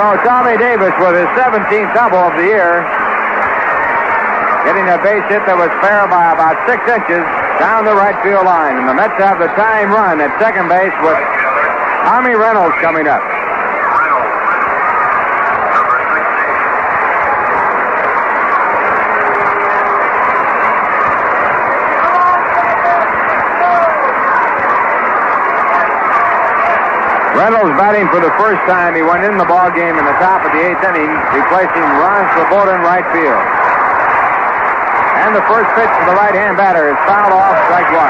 So Tommy Davis with his 17th double of the year, getting a base hit that was fair by about 6 inches down the right field line. And the Mets have the tying run at second base with Tommy Reynolds coming up. Reynolds batting for the first time. He went in the ball game in the top of the 8th inning, replacing Ron Swoboda in right field. And the first pitch to the right-hand batter is fouled off, strike 1.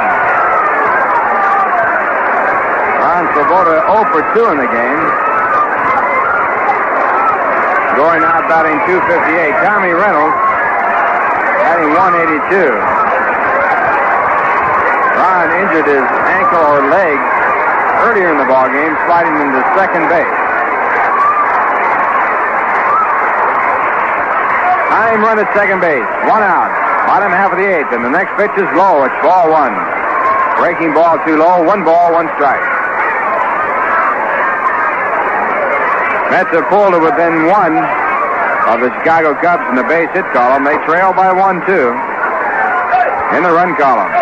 Ron Swoboda 0 for 2 in the game. Going out batting .258. Tommy Reynolds batting .182. Ron injured his ankle or leg earlier in the ball game, sliding into second base. Time run at second base. 1 out. Bottom half of the 8th, and the next pitch is low. It's ball 1. Breaking ball too low. 1 ball, 1 strike. Mets have pulled to within 1 of the Chicago Cubs in the base hit column. They trail by 1-2 in the run column.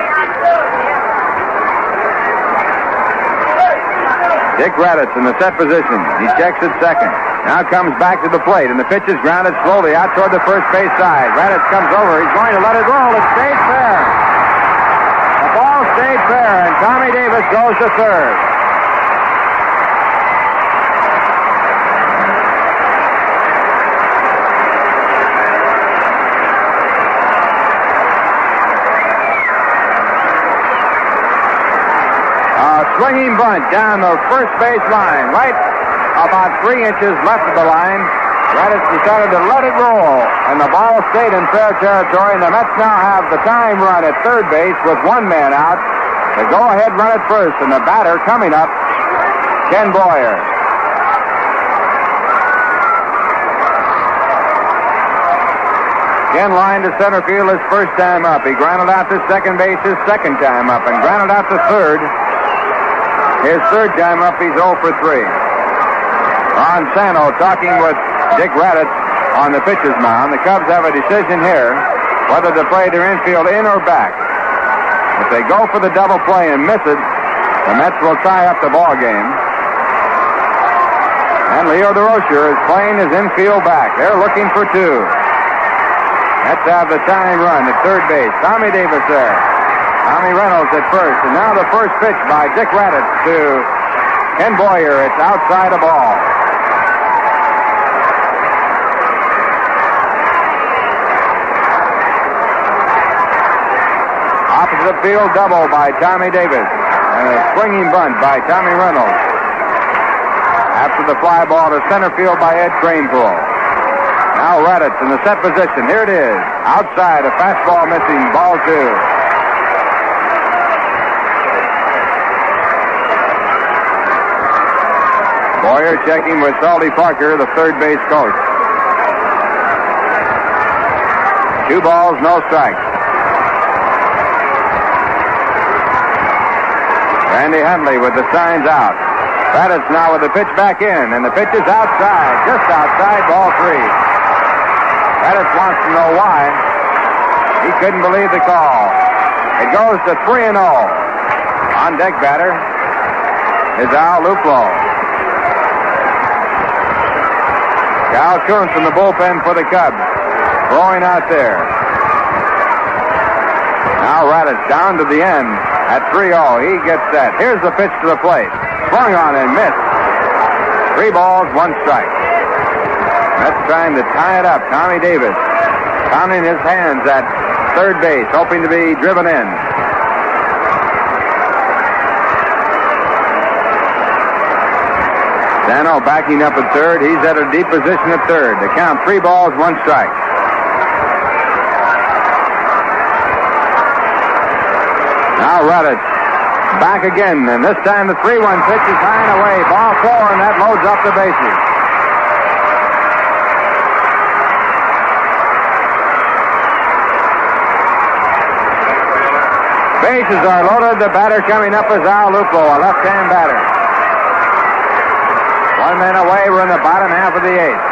Dick Raditz in the set position. He checks at second. Now comes back to the plate, and the pitch is grounded slowly out toward the first base side. Raditz comes over. He's going to let it roll. It stayed fair. The ball stayed fair, and Tommy Davis goes to third. Swinging bunt down the first base line, right about 3 inches left of the line. Raditz decided to let it roll, and the ball stayed in fair territory, and the Mets now have the time run at third base with 1 man out. The go-ahead run at first, and the batter coming up, Ken Boyer. Ken lined to center field his first time up. He grounded out to second base his second time up, and grounded out to third. His third time up, he's 0 for 3. Ron Santo talking with Dick Raditz on the pitcher's mound. The Cubs have a decision here whether to play their infield in or back. If they go for the double play and miss it, the Mets will tie up the ball game. And Leo DeRocher is playing his infield back. They're looking for 2. Mets have the tying run at third base. Tommy Davis there. Tommy Reynolds at first, and now the first pitch by Dick Raditz to Ken Boyer. It's outside the ball. the field double by Tommy Davis. And a swinging bunt by Tommy Reynolds. After the fly ball to center field by Ed Cranepool. Now Raditz in the set position. Here it is. Outside, a fastball missing. Ball 2. Boyer checking with Salty Parker, the third base coach. 2 balls, no strikes. Randy Huntley with the signs out. Raditz now with the pitch back in, and the pitch is outside, just outside, ball 3. Raditz wants to know why. He couldn't believe the call. It goes to 3-0. On deck batter is Al Luplo. Cal Kuntz in the bullpen for the Cubs. Throwing out there. Now Raditz down to the end at 3-0. He gets that. Here's the pitch to the plate. Swung on and missed. 3 balls, 1 strike. That's trying to tie it up. Tommy Davis pounding his hands at third base, hoping to be driven in. Dano backing up at third. He's at a deep position at third. The count, 3 balls, 1 strike. Now Raditz back again, and this time the 3-1 pitch is high and away. Ball 4, and that loads up the bases. Bases are loaded. The batter coming up is Al Luplo, a left-hand batter. 1 man away. We're in the bottom half of the 8th.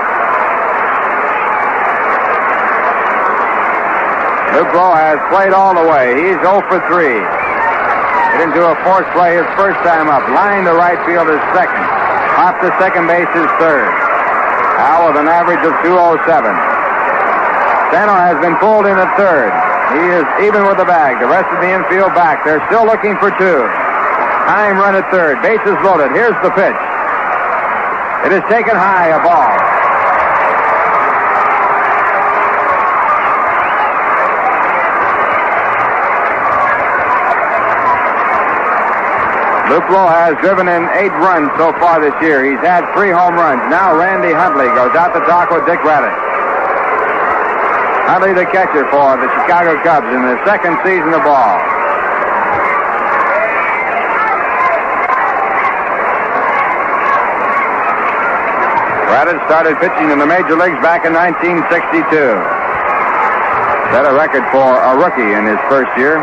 Luplo has played all the way. He's 0 for 3. Hit into a force play his first time up. Line to right field is second. Off to second base is third. Al with an average of 207. Sano has been pulled in at third. He is even with the bag. The rest of the infield back. They're still looking for 2. Time run at third. Bases loaded. Here's the pitch. It is taken high, a ball. Luplo has driven in 8 runs so far this year. He's had 3 home runs. Now Randy Huntley goes out to talk with Dick Raditz. Huntley, the catcher for the Chicago Cubs in the second season of ball. Raditz started pitching in the major leagues back in 1962. Set a record for a rookie in his first year.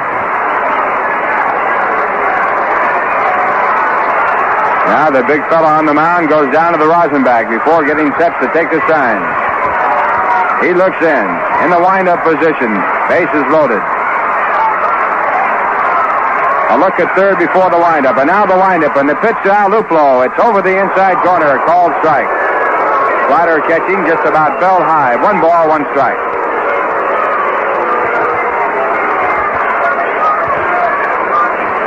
Now the big fella on the mound goes down to the rosin bag before getting set to take the sign. He looks in the windup position. Bases loaded. A look at third before the windup, and now the windup, and the pitch to Al Luplo. It's over the inside corner, called strike. Slider catching just about belt high. 1 ball, 1 strike.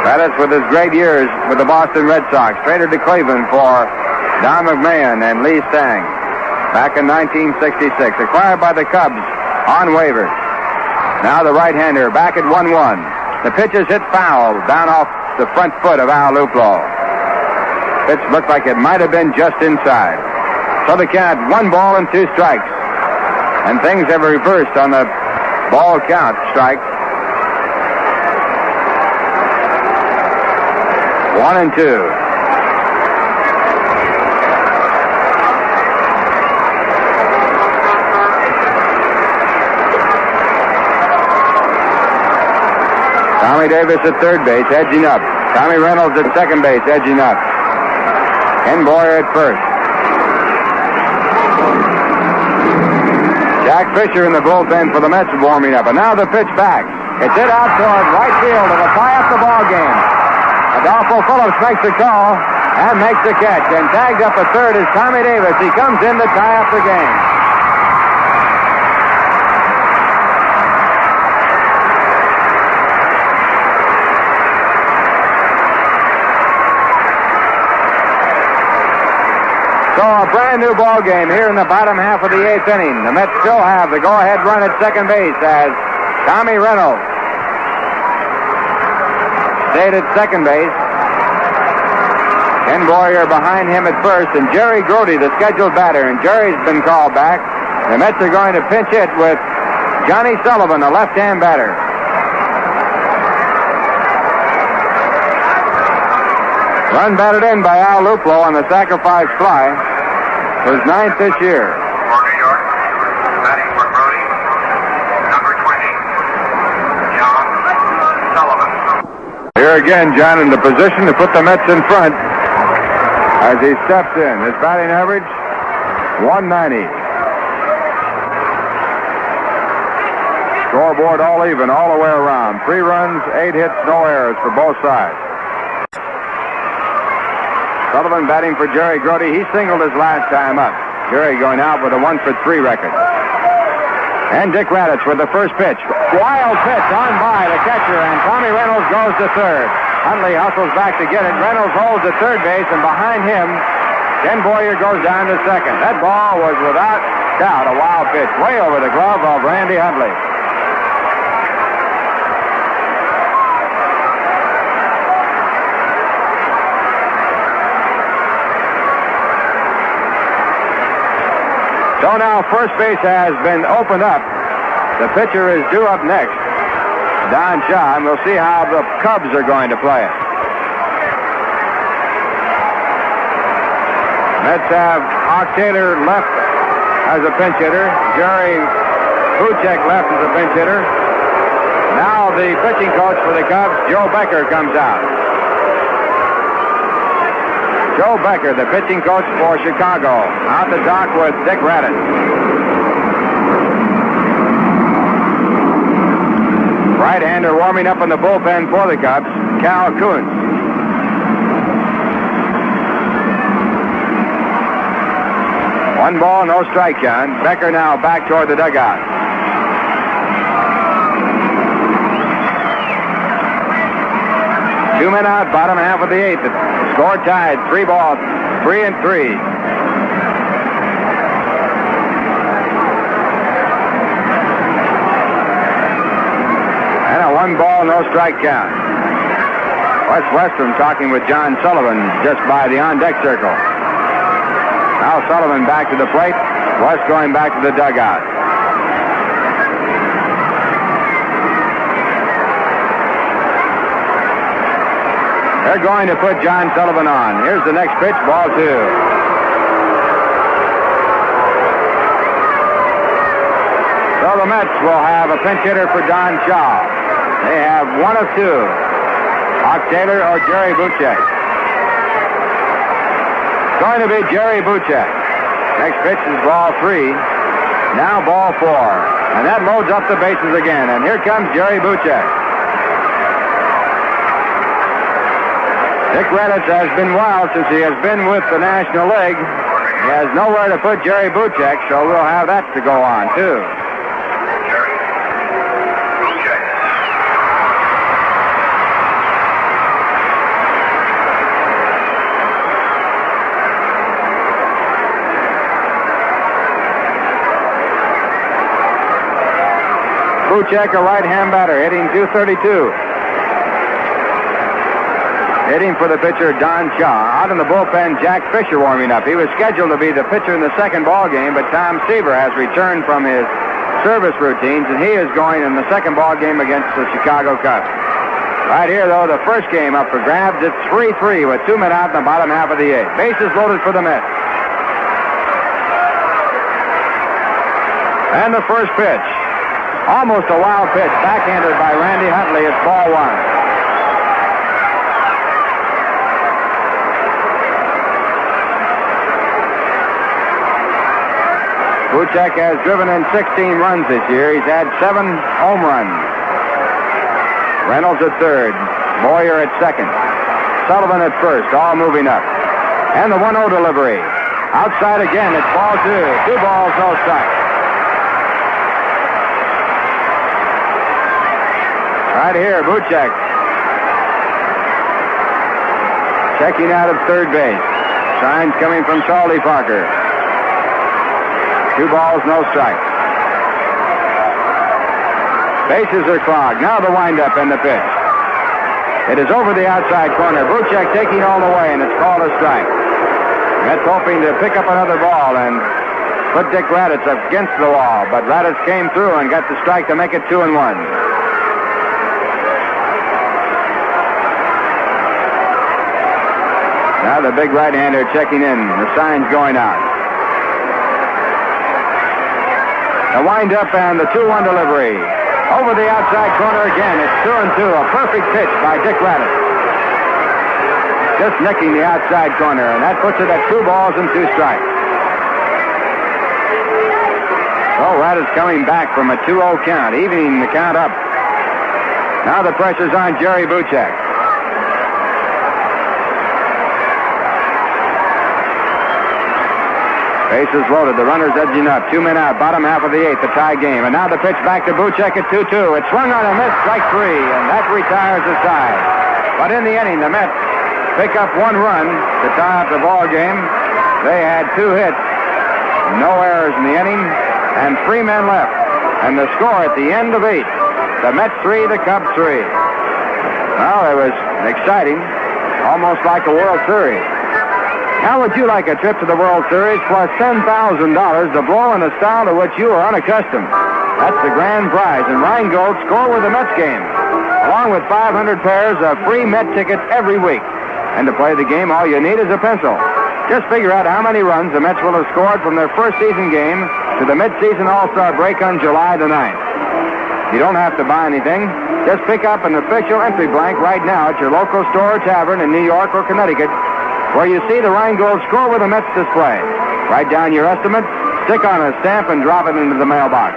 Raditz, with his great years with the Boston Red Sox, traded to Cleveland for Don McMahon and Lee Stang back in 1966. Acquired by the Cubs on waivers. Now the right-hander back at 1-1. The pitch is hit foul down off the front foot of Al Luplo. Pitch looked like it might have been just inside. So the count, 1 ball and 2 strikes. And things have reversed on the ball count strike. 1 and 2. Tommy Davis at third base, edging up. Tommy Reynolds at second base, edging up. Ken Boyer at first. Jack Fisher in the bullpen for the Mets warming up. And now the pitch back. It's hit out toward right field. It'll tie up the ball game. Adolfo Phillips makes the call and makes the catch. And tagged up at third is Tommy Davis. He comes in to tie up the game. So a brand new ball game here in the bottom half of the 8th inning. The Mets still have the go-ahead run at second base as Tommy Reynolds stayed at second base. Ken Boyer behind him at first, and Jerry Grody, the scheduled batter, and Jerry's been called back. The Mets are going to pinch hit with Johnny Sullivan, a left-hand batter. Run batted in by Al Luplo on the sacrifice fly. His 9th this year. For New York, batting for Brody, number 20, John Sullivan. Here again, John in the position to put the Mets in front as he steps in. His batting average, 190. Scoreboard all even all the way around. 3 runs, 8 hits, no errors for both sides. Sullivan batting for Jerry Grody. He singled his last time up. Jerry going out with a 1-for-3 record. And Dick Raditz with the first pitch. Wild pitch on by the catcher, and Tommy Reynolds goes to third. Huntley hustles back to get it. Reynolds holds at third base, and behind him, Ken Boyer goes down to second. That ball was without doubt a wild pitch, way over the glove of Randy Huntley. So now first base has been opened up. The pitcher is due up next, Don Shaw, and we'll see how the Cubs are going to play it. Mets have Hawk Taylor left as a pinch hitter. Jerry Buchek left as a pinch hitter. Now the pitching coach for the Cubs, Joe Becker, comes out. Joe Becker, the pitching coach for Chicago, out the dock with Dick Raditz. Right-hander warming up in the bullpen for the Cubs, Cal Kuntz. One ball, no strike count. Becker now back toward the dugout. Two men out, bottom half of the 8th. Score tied, 3 balls, 3-3. And a 1 ball, no strike count. Wes Westrom talking with John Sullivan just by the on-deck circle. Now Sullivan back to the plate. West going back to the dugout. They're going to put John Sullivan on. Here's the next pitch, ball 2. So the Mets will have a pinch hitter for Don Shaw. They have 1 of 2. Hawk Taylor or Jerry Buchek. It's going to be Jerry Buchek. Next pitch is ball 3. Now ball 4. And that loads up the bases again. And here comes Jerry Buchek. Dick Raditz has been wild since he has been with the National League. He has nowhere to put Jerry Buchek, so we'll have that to go on, too. Buchek, a right-hand batter, hitting .232. Hitting for the pitcher, Don Shaw. Out in the bullpen, Jack Fisher warming up. He was scheduled to be the pitcher in the second ball game, but Tom Seaver has returned from his service routines, and he is going in the second ball game against the Chicago Cubs. Right here, though, the first game up for grabs. It's 3-3 with 2 men out in the bottom half of the 8th. Bases loaded for the Mets. And the first pitch. Almost a wild pitch, backhanded by Randy Huntley. It's ball 1. Buchek has driven in 16 runs this year. He's had 7 home runs. Reynolds at third. Boyer at second. Sullivan at first, all moving up. And the 1-0 delivery. Outside again, it's ball 2. 2 balls, no strike. Right here, Buchek. Checking out of third base. Signs coming from Salty Parker. 2 balls, no strike. Bases are clogged. Now the windup and the pitch. It is over the outside corner. Buchek taking all the way, and it's called a strike. Mets hoping to pick up another ball and put Dick Raditz against the wall, but Raditz came through and got the strike to make it 2-1. Now the big right-hander checking in. The sign's going out. The wind-up and the 2-1 delivery. Over the outside corner again. It's 2-2. A perfect pitch by Dick Raditz. Just nicking the outside corner, and that puts it at 2 balls and 2 strikes. Oh, Raditz coming back from a 2-0 count, evening the count up. Now the pressure's on Jerry Buchek. Bases loaded. The runner's edging up. 2 men out. Bottom half of the 8th. The tie game. And now the pitch back to Buchek at 2-2. It's swung on and missed. Strike 3. And that retires the tie. But in the inning, the Mets pick up 1 run to tie up the ball game. They had 2 hits. No errors in the inning. And 3 men left. And the score at the end of 8. The Mets 3, the Cubs 3. Well, it was exciting. Almost like a World Series. How would you like a trip to the World Series plus $10,000 to blow in a style to which you are unaccustomed? That's the grand prize, and Rheingold score with the Mets game, along with 500 pairs of free Met tickets every week. And to play the game, all you need is a pencil. Just figure out how many runs the Mets will have scored from their first season game to the mid-season All-Star break on July the 9th. You don't have to buy anything. Just pick up an official entry blank right now at your local store or tavern in New York or Connecticut, where you see the Rheingold score with a Mets display. Write down your estimate, stick on a stamp, and drop it into the mailbox.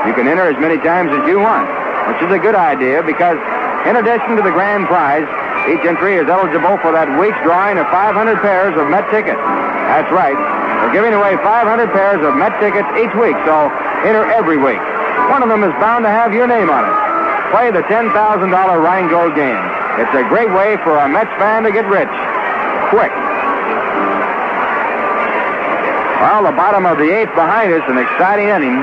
You can enter as many times as you want, which is a good idea because in addition to the grand prize, each entry is eligible for that week's drawing of 500 pairs of Met tickets. That's right. We're giving away 500 pairs of Met tickets each week, so enter every week. One of them is bound to have your name on it. Play the $10,000 Rheingold game. It's a great way for a Mets fan to get rich. Quick. Well, the bottom of the 8th behind us, an exciting inning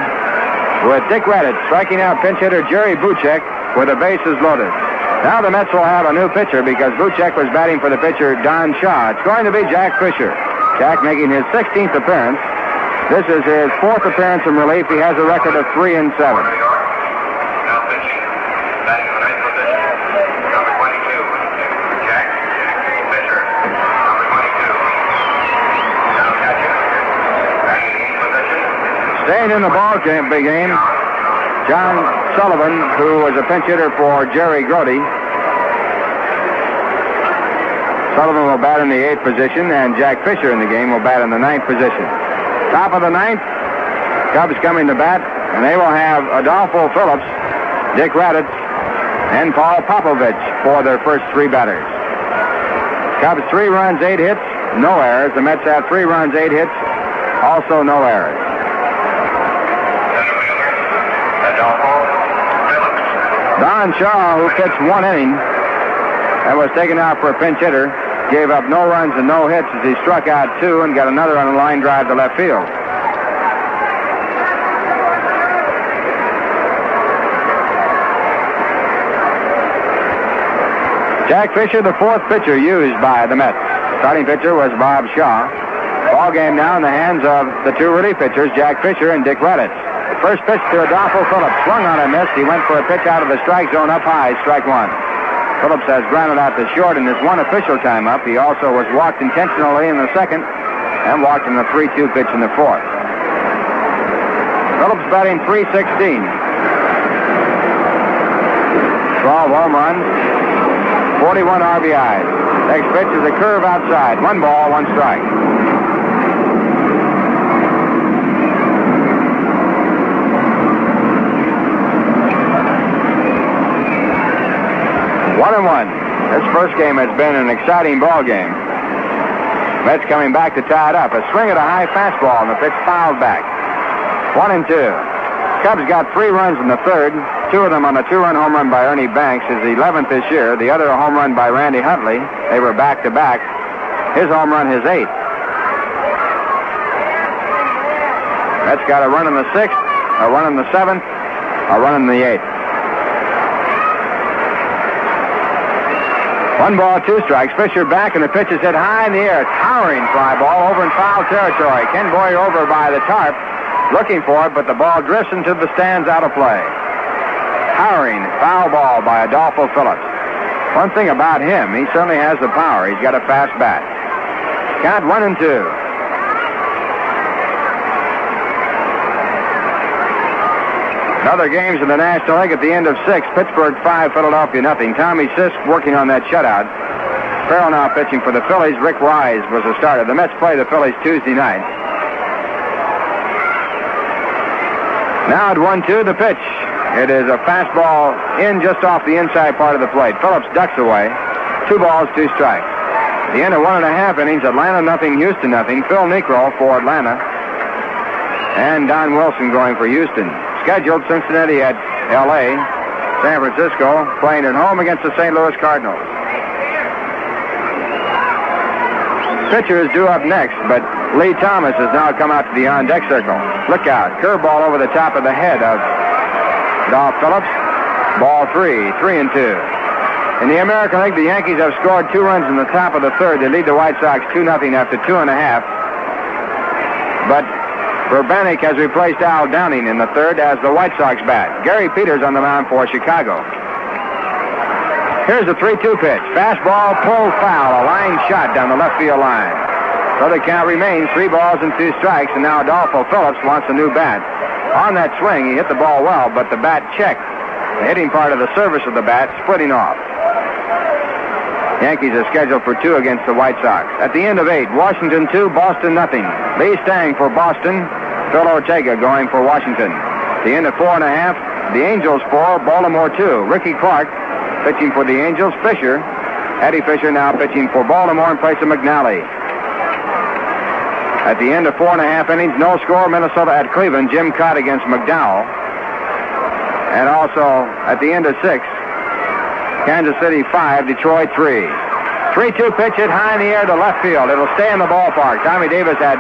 with Dick Raditz striking out pinch hitter Jerry Buchek with the bases loaded. Now the Mets will have a new pitcher because Buchek was batting for the pitcher Don Shaw. It's going to be Jack Fisher. Jack making his 16th appearance. This is his 4th appearance in relief. He has a record of 3-7. Now pitching, batting in the 9th position, number 22, Jack Fisher, number 22. Now catcher, batting in the 8th position. Staying in the ball game, big game, John Sullivan, who was a pinch hitter for Jerry Grody. Sullivan will bat in the 8th position, and Jack Fisher in the game will bat in the 9th position. Top of the 9th, Cubs coming to bat, and they will have Adolfo Phillips, Dick Raditz, and Paul Popovich for their first 3 batters. Cubs 3 runs, 8 hits, no errors. The Mets have 3 runs, 8 hits, also no errors. Don Shaw, who pitched 1 inning and was taken out for a pinch hitter, gave up no runs and no hits as he struck out 2 and got another on a line drive to left field. Jack Fisher, the 4th pitcher used by the Mets. Starting pitcher was Bob Shaw. Ball game now in the hands of the 2 relief pitchers, Jack Fisher and Dick Raditz. First pitch to Adolfo Phillips. Swung on and missed. He went for a pitch out of the strike zone up high, strike 1. Phillips has grounded out to short in his 1 official time up. He also was walked intentionally in the 2nd and walked in the 3-2 pitch in the 4th. Phillips batting .316. 12 home runs, 41 RBIs. Next pitch is a curve outside. 1 ball, 1 strike. One and one. This first game has been an exciting ball game. Mets coming back to tie it up. A swing at a high fastball, and the pitch fouled back. 1-2. Cubs got 3 runs in the 3rd. 2 of them on a 2-run home run by Ernie Banks, his 11th this year. The other a home run by Randy Huntley. They were back-to-back. His home run, his 8th. Mets got a run in the 6th, a run in the 7th, a run in the 8th. 1 ball, 2 strikes. Fisher back, and the pitch is hit high in the air. Towering fly ball over in foul territory. Ken Boyer over by the tarp, looking for it, but the ball drifts into the stands out of play. Towering foul ball by Adolfo Phillips. One thing about him, he certainly has the power. He's got a fast bat. Count 1-2. Other games in the National League at the end of 6. Pittsburgh 5, Philadelphia nothing. Tommy Sisk working on that shutout. Farrell now pitching for the Phillies. Rick Wise was the starter. The Mets play the Phillies Tuesday night. Now at 1-2, the pitch. It is a fastball in just off the inside part of the plate. Phillips ducks away. 2 balls, 2 strikes. At the end of 1.5 innings, Atlanta nothing, Houston nothing. Phil Necro for Atlanta. And Don Wilson going for Houston. Scheduled Cincinnati at L.A. San Francisco playing at home against the St. Louis Cardinals. Pitcher is due up next, but Lee Thomas has now come out to the on-deck circle. Look out. Curveball over the top of the head of Dolph Phillips. Ball 3, 3-2. In the American League, the Yankees have scored 2 runs in the top of the third. They lead the White Sox 2-0 after 2.5. But Urbanek has replaced Al Downing in the third as the White Sox bat. Gary Peters on the mound for Chicago. Here's the 3-2 pitch. Fastball pulled foul. A line shot down the left field line. So the count remains 3 balls and 2 strikes, and now Adolfo Phillips wants a new bat. On that swing, he hit the ball well, but the bat checked. The hitting part of the surface of the bat splitting off. Yankees are scheduled for 2 against the White Sox. At the end of 8, Washington 2, Boston nothing. Lee Stang for Boston. Phil Ortega going for Washington. At the end of 4.5, the Angels 4, Baltimore 2. Ricky Clark pitching for the Angels. Fisher, Eddie Fisher now pitching for Baltimore in place of McNally. At the end of 4.5 innings, no score, Minnesota at Cleveland. Jim Cott against McDowell. And also, at the end of 6, Kansas City 5, Detroit 3. 3-2 pitch hit high in the air to left field. It'll stay in the ballpark. Tommy Davis had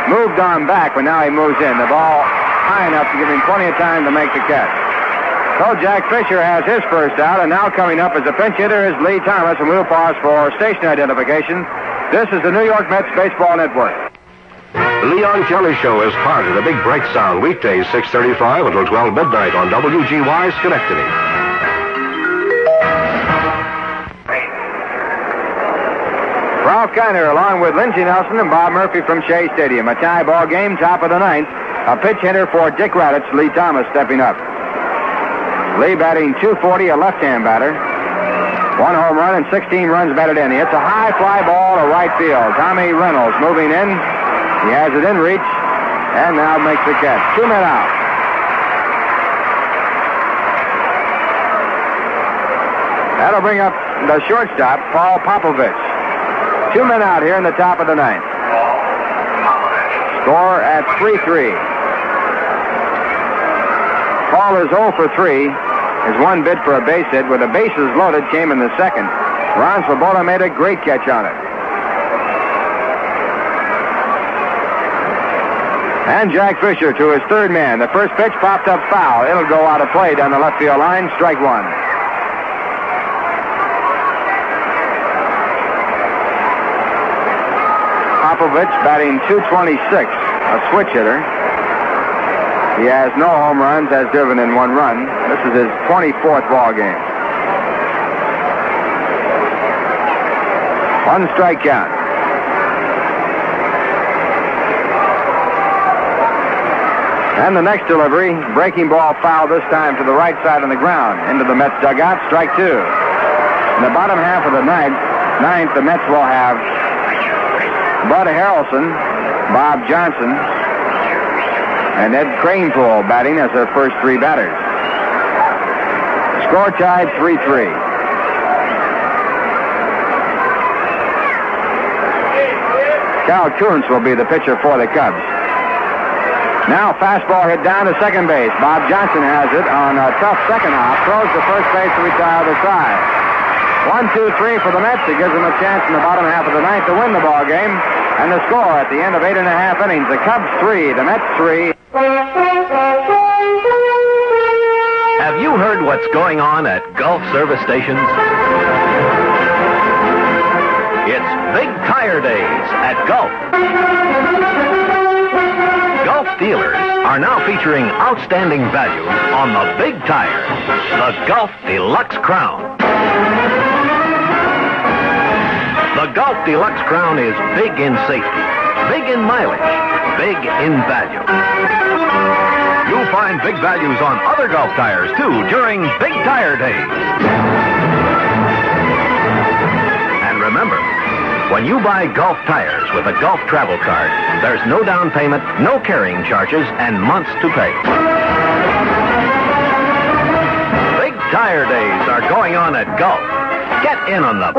moved on back, but now he moves in. The ball high enough to give him plenty of time to make the catch. So Jack Fisher has his first out, and now coming up as a pinch hitter is Lee Thomas, and we'll pause for station identification. This is the New York Mets Baseball Network. The Leon Kelly Show is part of the Big Break Sound, weekdays 6:35 until 12 midnight on WGY Schenectady. Ralph Kiner along with Lindsey Nelson and Bob Murphy from Shea Stadium. A tie ball game, top of the 9th. A pitch hitter for Dick Raditz, Lee Thomas stepping up. Lee batting .240, a left-hand batter. 1 home run and 16 runs batted in. He hits a high fly ball to right field. Tommy Reynolds moving in. He has it in reach and now makes the catch. 2 men out. That'll bring up the shortstop, Paul Popovich. 2 men out here in the top of the 9th. Score at 3-3. Paul is 0 for 3. His 1 bid for a base hit with the bases loaded came in the second. Ron Swoboda made a great catch on it. And Jack Fisher to his 3rd man. The first pitch popped up foul. It'll go out of play down the left field line. Strike 1. Popovich batting .226, a switch hitter. He has no home runs, has driven in 1 run. This is his 24th ball game. 1 strike count. And the next delivery, breaking ball foul, this time to the right side on the ground. Into the Mets dugout, strike 2. In the bottom half of the 9th, the Mets will have Bud Harrelson, Bob Johnson, and Ed Kranepool batting as their first 3 batters. Score tied 3-3. Cal Kuntz will be the pitcher for the Cubs. Now fastball hit down to second base. Bob Johnson has it on a tough second hop. Throws to first base to retire the side. 1-2-3 for the Mets. It gives them a chance in the bottom half of the 9th to win the ball game. And the score at the end of 8.5 innings, the Cubs 3, the Mets 3. Have you heard what's going on at Gulf service stations? It's Big Tire Days at Gulf. Gulf dealers are now featuring outstanding value on the big tire, the Gulf Deluxe Crown. The Gulf Deluxe Crown is big in safety, big in mileage, big in value. You'll find big values on other Gulf tires, too, during Big Tire Days. And remember, when you buy Gulf tires with a Gulf travel card, there's no down payment, no carrying charges, and months to pay. Big Tire Days are going on at Gulf. Get in on them.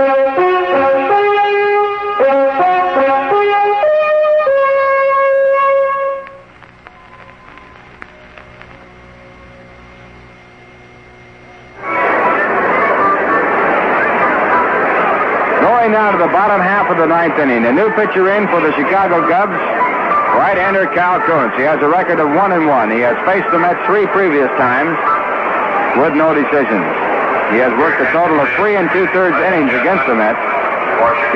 Going now to the bottom half of the ninth inning. A new pitcher in for the Chicago Cubs, right-hander Cal Kuntz. He has a record of 1-1. He has faced the Mets 3 previous times with no decisions. He has worked a total of 3 2/3 innings against the Mets,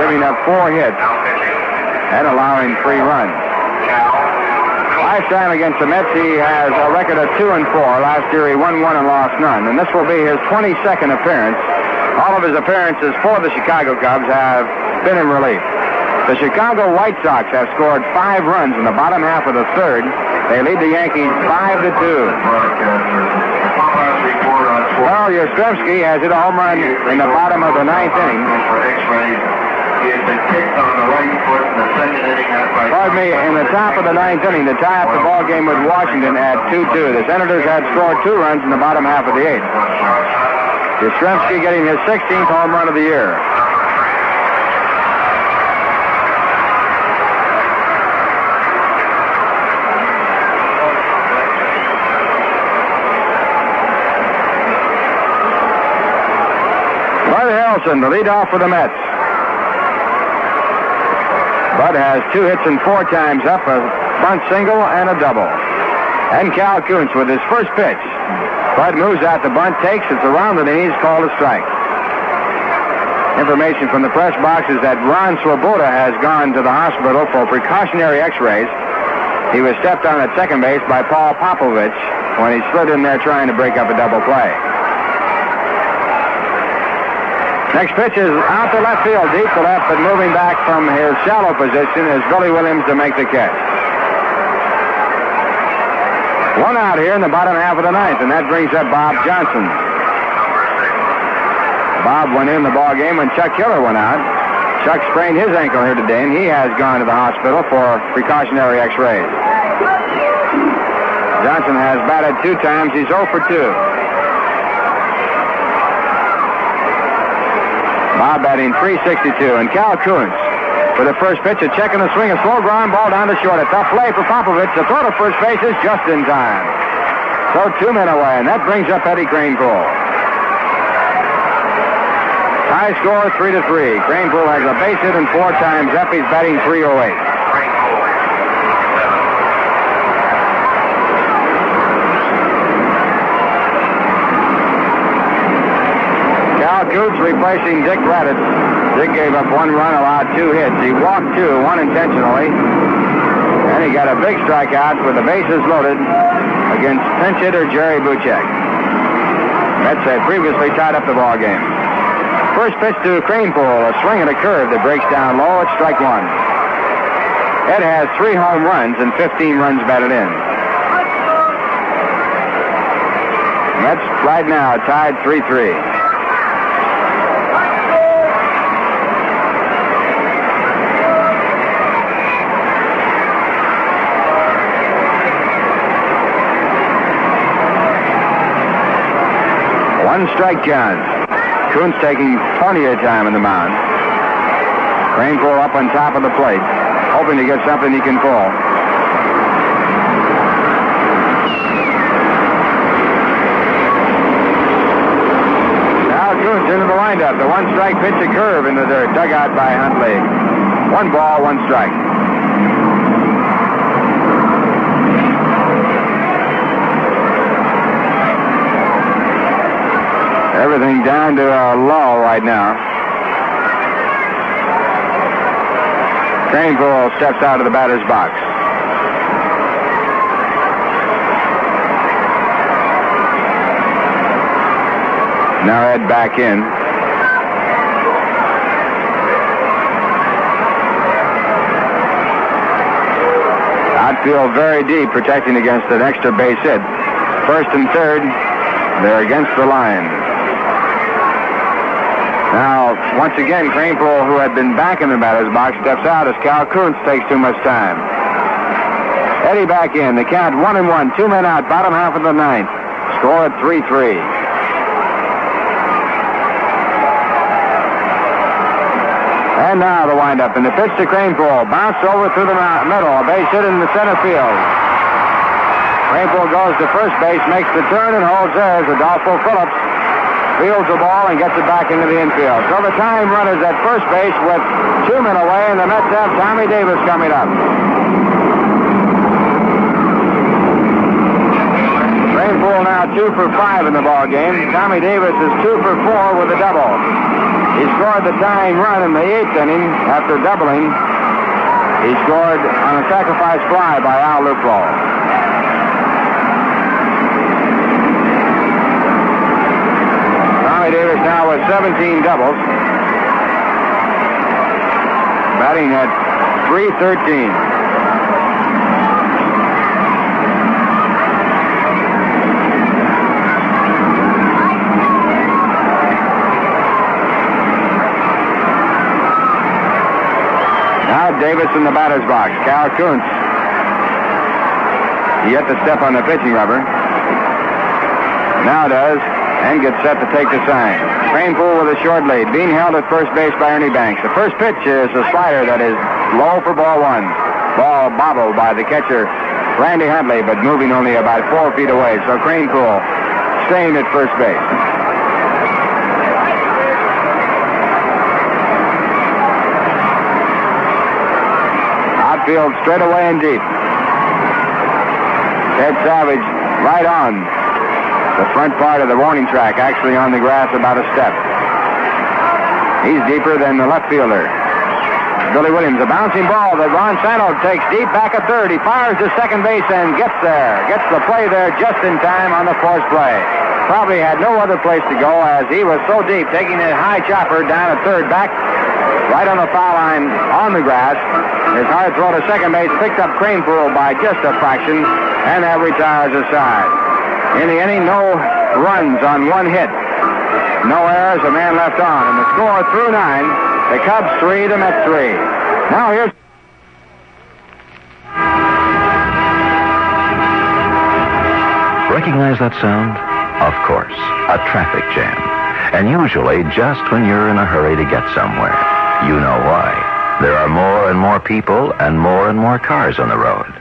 giving up 4 hits and allowing 3 runs. Last time against the Mets, he has a record of 2-4. Last year, he won 1 and lost none. And this will be his 22nd appearance. All of his appearances for the Chicago Cubs have been in relief. The Chicago White Sox have scored 5 runs in the bottom half of the third. They lead the Yankees 5-2. Well, Yastrzemski has hit a home run in the bottom of the ninth inning. He has been kicked on the right foot in the second inning. Pardon me, in the top of the ninth inning, to tie up the ball game with Washington at 2-2. The Senators had scored 2 runs in the bottom half of the 8th. Yastrzemski getting his 16th home run of the year. Bud Harrelson, the leadoff for the Mets. Bud has 2 hits and 4 times up, a bunt single and a double. And Cal Kuntz with his first pitch. Bud moves out the bunt, takes, it's around the knees, called a strike. Information from the press box is that Ron Swoboda has gone to the hospital for precautionary x-rays. He was stepped on at second base by Paul Popovich when he slid in there trying to break up a double play. Next pitch is out to left field, deep to left, but moving back from his shallow position is Billy Williams to make the catch. 1 out here in the bottom half of the ninth, and that brings up Bob Johnson. Bob went in the ball game when Chuck Hiller went out. Chuck sprained his ankle here today, and he has gone to the hospital for precautionary x-rays. Johnson has batted 2 times. He's 0 for 2. Bob batting .362, and Cal Kuntz for the first pitch, a check and a swing, a slow ground ball down to short. A tough play for Popovich. The throw to first base is just in time. So 2 men away, and that brings up Eddie Kranepool. High score 3-3. Kranepool has a base hit and 4 times up. He's batting .308. Cal Kuntz replacing Dick Raddatz. Dick gave up 1 run, allowed 2 hits. He walked 2, 1 intentionally. And he got a big strikeout with the bases loaded against pinch hitter Jerry Buchek. Mets had previously tied up the ball game. First pitch to Kranepool, a swing and a curve that breaks down low at strike 1. Ed has 3 home runs and 15 runs batted in. Mets right now tied 3-3. One strike count. Kuntz taking plenty of time in the mound. Kranepool up on top of the plate, hoping to get something he can call. Now Kuntz into the windup. The 1-strike pitch, a curve into the dugout by Huntley. 1 ball, 1 strike. Everything down to a lull right now. Craneville steps out of the batter's box. Now Ed back in. Outfield very deep, protecting against an extra base hit. First and third, they're against the line. Now, once again, Craneville, who had been back in the batter's box, steps out as Cal Kuntz takes too much time. Eddie back in. The count 1-1. 2 men out. Bottom half of the ninth. Score at 3-3. And now the windup. And the pitch to Craneville. Bounced over through the middle. A base hit in the center field. Craneville goes to first base, makes the turn, and holds there as Adolfo Phillips fields the ball and gets it back into the infield. So the tying run is at first base with 2 men away, and the Mets have Tommy Davis coming up. Craneville now 2 for 5 in the ball game. Tommy Davis is 2 for 4 with a double. He scored the tying run in the 8th inning after doubling. He scored on a sacrifice fly by Al Luplo. Tommy Davis now with 17 doubles. Batting at .313. Now Davis in the batter's box. Cal Kuntz yet to step on the pitching rubber. Now does. And gets set to take the sign. Craneville with a short lead. Being held at first base by Ernie Banks. The first pitch is a slider that is low for ball 1. Ball bobbled by the catcher, Randy Huntley, but moving only about 4 feet away. So Craneville staying at first base. Outfield straight away and deep. Ted Savage right on the front part of the warning track, actually on the grass about a step. He's deeper than the left fielder. Billy Williams, a bouncing ball that Ron Santo takes deep back at third. He fires to second base and gets there. Gets the play there just in time on the forced play. Probably had no other place to go as he was so deep, taking a high chopper down at third, back right on the foul line on the grass. His hard throw to second base picked up Craneville by just a fraction, and that retires a side. In the inning, no runs on 1 hit. No errors, a man left on. And the score through 9, the Cubs 3, the Mets 3. Now here's... Recognize that sound? Of course, a traffic jam. And usually just when you're in a hurry to get somewhere. You know why. There are more and more people and more cars on the road.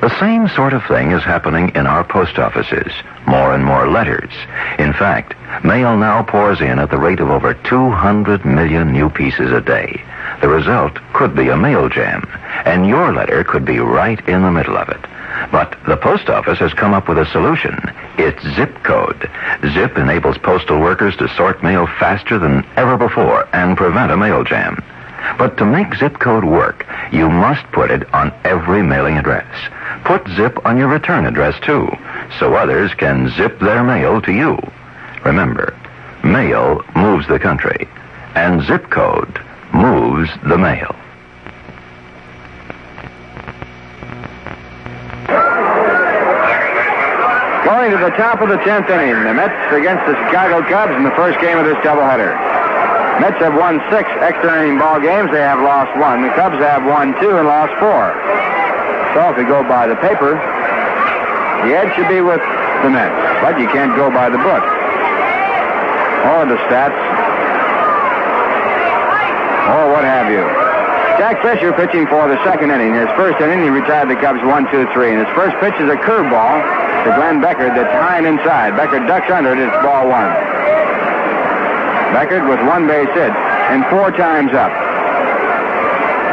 The same sort of thing is happening in our post offices. More and more letters. In fact, mail now pours in at the rate of over 200 million new pieces a day. The result could be a mail jam, and your letter could be right in the middle of it. But the post office has come up with a solution. It's zip code. Zip enables postal workers to sort mail faster than ever before and prevent a mail jam. But to make zip code work, you must put it on every mailing address. Put zip on your return address, too, so others can zip their mail to you. Remember, mail moves the country, and zip code moves the mail. Going to the top of the 10th inning, the Mets against the Chicago Cubs in the first game of this doubleheader. Mets have won 6 extra inning ball games. They have lost 1. The Cubs have won 2 and lost 4. So if you go by the paper, the edge should be with the Mets. But you can't go by the book or the stats or what have you. Jack Fisher pitching for the second inning. His first inning, he retired the Cubs 1-2-3. And his first pitch is a curveball to Glenn Beckert that's high and inside. Beckert ducks under it. It's ball 1. Beckert with 1 base hit and 4 times up.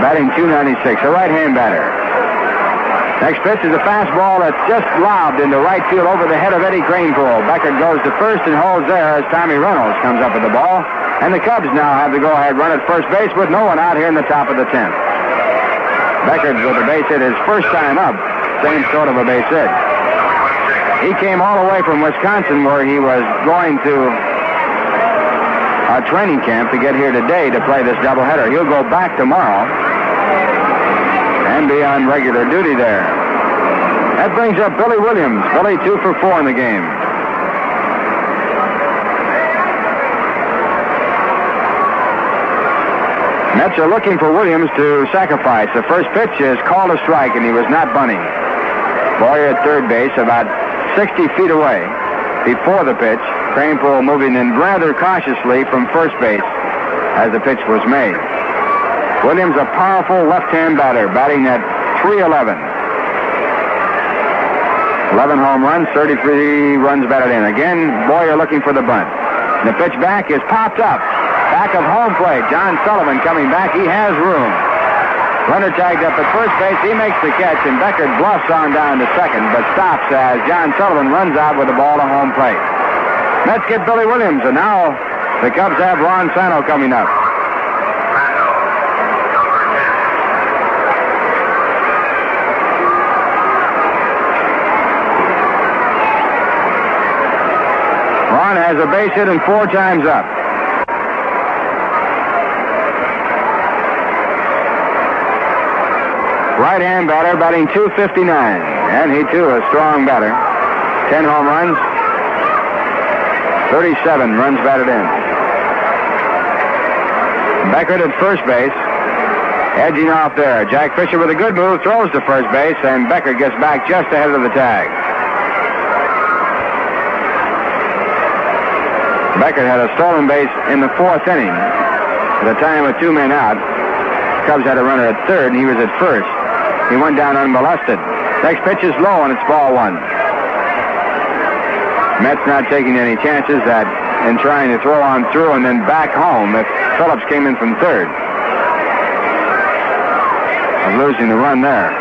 Batting .296, a right-hand batter. Next pitch is a fastball that's just lobbed into right field over the head of Eddie Craneville. Beckert goes to first and holds there as Tommy Reynolds comes up with the ball. And the Cubs now have the go-ahead run at first base with no one out here in the top of the 10th. Beckert with a base hit his first time up. Same sort of a base hit. He came all the way from Wisconsin where he was going to a training camp to get here today to play this doubleheader. He'll go back tomorrow and be on regular duty there. That brings up Billy Williams. Billy 2 for 4 in the game. Mets are looking for Williams to sacrifice. The first pitch is called a strike, and he was not bunting. Boyer at third base, about 60 feet away. Before the pitch, Kranepool moving in rather cautiously from first base as the pitch was made. Williams, a powerful left-hand batter, batting at .311. 11 home runs, 33 runs batted in. Again, Boyer looking for the bunt. The pitch back is popped up. Back of home plate. John Sullivan coming back. He has room. Runner tagged up at first base. He makes the catch, and Beckert bluffs on down to second, but stops as John Sullivan runs out with the ball to home plate. Mets get Billy Williams, and now the Cubs have Ron Santo coming up. Ron has a base hit and 4 times up. Right-hand batter, batting .259. And he, too, a strong batter. 10 home runs, 37 runs batted in. Beckert at first base, edging off there. Jack Fisher with a good move, throws to first base, and Beckert gets back just ahead of the tag. Beckert had a stolen base in the 4th inning. At a time with 2 men out, Cubs had a runner at third, and he was at first. He went down unmolested. Next pitch is low, and it's ball 1. Mets not taking any chances in trying to throw on through and then back home if Phillips came in from third. Of losing the run there.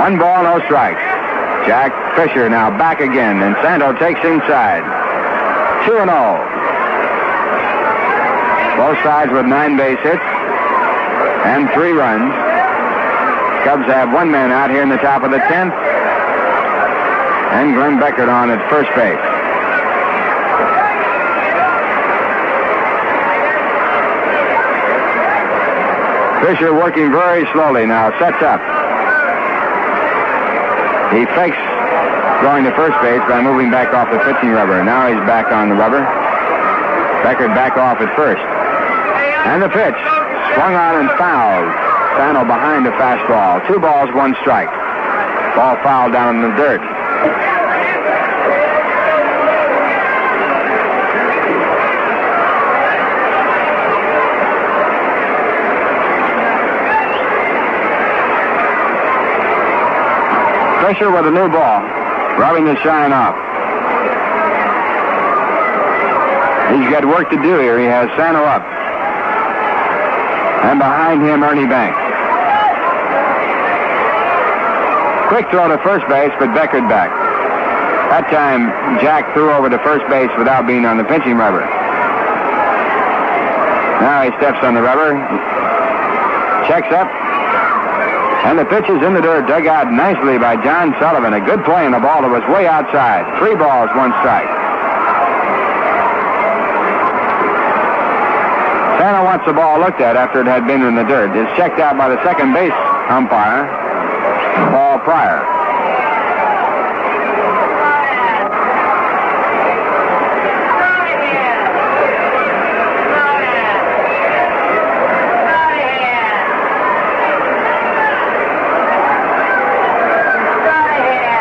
1 ball, no strikes. Jack Fisher now back again, and Santo takes inside. 2-0. Both sides with 9 base hits and 3 runs. Cubs have 1 man out here in the top of the 10th. And Glenn Beckert on at first base. Fisher working very slowly now. Sets up. He fakes going to first base by moving back off the pitching rubber. Now he's back on the rubber. Beckert back off at first. And the pitch. Swung on and fouled. Santo behind the fastball. 2 balls, 1 strike. Ball fouled down in the dirt. Fisher with a new ball. Rubbing the shine off. He's got work to do here. He has Santo up. And behind him, Ernie Banks. Quick throw to first base, but Beckert back. That time, Jack threw over to first base without being on the pitching rubber. Now he steps on the rubber. Checks up. And the pitch is in the dirt, dug out nicely by John Sullivan. A good play, and the ball that was way outside. 3 balls, 1 strike. Santo wants the ball looked at after it had been in the dirt. It's checked out by the second base umpire, Paul Pryor.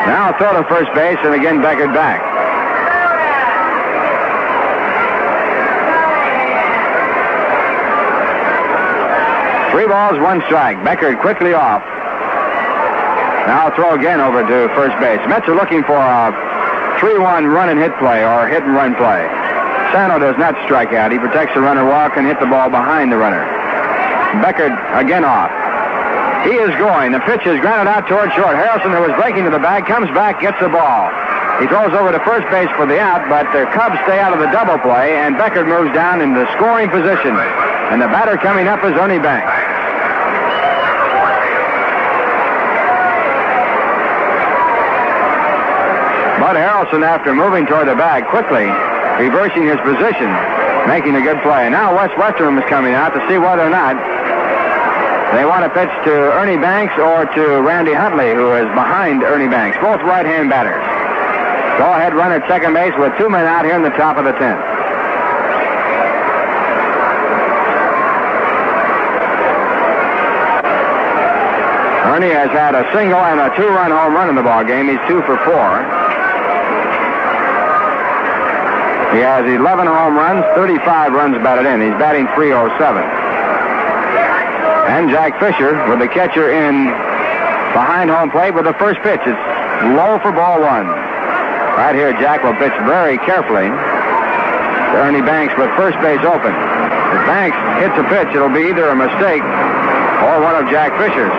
Now throw to first base, and again Beckert back. Three balls, 1 strike. Beckert quickly off. Now throw again over to first base. Mets are looking for a 3-1 run and hit play or hit and run play. Santo does not strike out. He protects the runner walk and hit the ball behind the runner. Beckert again off. He is going. The pitch is grounded out toward short. Harrelson, who was breaking to the bag, comes back, gets the ball. He throws over to first base for the out, but the Cubs stay out of the double play, and Beckert moves down into scoring position. And the batter coming up is Ernie Banks. Bud Harrelson, after moving toward the bag quickly, reversing his position, making a good play. Now Wes Westerman is coming out to see whether or not they want to pitch to Ernie Banks or to Randy Huntley, who is behind Ernie Banks. Both right-hand batters. Go-ahead run at second base with 2 men out here in the top of the 10th. Ernie has had a single and a 2-run home run in the ball game. He's 2 for 4. He has 11 home runs, 35 runs batted in. He's batting .307. And Jack Fisher with the catcher in behind home plate with the first pitch. It's low for ball 1. Right here, Jack will pitch very carefully to Ernie Banks with first base open. If Banks hits a pitch, it'll be either a mistake or one of Jack Fisher's.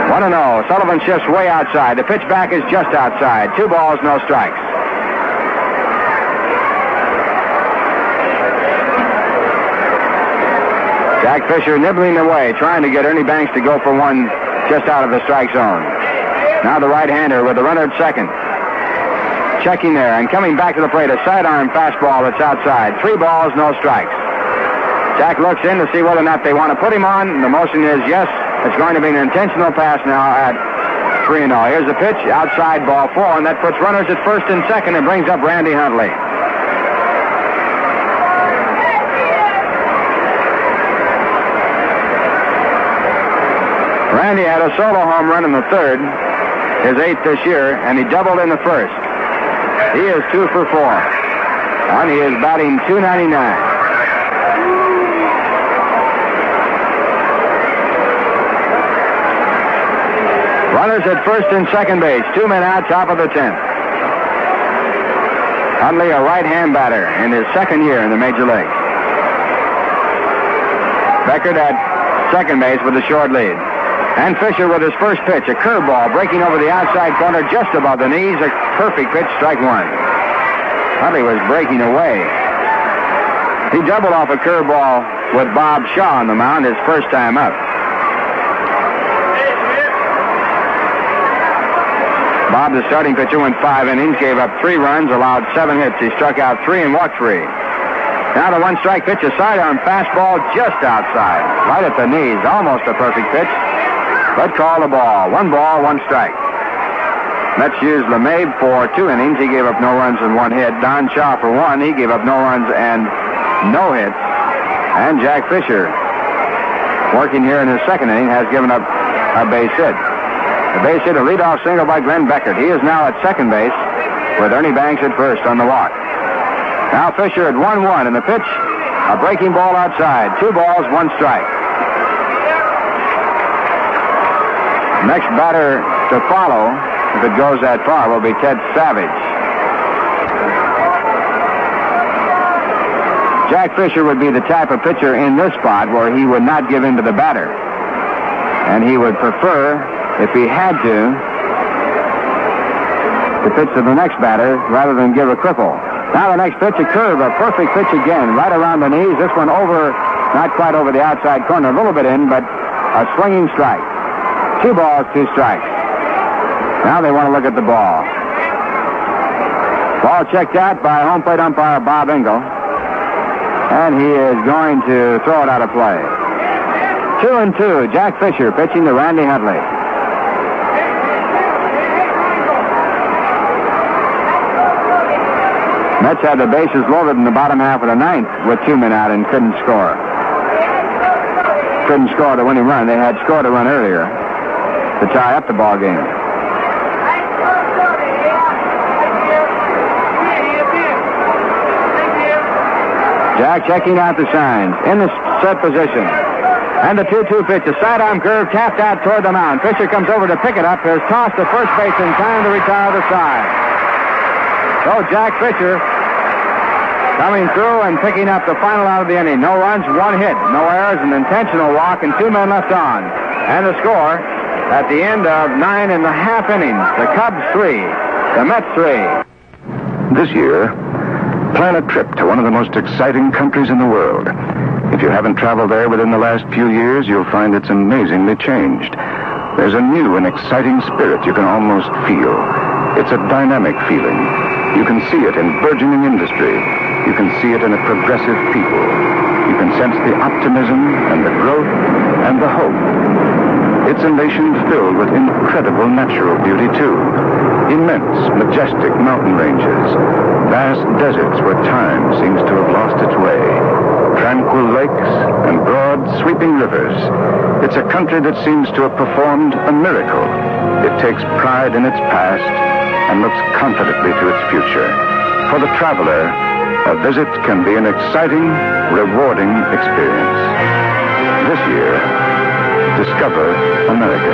1-0. Sullivan shifts way outside. The pitch back is just outside. 2 balls, no strikes. Jack Fisher nibbling away, trying to get Ernie Banks to go for one just out of the strike zone. Now the right-hander with the runner at second. Checking there and coming back to the plate. A sidearm fastball that's outside. 3 balls, no strikes. Jack looks in to see whether or not they want to put him on. The motion is yes. It's going to be an intentional pass now at 3-0. Here's the pitch, outside ball 4, and that puts runners at first and second and brings up Randy Huntley. Randy had a solo home run in the third, his 8th this year, and he doubled in the first. He is 2 for 4, and he is batting .299. Runners at first and second base. 2 men out, top of the 10th. Huntley, a right-hand batter in his second year in the major league. Beckert at second base with a short lead. And Fisher with his first pitch, a curveball breaking over the outside corner just above the knees. A perfect pitch, strike 1. Huntley was breaking away. He doubled off a curveball with Bob Shaw on the mound his first time up. Bob, the starting pitcher, went 5 innings, gave up 3 runs, allowed 7 hits. He struck out 3 and walked 3. Now the one-strike pitch, a sidearm fastball just outside, right at the knees. Almost a perfect pitch, but called a ball. 1 ball, 1 strike. Mets used LeMahieu for 2 innings. He gave up no runs and 1 hit. Don Shaw for 1. He gave up no runs and no hits. And Jack Fisher, working here in his second inning, has given up a base hit. The base hit, a leadoff single by Glenn Beckert. He is now at second base with Ernie Banks at first on the walk. Now Fisher at 1-1, and the pitch, a breaking ball outside. 2 balls, 1 strike. Next batter to follow, if it goes that far, will be Ted Savage. Jack Fisher would be the type of pitcher in this spot where he would not give in to the batter. And he would prefer, if he had to pitch to the next batter rather than give a cripple. Now the next pitch, a curve, a perfect pitch again, right around the knees. This one over, not quite over the outside corner, a little bit in, but a swinging strike. 2 balls, 2 strikes. Now they want to look at the ball. Ball checked out by home plate umpire Bob Engel. And he is going to throw it out of play. 2-2, Jack Fisher pitching to Randy Huntley. Mets had the bases loaded in the bottom half of the 9th with 2 men out and couldn't score. Couldn't score the winning run. They had scored a run earlier to tie up the ball game. Jack checking out the signs in the set position. And the 2-2 pitch, a sidearm curve tapped out toward the mound. Fisher comes over to pick it up. Has tossed to first base in time to retire the side. So Jack Fisher coming through and picking up the final out of the inning. No runs, 1 hit, no errors, an intentional walk, and 2 men left on. And the score at the end of 9.5 innings. The Cubs 3, the Mets 3. This year, Plan a trip to one of the most exciting countries in the world. If you haven't traveled there within the last few years, you'll find it's amazingly changed. There's a new and exciting spirit you can almost feel. It's a dynamic feeling. You can see it in burgeoning industry. You can see it in a progressive people. You can sense the optimism and the growth and the hope. It's a nation filled with incredible natural beauty, too. Immense, majestic mountain ranges. Vast deserts where time seems to have lost its way. Tranquil lakes and broad, sweeping rivers. It's a country that seems to have performed a miracle. It takes pride in its past and looks confidently to its future. For the traveler, a visit can be an exciting, rewarding experience. This year, discover America.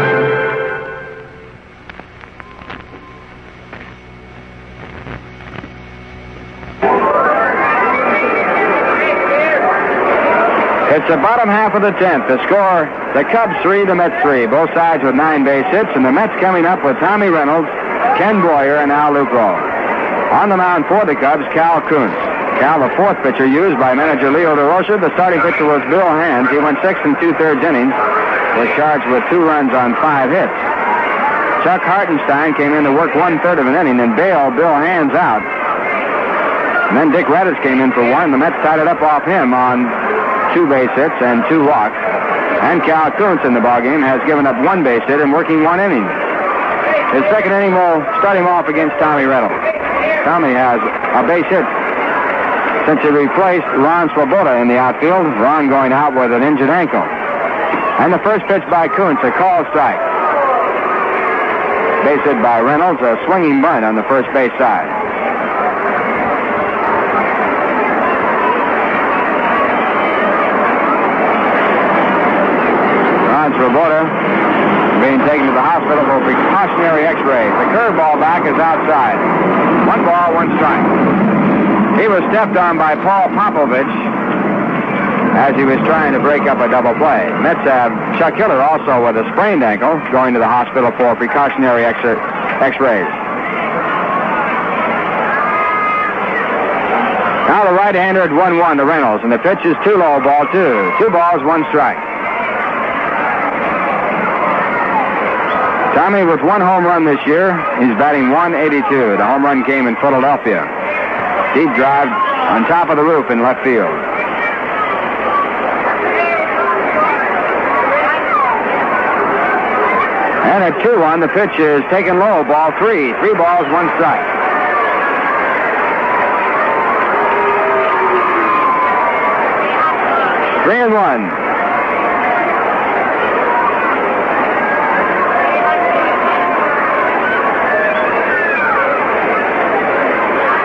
It's the bottom half of the 10th. The score, the Cubs 3, the Mets 3. Both sides with 9 base hits, and the Mets coming up with Tommy Reynolds, Ken Boyer, and Al Lupo. On the mound for the Cubs, Cal Kuntz. Cal, the fourth pitcher used by manager Leo DeRosa. The starting pitcher was Bill Hands. He went 6 2/3 innings. Was charged with 2 runs on 5 hits. Chuck Hartenstein came in to work 1/3 of an inning and bailed Bill Hands out. And then Dick Reddish came in for 1. The Mets tied it up off him on 2 base hits and 2 walks. And Cal Kuntz in the ballgame has given up 1 base hit and working 1 inning. His second inning will start him off against Tommy Reynolds. Tommy has a base hit since he replaced Ron Swoboda in the outfield. Ron going out with an injured ankle. And the first pitch by Kuntz, a call strike. Base hit by Reynolds, a swinging bunt on the first base side. Ron Swoboda being taken to the hospital for precautionary x-rays. The curveball back is outside. 1 ball, 1 strike. He was stepped on by Paul Popovich as he was trying to break up a double play. Mets have Chuck Hiller also with a sprained ankle going to the hospital for precautionary x-rays. Now the right-hander at 1-1 to Reynolds, and the pitch is too low, ball 2. 2 balls, 1 strike. Tommy with 1 home run this year. He's batting .182. The home run came in Philadelphia. Deep drive on top of the roof in left field. And at 2-1, the pitch is taken low, ball 3. 3 balls, 1 strike. Three and 1.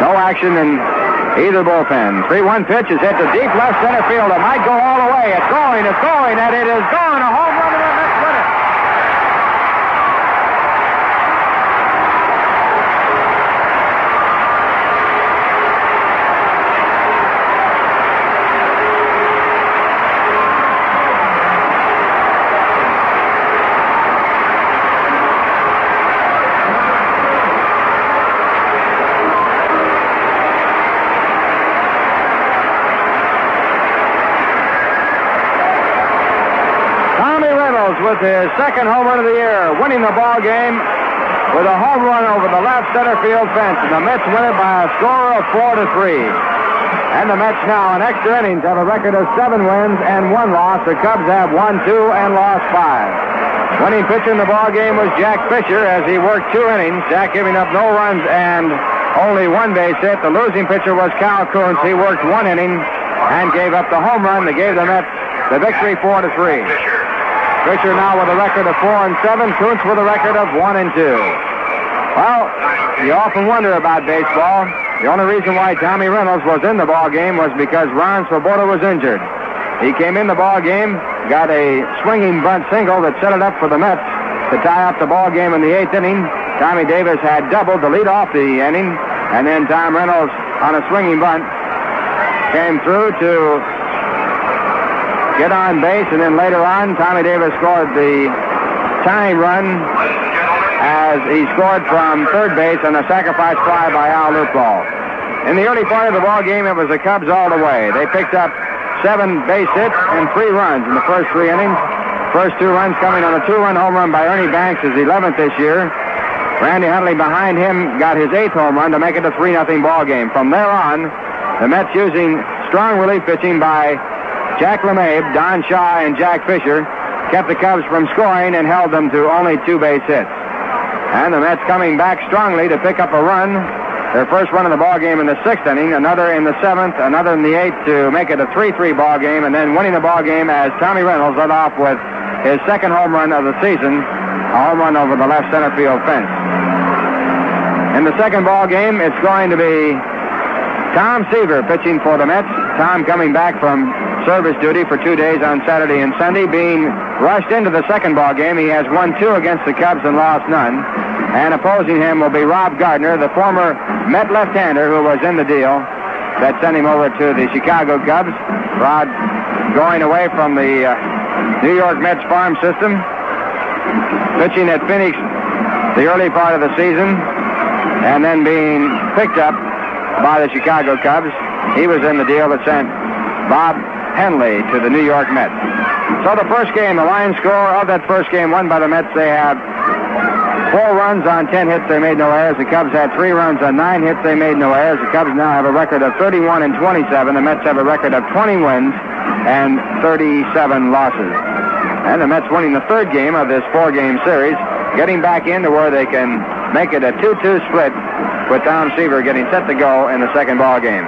No action in either bullpen. 3-1 pitch is hit to deep left center field. It might go all the way. It's going, and it is gone. A home run, and the Mets win it. With his second home run of the year, winning the ball game with a home run over the left center field fence, and the Mets win it by a score of 4-3. And the Mets now in extra innings have a record of 7 wins and 1 loss. The Cubs have won 2 and lost 5. Winning pitcher in the ball game was Jack Fisher as he worked 2 innings. Jack giving up no runs and only 1 base hit. The losing pitcher was Cal Kuntz. He worked 1 inning and gave up the home run that gave the Mets the victory 4-3. Fisher now with a record of 4-7. Kuntz with a record of 1-2. Well, you often wonder about baseball. The only reason why Tommy Reynolds was in the ball game was because Ron Swoboda was injured. He came in the ball game, got a swinging bunt single that set it up for the Mets to tie up the ball game in the 8th inning. Tommy Davis had doubled to lead off the inning, and then Tom Reynolds on a swinging bunt came through to get on base, and then later on, Tommy Davis scored the tying run as he scored from third base on a sacrifice fly by Al Lupo. In the early part of the ball game, it was the Cubs all the way. They picked up 7 base hits and 3 runs in the first 3 innings. First 2 runs coming on a 2-run home run by Ernie Banks, his 11th this year. Randy Hundley behind him got his 8th home run to make it a 3-0 ball game. From there on, the Mets using strong relief pitching by Jack LeMahieu, Don Shaw, and Jack Fisher kept the Cubs from scoring and held them to only 2 base hits. And the Mets coming back strongly to pick up a run. Their first run of the ball game in the 6th inning, another in the 7th, another in the 8th to make it a 3-3 ball game, and then winning the ball game as Tommy Reynolds led off with his 2nd home run of the season, a home run over the left center field fence. In the 2nd ball game, it's going to be Tom Seaver pitching for the Mets. Tom coming back from service duty for 2 days on Saturday and Sunday, being rushed into the 2nd ball game. He has won 2 against the Cubs and lost none. And opposing him will be Rob Gardner, the former Met left-hander who was in the deal that sent him over to the Chicago Cubs. Rod going away from the New York Mets farm system, pitching at Phoenix the early part of the season, and then being picked up by the Chicago Cubs. He was in the deal that sent Bob Henley to the New York Mets. So the first game, the line score of that first game won by the Mets, they have 4 runs on 10 hits, they made no errors. The Cubs had 3 runs on 9 hits, they made no errors. The Cubs now have a record of 31-27. The Mets have a record of 20 wins and 37 losses. And the Mets winning the 3rd game of this 4-game series, getting back into where they can make it a 2-2 split with Tom Seaver getting set to go in the 2nd ball game.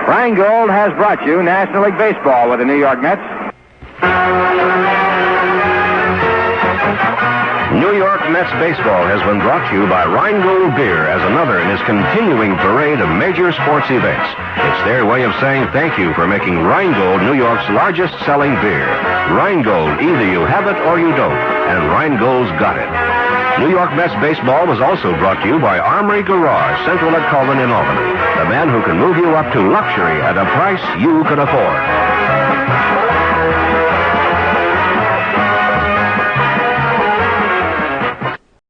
Rheingold has brought you National League Baseball with the New York Mets. New York Mets baseball has been brought to you by Rheingold Beer as another in his continuing parade of major sports events. It's their way of saying thank you for making Rheingold New York's largest selling beer. Rheingold, either you have it or you don't, and Rheingold's got it. New York Mets baseball was also brought to you by Armory Garage, Central at Colvin in Albany. The man who can move you up to luxury at a price you can afford.